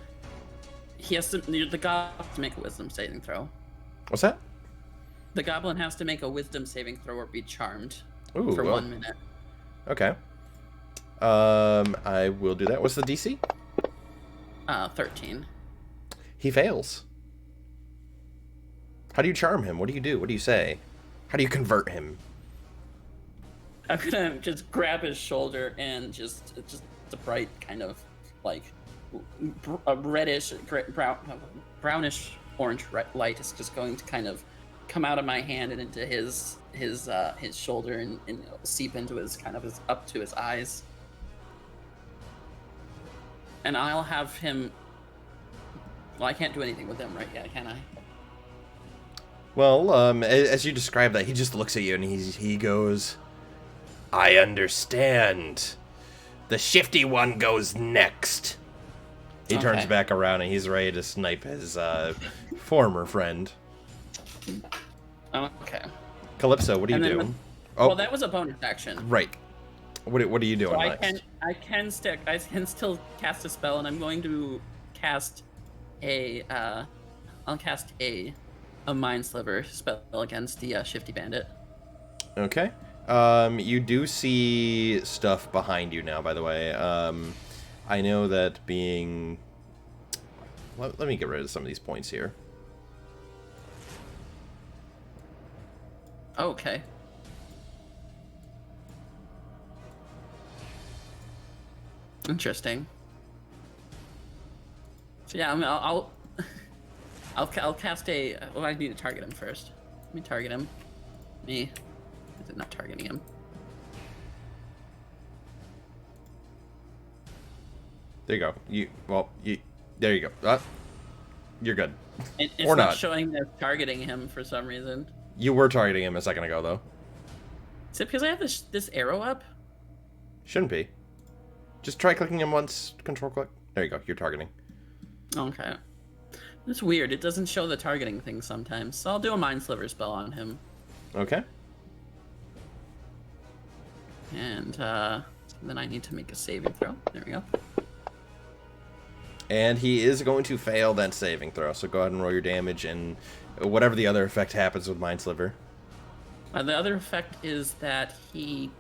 goblin has to make a wisdom saving throw. What's that? The goblin has to make a wisdom saving throw or be charmed for well, 1 minute. Okay. I will do that. What's the DC? 13. He fails. How do you charm him? What do you do? What do you say? How do you convert him? I'm gonna just grab his shoulder and just the bright kind of like a reddish, brownish orange light is just going to kind of come out of my hand and into his shoulder and seep into his up to his eyes. And I'll have him. Well, I can't do anything with him right yet, can I? Well, as you describe that, he just looks at you and he goes, "I understand. The shifty one goes next." He turns back around and he's ready to snipe his former friend. Okay. Calypso, what are you doing? Well, that was a bonus action. Right. What are you doing So next? I can still cast a spell, and I'm going to cast I'll cast a Mind Sliver spell against the Shifty Bandit. Okay. You do see stuff behind you now, by the way. I know that being... Let me get rid of some of these points here. Okay. Interesting. So yeah, I'll cast a. Well, I need to target him first. Let me target him. Is it not targeting him? There you go. There you go. You're good. It's or not not. showing that it's targeting him for some reason. You were targeting him a second ago, though. Is it because I have this arrow up? Shouldn't be. Just try clicking him once. Control click. There you go. You're targeting. Okay. It's weird. It doesn't show the targeting thing sometimes. So I'll do a Mind Sliver spell on him. Okay. And then I need to make a saving throw. There we go. And he is going to fail that saving throw. So go ahead and roll your damage, and whatever the other effect happens with Mind Sliver. The other effect is that he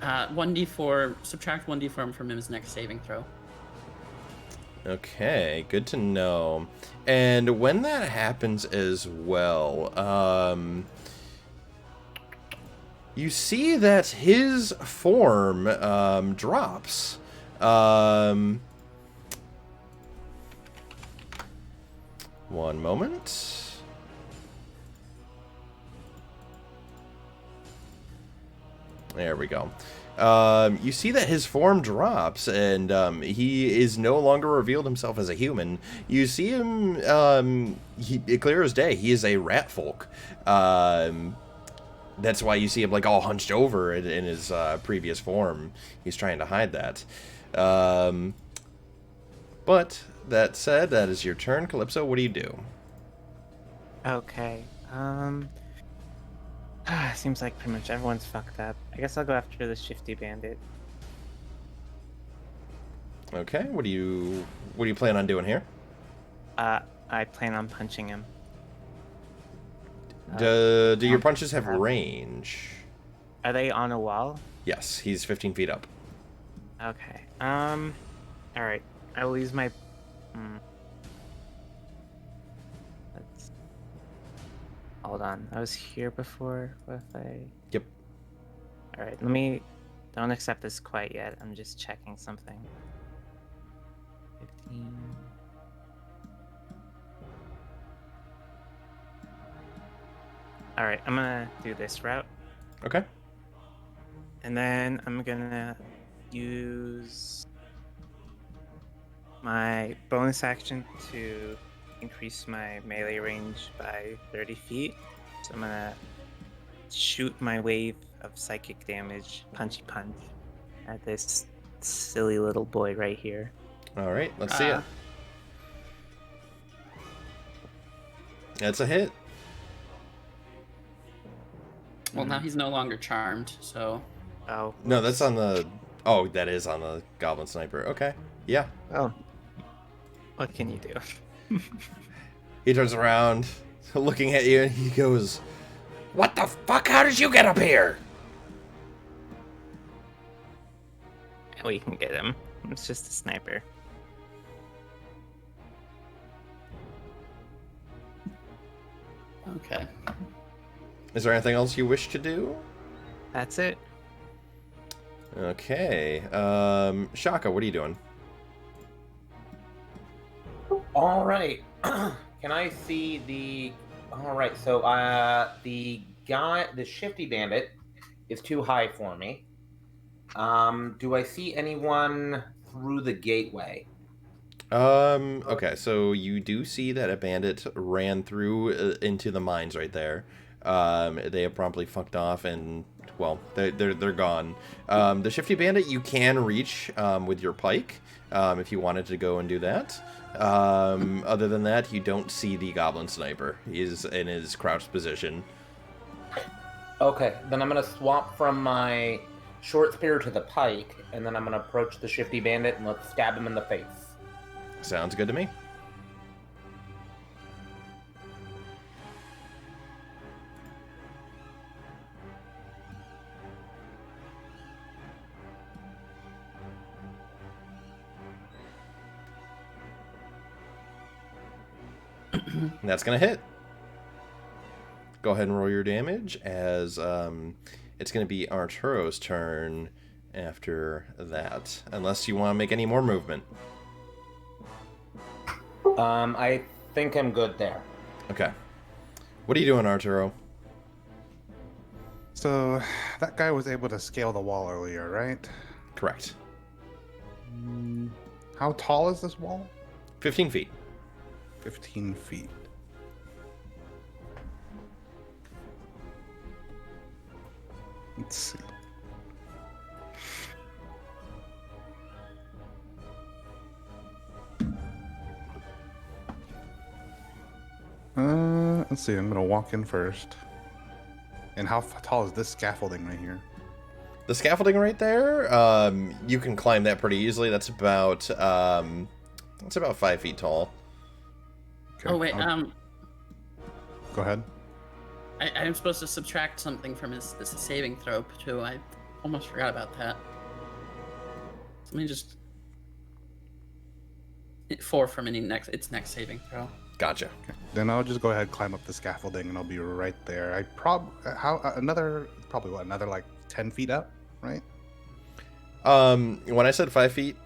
1d4 subtract 1d4 from his next saving throw. Okay, good to know. And when that happens as well, you see that his form drops. One moment. There we go. You see that his form drops, and he is no longer revealed himself as a human. You see him, clear as day, he is a rat folk. That's why you see him like all hunched over in his previous form. He's trying to hide that. But that said, that is your turn. Calypso, what do you do? Okay. Seems like pretty much everyone's fucked up. I guess I'll go after the Shifty Bandit. Okay, what do you plan on doing here? I plan on punching him. Do your punches have range? Are they on a wall? Yes, he's 15 feet up. Okay. Alright. I will use my... Let's... Hold on. I was here before. What if I... Yep. Alright, let me... Don't accept this quite yet. I'm just checking something. 15... Alright, I'm gonna do this route. Okay. And then I'm gonna use my bonus action to increase my melee range by 30 feet. So I'm gonna shoot my wave of psychic damage, punchy punch, at this silly little boy right here. All right, let's see it. That's a hit. Well, now he's no longer charmed, so... Oh. No, that's on the... Oh, that is on the Goblin Sniper. Okay. Yeah. Oh. What can you do? He turns around, looking at you, and he goes, "What the fuck? How did you get up here?" We can get him. It's just a sniper. Okay. Is there anything else you wish to do? That's it. Okay. Shaka, what are you doing? All right. Can I see the All right, so the shifty bandit is too high for me. Do I see anyone through the gateway? Okay, so you do see that a bandit ran through into the mines right there. They have promptly fucked off, and well, they're gone. The shifty bandit you can reach with your pike if you wanted to go and do that. Other than that, you don't see the goblin sniper. He is in his crouched position. Okay, then I'm gonna swap from my short spear to the pike, and then I'm gonna approach the shifty bandit and let's stab him in the face. Sounds good to me. That's gonna hit. Go ahead and roll your damage, as it's gonna be Arturo's turn after that, unless you want to make any more movement. I think I'm good there. Okay. What are you doing, Arturo? So that guy was able to scale the wall earlier, right? Correct. How tall is this wall? 15 feet. 15 feet. Let's see. Let's see. I'm gonna walk in first. And how tall is this scaffolding right here? The scaffolding right there, you can climb that pretty easily. That's about 5 feet tall. Okay, Oh wait, Go ahead. I'm supposed to subtract something from his saving throw too. I almost forgot about that. So let me just 4 from its next saving throw. Gotcha. Okay. Then I'll just go ahead and climb up the scaffolding, and I'll be right there. Another like 10 feet up, right? When I said 5 feet,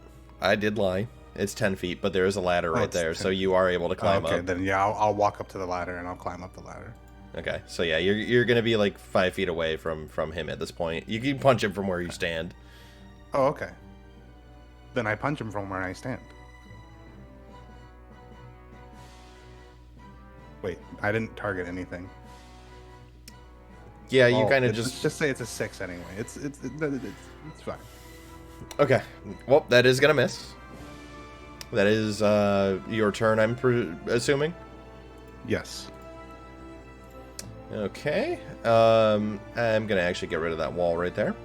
I did lie. It's 10 feet, but there is a ladder right there, so you are able to climb up. Okay, then yeah, I'll walk up to the ladder and I'll climb up the ladder. Okay, so yeah, you're gonna be like 5 feet away from him at this point. You can punch him from where you stand. Oh, okay. Then I punch him from where I stand. Wait, I didn't target anything. Yeah, you kind of just say it's a 6 anyway. It's fine. Okay. Well, that is gonna miss. That is your turn, I'm assuming. Yes. Okay. I'm gonna actually get rid of that wall right there.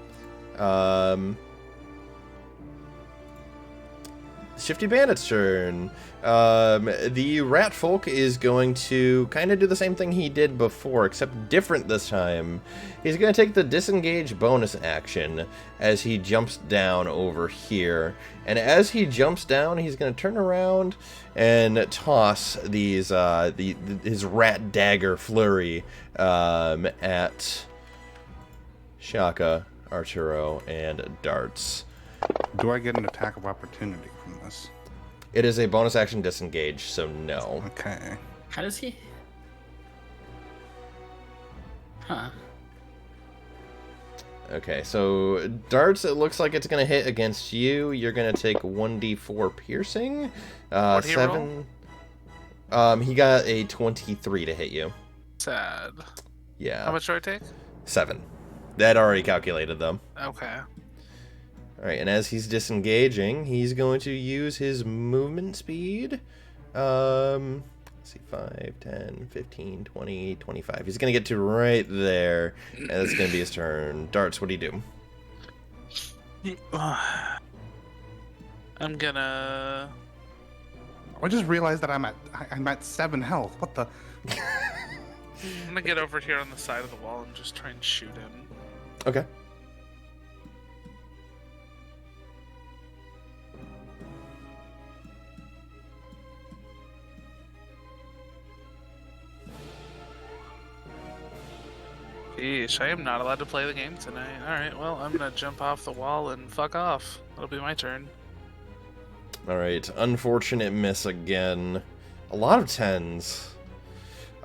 Shifty Bandit's turn. The rat folk is going to kind of do the same thing he did before, except different this time. He's going to take the disengage bonus action as he jumps down over here. And as he jumps down, he's going to turn around and toss these his rat dagger flurry at Shaka, Arturo, and Darts. Do I get an attack of opportunity from this? It is a bonus action disengage, so no. Okay. How does he? Huh. Okay, so Darts, it looks like it's going to hit against you. You're going to take 1d4 piercing. What did he 7. He got a 23 to hit you. Sad. Yeah. How much do I take? 7. That already calculated them. Okay. Alright, and as he's disengaging, he's going to use his movement speed. Let's see, 5, 10, 15, 20, 25. He's going to get to right there, and that's going to be his turn. Darts, what do you do? I'm gonna. I just realized that I'm at 7 health. What the? I'm gonna get over here on the side of the wall and just try and shoot him. Okay. Yeesh, I am not allowed to play the game tonight. Alright, well, I'm gonna jump off the wall and fuck off. That'll be my turn. Alright, unfortunate miss again. A lot of 10s.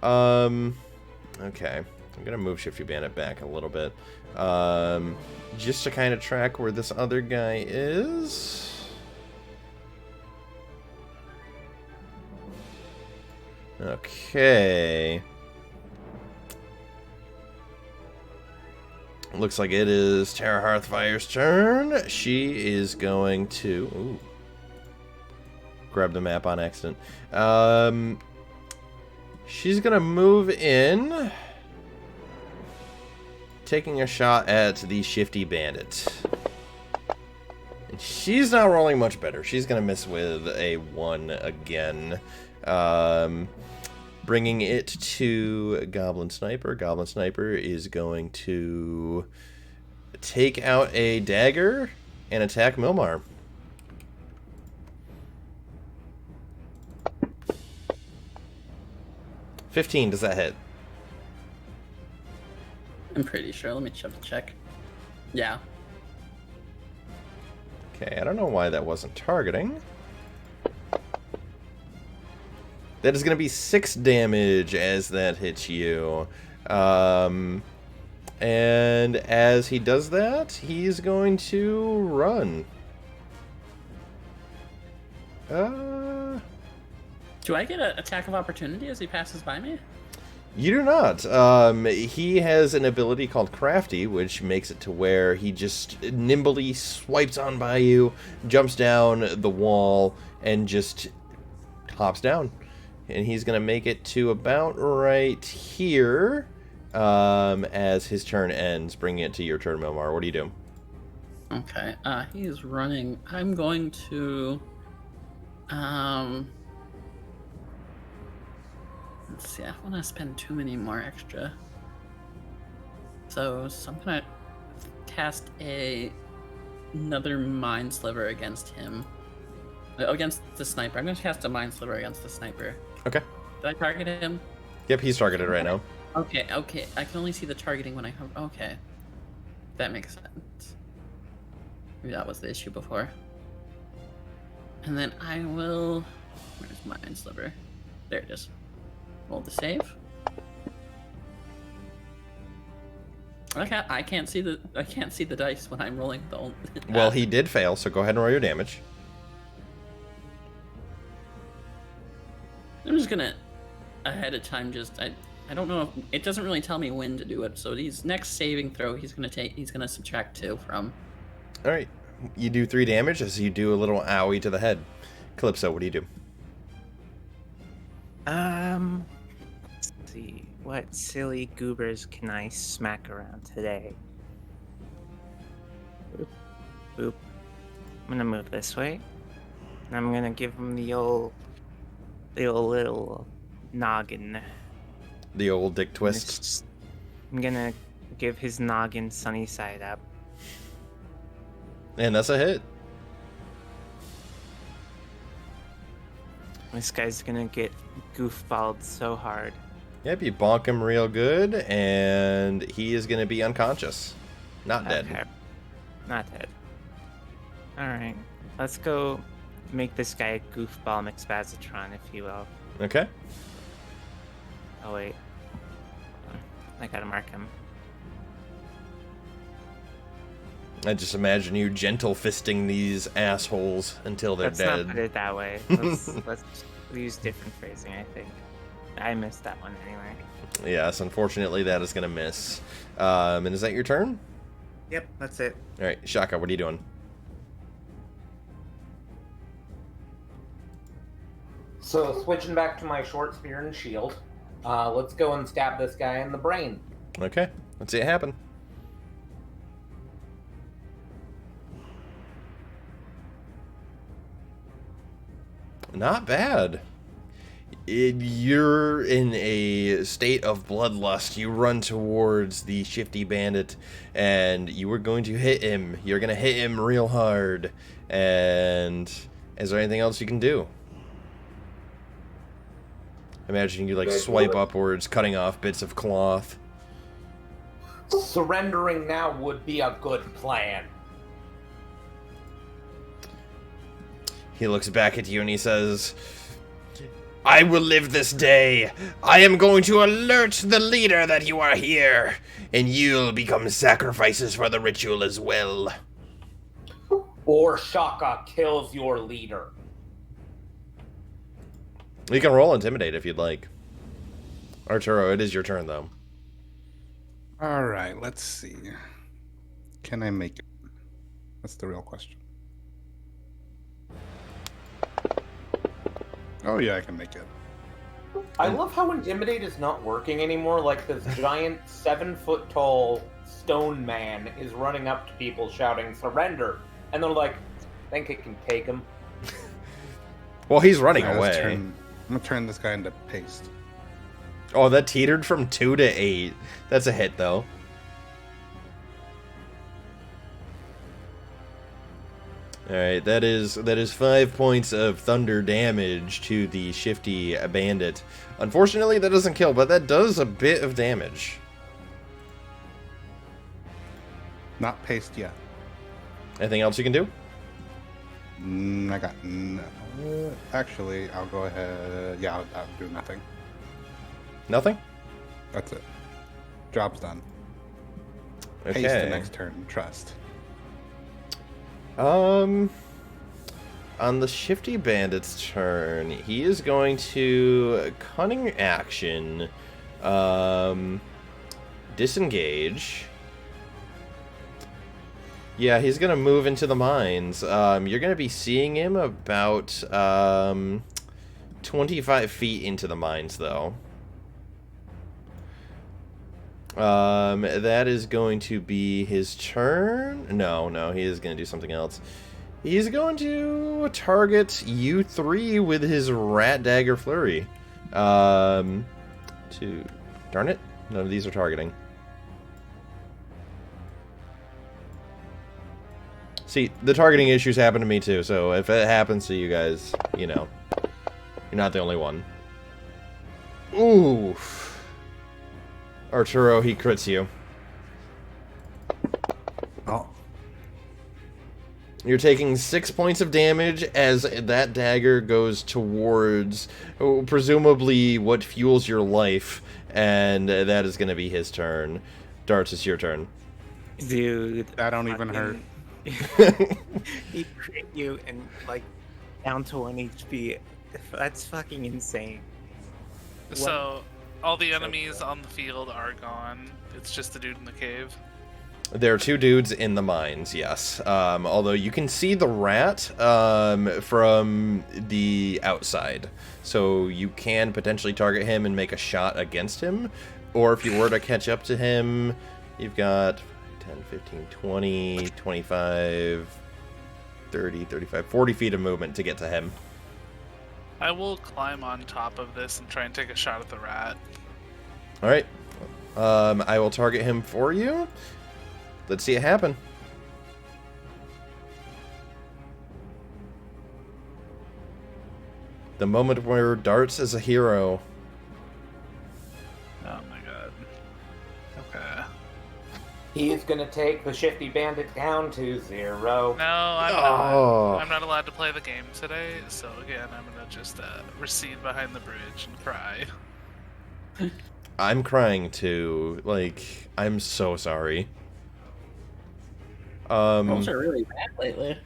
Okay. I'm gonna move Shifty Bandit back a little bit. Just to kind of track where this other guy is. Okay. Looks like it is Tara Hearthfire's turn. She is going to... Ooh. Grab the map on accident. She's going to move in. Taking a shot at the Shifty Bandit. And she's not rolling much better. She's going to miss with a 1 again. Bringing it to Goblin Sniper. Goblin Sniper is going to take out a dagger and attack Milmar. $15, does that hit? I'm pretty sure. Let me check. Yeah. Okay, I don't know why that wasn't targeting. That is going to be 6 damage as that hits you. And as he does that, he's going to run. Do I get an attack of opportunity as he passes by me? You do not. He has an ability called Crafty, which makes it to where he just nimbly swipes on by you, jumps down the wall, and just hops down. And he's going to make it to about right here as his turn ends, bringing it to your turn, Milmar. What do you do? Okay, he's running. I'm going to... Let's see, I don't want to spend too many more extra. So I'm going to cast another Mind Sliver against him. Against the sniper. I'm going to cast a Mind Sliver against the sniper. Okay. Did I target him? Yep, he's targeted right now. Okay. I can only see the targeting when I come. Okay. That makes sense. Maybe that was the issue before. And then I will... Where's my Mind Sliver? There it is. Roll the save. I can't see the dice when I'm rolling the... Well, he did fail, so go ahead and roll your damage. I'm just gonna ahead of time I don't know if, it doesn't really tell me when to do it, so these next saving throw he's gonna subtract 2 from. Alright. You do 3 damage as you do a little owie to the head. Calypso, what do you do? Let's see. What silly goobers can I smack around today? Boop. Boop. I'm gonna move this way. And I'm gonna give him the old little noggin. The old dick twist. I'm gonna give his noggin sunny side up. And that's a hit. This guy's gonna get goofballed so hard. Yep, you bonk him real good, and he is going to be unconscious. Not dead. Okay. Not dead. Alright. Let's go make this guy a goofball McSpazatron, if you will. Okay. Oh, wait. I gotta mark him. I just imagine you gentle fisting these assholes until they're Let's dead. not put it that way. Let's use different phrasing, I think. I missed that one anyway. Yes, unfortunately that is going to miss. And is that your turn? Yep, that's it. Alright, Shaka, what are you doing? So, switching back to my short spear and shield, let's go and stab this guy in the brain. Okay, let's see it happen. Not bad. You're in a state of bloodlust. You run towards the Shifty Bandit, and you were going to hit him. You're going to hit him real hard. And is there anything else you can do? Imagine you like swipe upwards, cutting off bits of cloth. Surrendering now would be a good plan. He looks back at you and he says, I will live this day. I am going to alert the leader that you are here, and you'll become sacrifices for the ritual as well. Or Shaka kills your leader. You can roll Intimidate if you'd like. Arturo, it is your turn, though. All right, let's see. Can I make it? That's the real question. Oh yeah, I can make it. I love how Intimidate is not working anymore. Like, this giant 7-foot-tall stone man is running up to people shouting, "Surrender!" And they're like, think it can take him. Well, he's running Alright, away. I'm gonna turn this guy into paste. Oh, that teetered from 2 to 8. That's a hit, though. Alright, that is 5 points of thunder damage to the shifty bandit. Unfortunately, that doesn't kill, but that does a bit of damage. Not paste yet. Anything else you can do? I got no. Actually, I'll go ahead. Yeah, I'll do nothing. Nothing? That's it. Job's done. Okay. Paste the next turn. Trust. On the shifty bandit's turn, he is going to cunning action, disengage. Yeah, he's gonna move into the mines. You're gonna be seeing him about 25 feet into the mines, though. That is going to be his turn. No, he is going to do something else. He's going to target you three with his rat dagger flurry. Darn it, none of these are targeting. See, the targeting issues happen to me too, so if it happens to you guys, you know, you're not the only one. Ooh. Arturo, he crits you. Oh. You're taking 6 points of damage as that dagger goes towards, presumably, what fuels your life, and that is going to be his turn. Darts, it's your turn. Dude, That don't even hurt. He crit you and like down to 1 HP. That's fucking insane. So, all the enemies on the field are gone. It's just the dude in the cave. There are 2 dudes in the mines, yes. Although you can see the rat from the outside. So you can potentially target him and make a shot against him. Or if you were to catch up to him, you've got 10, 15, 20, 25, 30, 35, 40 feet of movement to get to him. I will climb on top of this and try and take a shot at the rat. Alright. I will target him for you. Let's see it happen. The moment where Darts is a hero. Oh my god. Okay. He's gonna take the shifty bandit down to 0. No, I'm not allowed to play the game today, so again, I'm gonna just recede behind the bridge and cry. I'm crying too. Like, I'm so sorry. Rolls are really bad lately.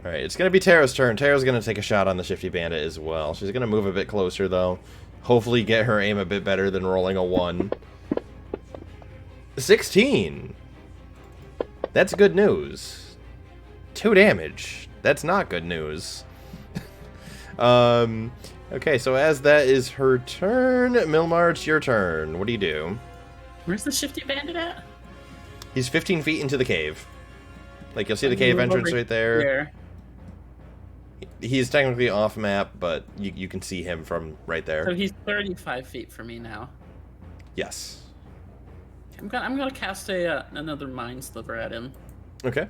Alright, it's gonna be Tara's turn. Tara's gonna take a shot on the shifty bandit as well. She's gonna move a bit closer though. Hopefully get her aim a bit better than rolling a 1. 16! That's good news. 2 damage. That's not good news. Okay, so as that is her turn, Milmar, it's your turn. What do you do? Where's the shifty bandit at? He's 15 feet into the cave. Like, you'll see the cave entrance right there. He's technically off map, but you can see him from right there. So he's 35 feet from me now. Yes. I'm gonna cast another mind sliver at him. Okay.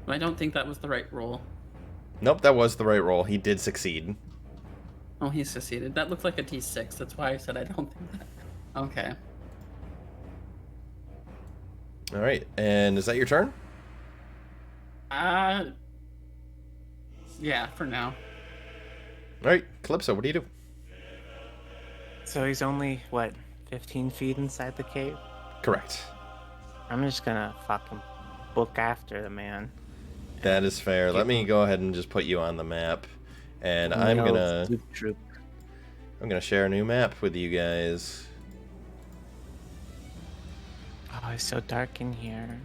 I don't think that was the right roll. Nope, that was the right roll. He did succeed. Oh, he succeeded. That looked like a D6. That's why I said I don't think that. Okay. Alright, and is that your turn? Yeah, for now. All right, Calypso, what do you do? So he's only, what, 15 feet inside the cave? Correct. I'm just gonna fucking book after the man. That is fair. Let Give me him go ahead and just put you on the map, and a I'm little gonna droop. share a new map with you guys. Oh, it's so dark in here.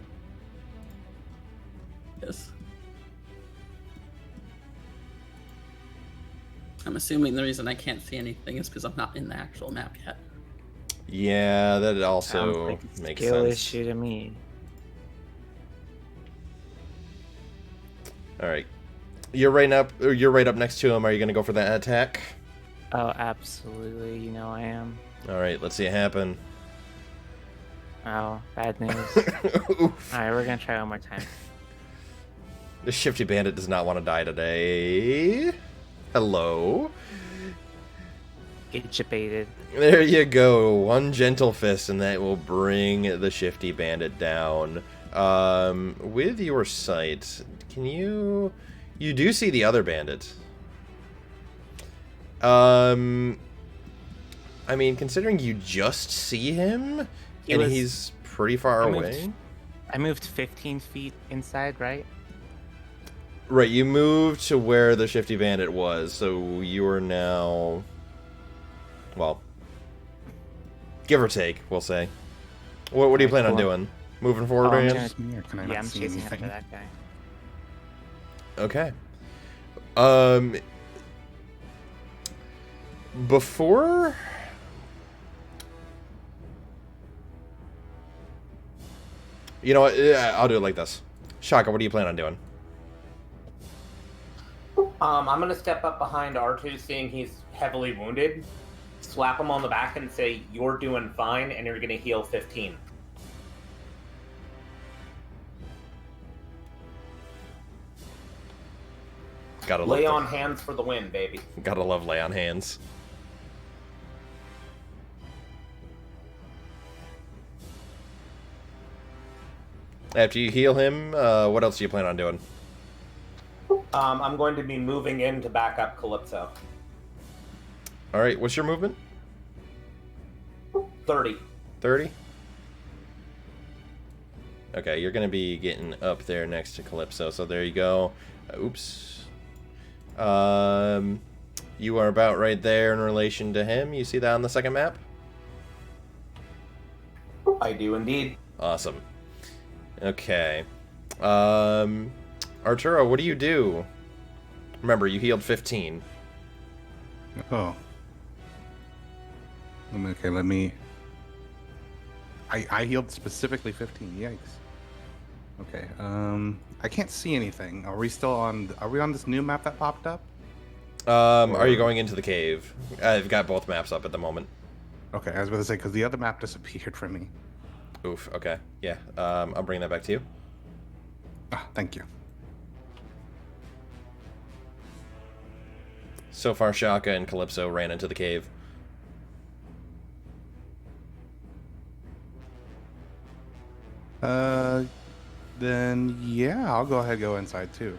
Yes. I'm assuming the reason I can't see anything is because I'm not in the actual map yet. Yeah, that Sounds also like a makes skill sense. issue to me. All right, you're right up. You're right up next to him. Are you gonna go for that attack? Oh, absolutely. You know I am. All right, let's see it happen. Oh, bad news. Oof. Alright, we're gonna try one more time. The shifty bandit does not want to die today. Hello. Get you baited. There you go. One gentle fist, and that will bring the shifty bandit down. With your sight, can you do see the other bandit? I mean, considering you just see him, he's pretty far away. I moved 15 feet inside, right? Right, you moved to where the shifty bandit was, so you are now, well, give or take, we'll say. What do you plan on doing? Moving forward, I'm Ryan? gonna- Just me, or can I Yeah, not I'm see chasing anything? after that guy. Okay. Before... You know what? I'll do it like this. Shaka, what do you plan on doing? I'm gonna step up behind R2, seeing he's heavily wounded, slap him on the back and say, "You're doing fine, and you're gonna heal 15." Gotta Lay love on hands for the win, baby. Gotta love lay on hands. After you heal him, what else do you plan on doing? I'm going to be moving in to back up Calypso. Alright, what's your movement? 30. 30? Okay, you're gonna be getting up there next to Calypso, so there you go. Oops. You are about right there in relation to him. You see that on the second map? I do indeed. Awesome. Okay. Arturo, what do you do? Remember, you healed 15. Oh. Okay, let me... I healed specifically 15. Yikes. Okay, I can't see anything. Are we still on... Are we on this new map that popped up? Are you going into the cave? I've got both maps up at the moment. Okay, I was about to say, because the other map disappeared from me. Oof, okay. Yeah, I'll bring that back to you. Ah, thank you. So far, Shaka and Calypso ran into the cave. Then yeah, I'll go ahead and go inside too.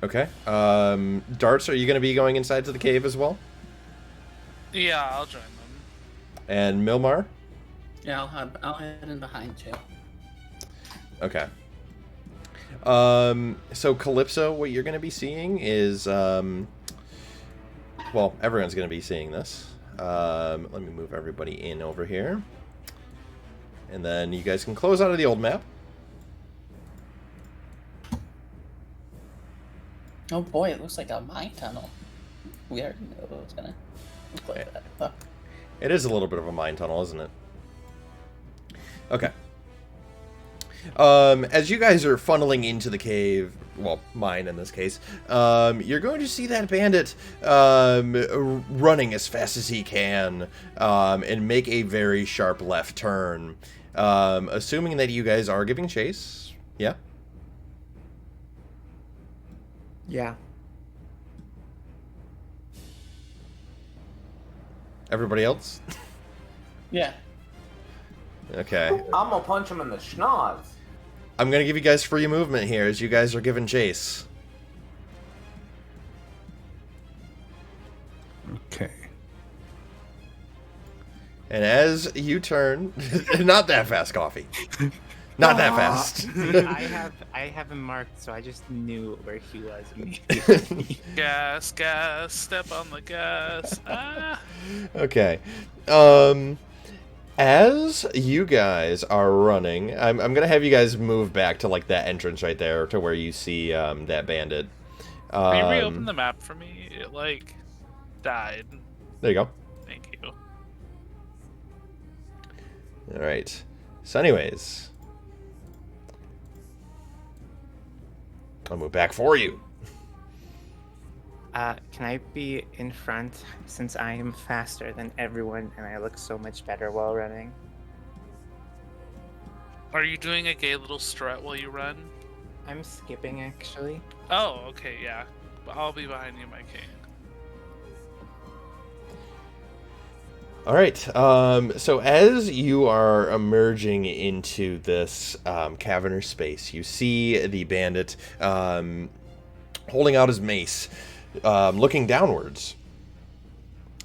Okay. Darts, are you going to be going inside to the cave as well? Yeah, I'll join them. And Milmar? Yeah, I'll head in behind too. Okay. So Calypso, what you're going to be seeing is, well, everyone's going to be seeing this. Let me move everybody in over here. And then you guys can close out of the old map. Oh boy, it looks like a mine tunnel. We already knew it was gonna look like that. Huh. It is a little bit of a mine tunnel, isn't it? Okay. As you guys are funneling into the cave, well, mine in this case, you're going to see that bandit running as fast as he can and make a very sharp left turn. Assuming that you guys are giving chase. Yeah? Yeah. Everybody else? Yeah. Okay. I'm gonna punch him in the schnoz. I'm going to give you guys free movement here as you guys are given chase. Okay. And as you turn... not that fast, Coffee. Not that fast. I have him marked, so I just knew where he was immediately. Gas, gas, step on the gas. Ah. Okay. As you guys are running, I'm going to have you guys move back to, like, that entrance right there to where you see that bandit. Can you reopen the map for me? It, like, died. There you go. Thank you. All right. So anyways, I'll move back for you. Can I be in front since I am faster than everyone and I look so much better while running? Are you doing a gay little strut while you run? I'm skipping actually. Oh, okay, yeah. I'll be behind you, my king. All right. So as you are emerging into this cavernous space, you see the bandit holding out his mace, looking downwards.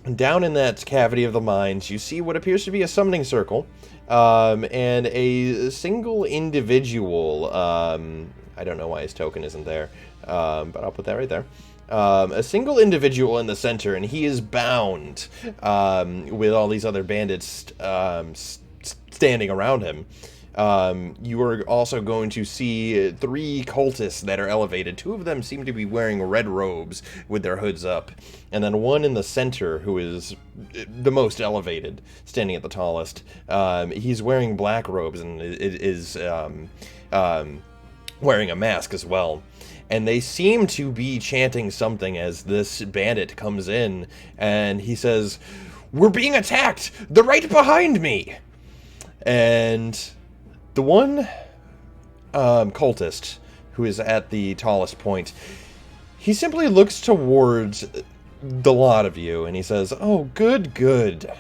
And down in that cavity of the mines, you see what appears to be a summoning circle, and a single individual. I don't know why his token isn't there, but I'll put that right there. A single individual in the center, and he is bound with all these other bandits standing around him. You are also going to see 3 cultists that are elevated. 2 of them seem to be wearing red robes with their hoods up. And then one in the center who is the most elevated, standing at the tallest. He's wearing black robes and is wearing a mask as well. And they seem to be chanting something as this bandit comes in, and he says, "We're being attacked! They're right behind me!" And the one cultist who is at the tallest point, he simply looks towards the lot of you, and he says, "Oh, good, good.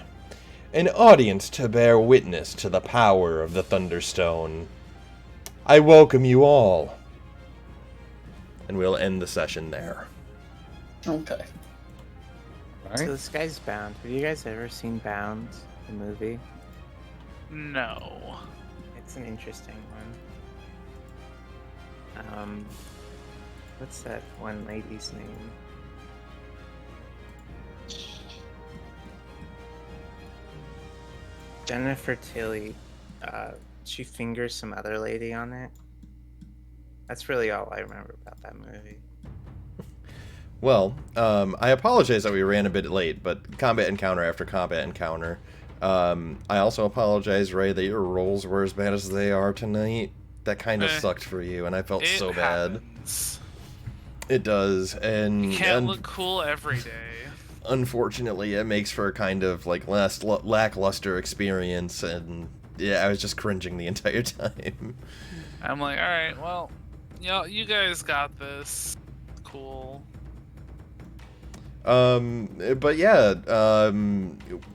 An audience to bear witness to the power of the Thunderstone. I welcome you all." And we'll end the session there. Okay. All So right. this guy's Bound. Have you guys ever seen Bound, the movie? No. It's an interesting one. What's that one lady's name? Jennifer Tilly. She fingers some other lady on it. That's really all I remember about that movie. Well, I apologize that we ran a bit late, but combat encounter after combat encounter. I also apologize, Ray, that your rolls were as bad as they are tonight. That kind of sucked for you, and I felt so bad. Happens. It does, and You can't look cool every day. unfortunately, it makes for a kind of like lackluster experience, and yeah, I was just cringing the entire time. I'm like, alright, well, you guys got this. Cool. But yeah,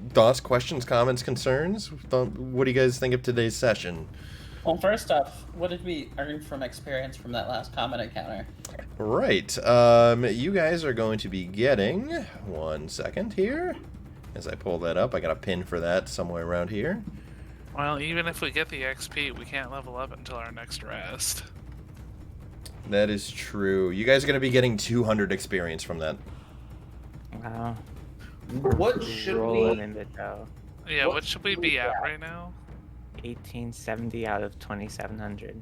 thoughts, questions, comments, concerns? What do you guys think of today's session? Well, first off, what did we earn from experience from that last combat encounter? Right, you guys are going to be getting, 1 second here, as I pull that up. I got a pin for that somewhere around here. Well, even if we get the XP, we can't level up until our next rest. That is true. You guys are going to be getting 200 experience from that. Wow. What should Rolling we? in the dough. Yeah, what should we be at right now? 1870 out of 2700.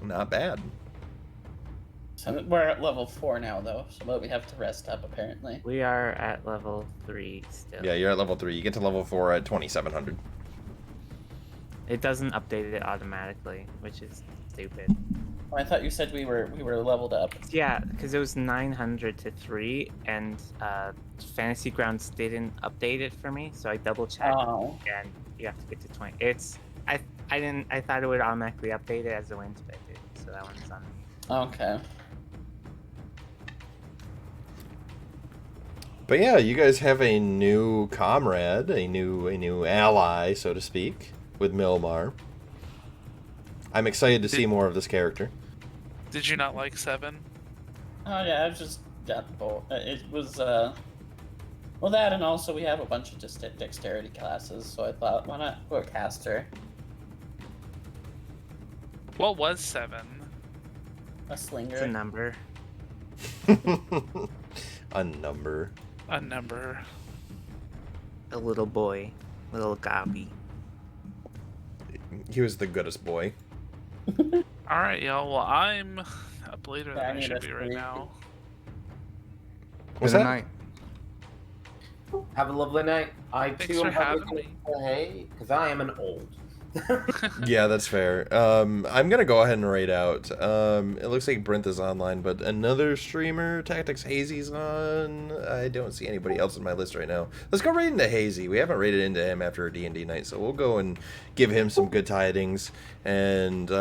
Not bad. So we're at level 4 now, though, so we have to rest up, apparently. We are at level 3 still. Yeah, you're at level 3. You get to level 4 at 2700. It doesn't update it automatically, which is stupid. Well, I thought you said we were leveled up. Yeah, because it was 900 to 3, and Fantasy Grounds didn't update it for me, so I double checked, Oh. and you have to get to 20. I thought it would automatically update it as it went, but it didn't, so that one's on me. Okay. But yeah, you guys have a new comrade, a new ally, so to speak, with Milmar. I'm excited to see more of this character. Did you not like 7? Oh yeah, I was just it was well, that, and also we have a bunch of just dexterity classes, so I thought, why not go a caster, What was 7? a It's a slinger. number. A number. A number. A little boy. Little gobby. He was the goodest boy. Alright, y'all. Well, I'm up later Yeah, I than I need should a be right sleep. now. What's Good that? night. Have a lovely night. I Thanks too for am probably having me. gonna say, because I am an old. Yeah, that's fair. I'm gonna go ahead and raid out. It looks like Brent is online, but another streamer, Tactics Hazy's on. I don't see anybody else on my list right now. Let's go raid into Hazy. We haven't raided into him after a D&D night, so we'll go and give him some good tidings. And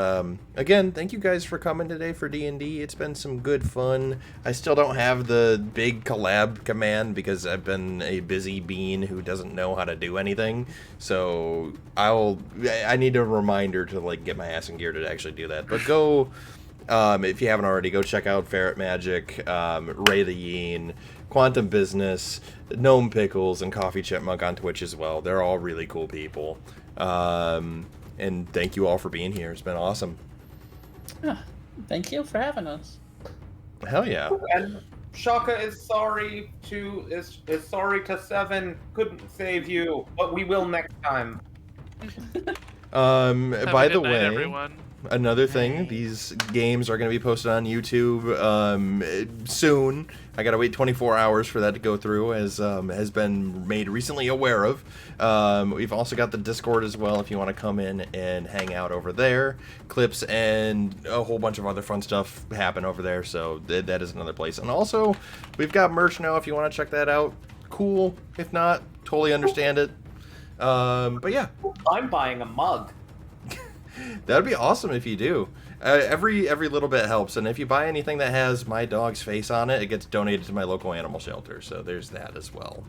again, thank you guys for coming today for D&D. It's been some good fun. I still don't have the big collab command because I've been a busy bean who doesn't know how to do anything. So I need a reminder to like get my ass in gear to actually do that. But go, if you haven't already, go check out Ferret Magic, Ray the Yeen, Quantum Business, Gnome Pickles, and Coffee Chipmunk on Twitch as well. They're all really cool people. And thank you all for being here. It's been awesome. Thank you for having us. Hell yeah. And Shaka is sorry is sorry to 7. Couldn't save you, but we will next time. Have By a the good night, way, everyone. another thing, Hey. these games are going to be posted on YouTube soon. I got to wait 24 hours for that to go through, as has been made recently aware of. We've also got the Discord as well if you want to come in and hang out over there. Clips and a whole bunch of other fun stuff happen over there, so that is another place. And also, we've got merch now if you want to check that out. Cool. If not, totally understand it. But yeah. I'm buying a mug. That'd be awesome if you do. Every little bit helps, and if you buy anything that has my dog's face on it, it gets donated to my local animal shelter, so there's that as well.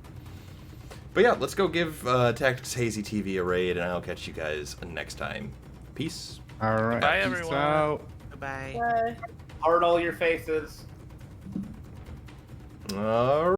But yeah, let's go give Tactics Hazy TV a raid, and I'll catch you guys next time. Peace. All right. Bye, Peace everyone. out. Goodbye. Bye. Heart all your faces. All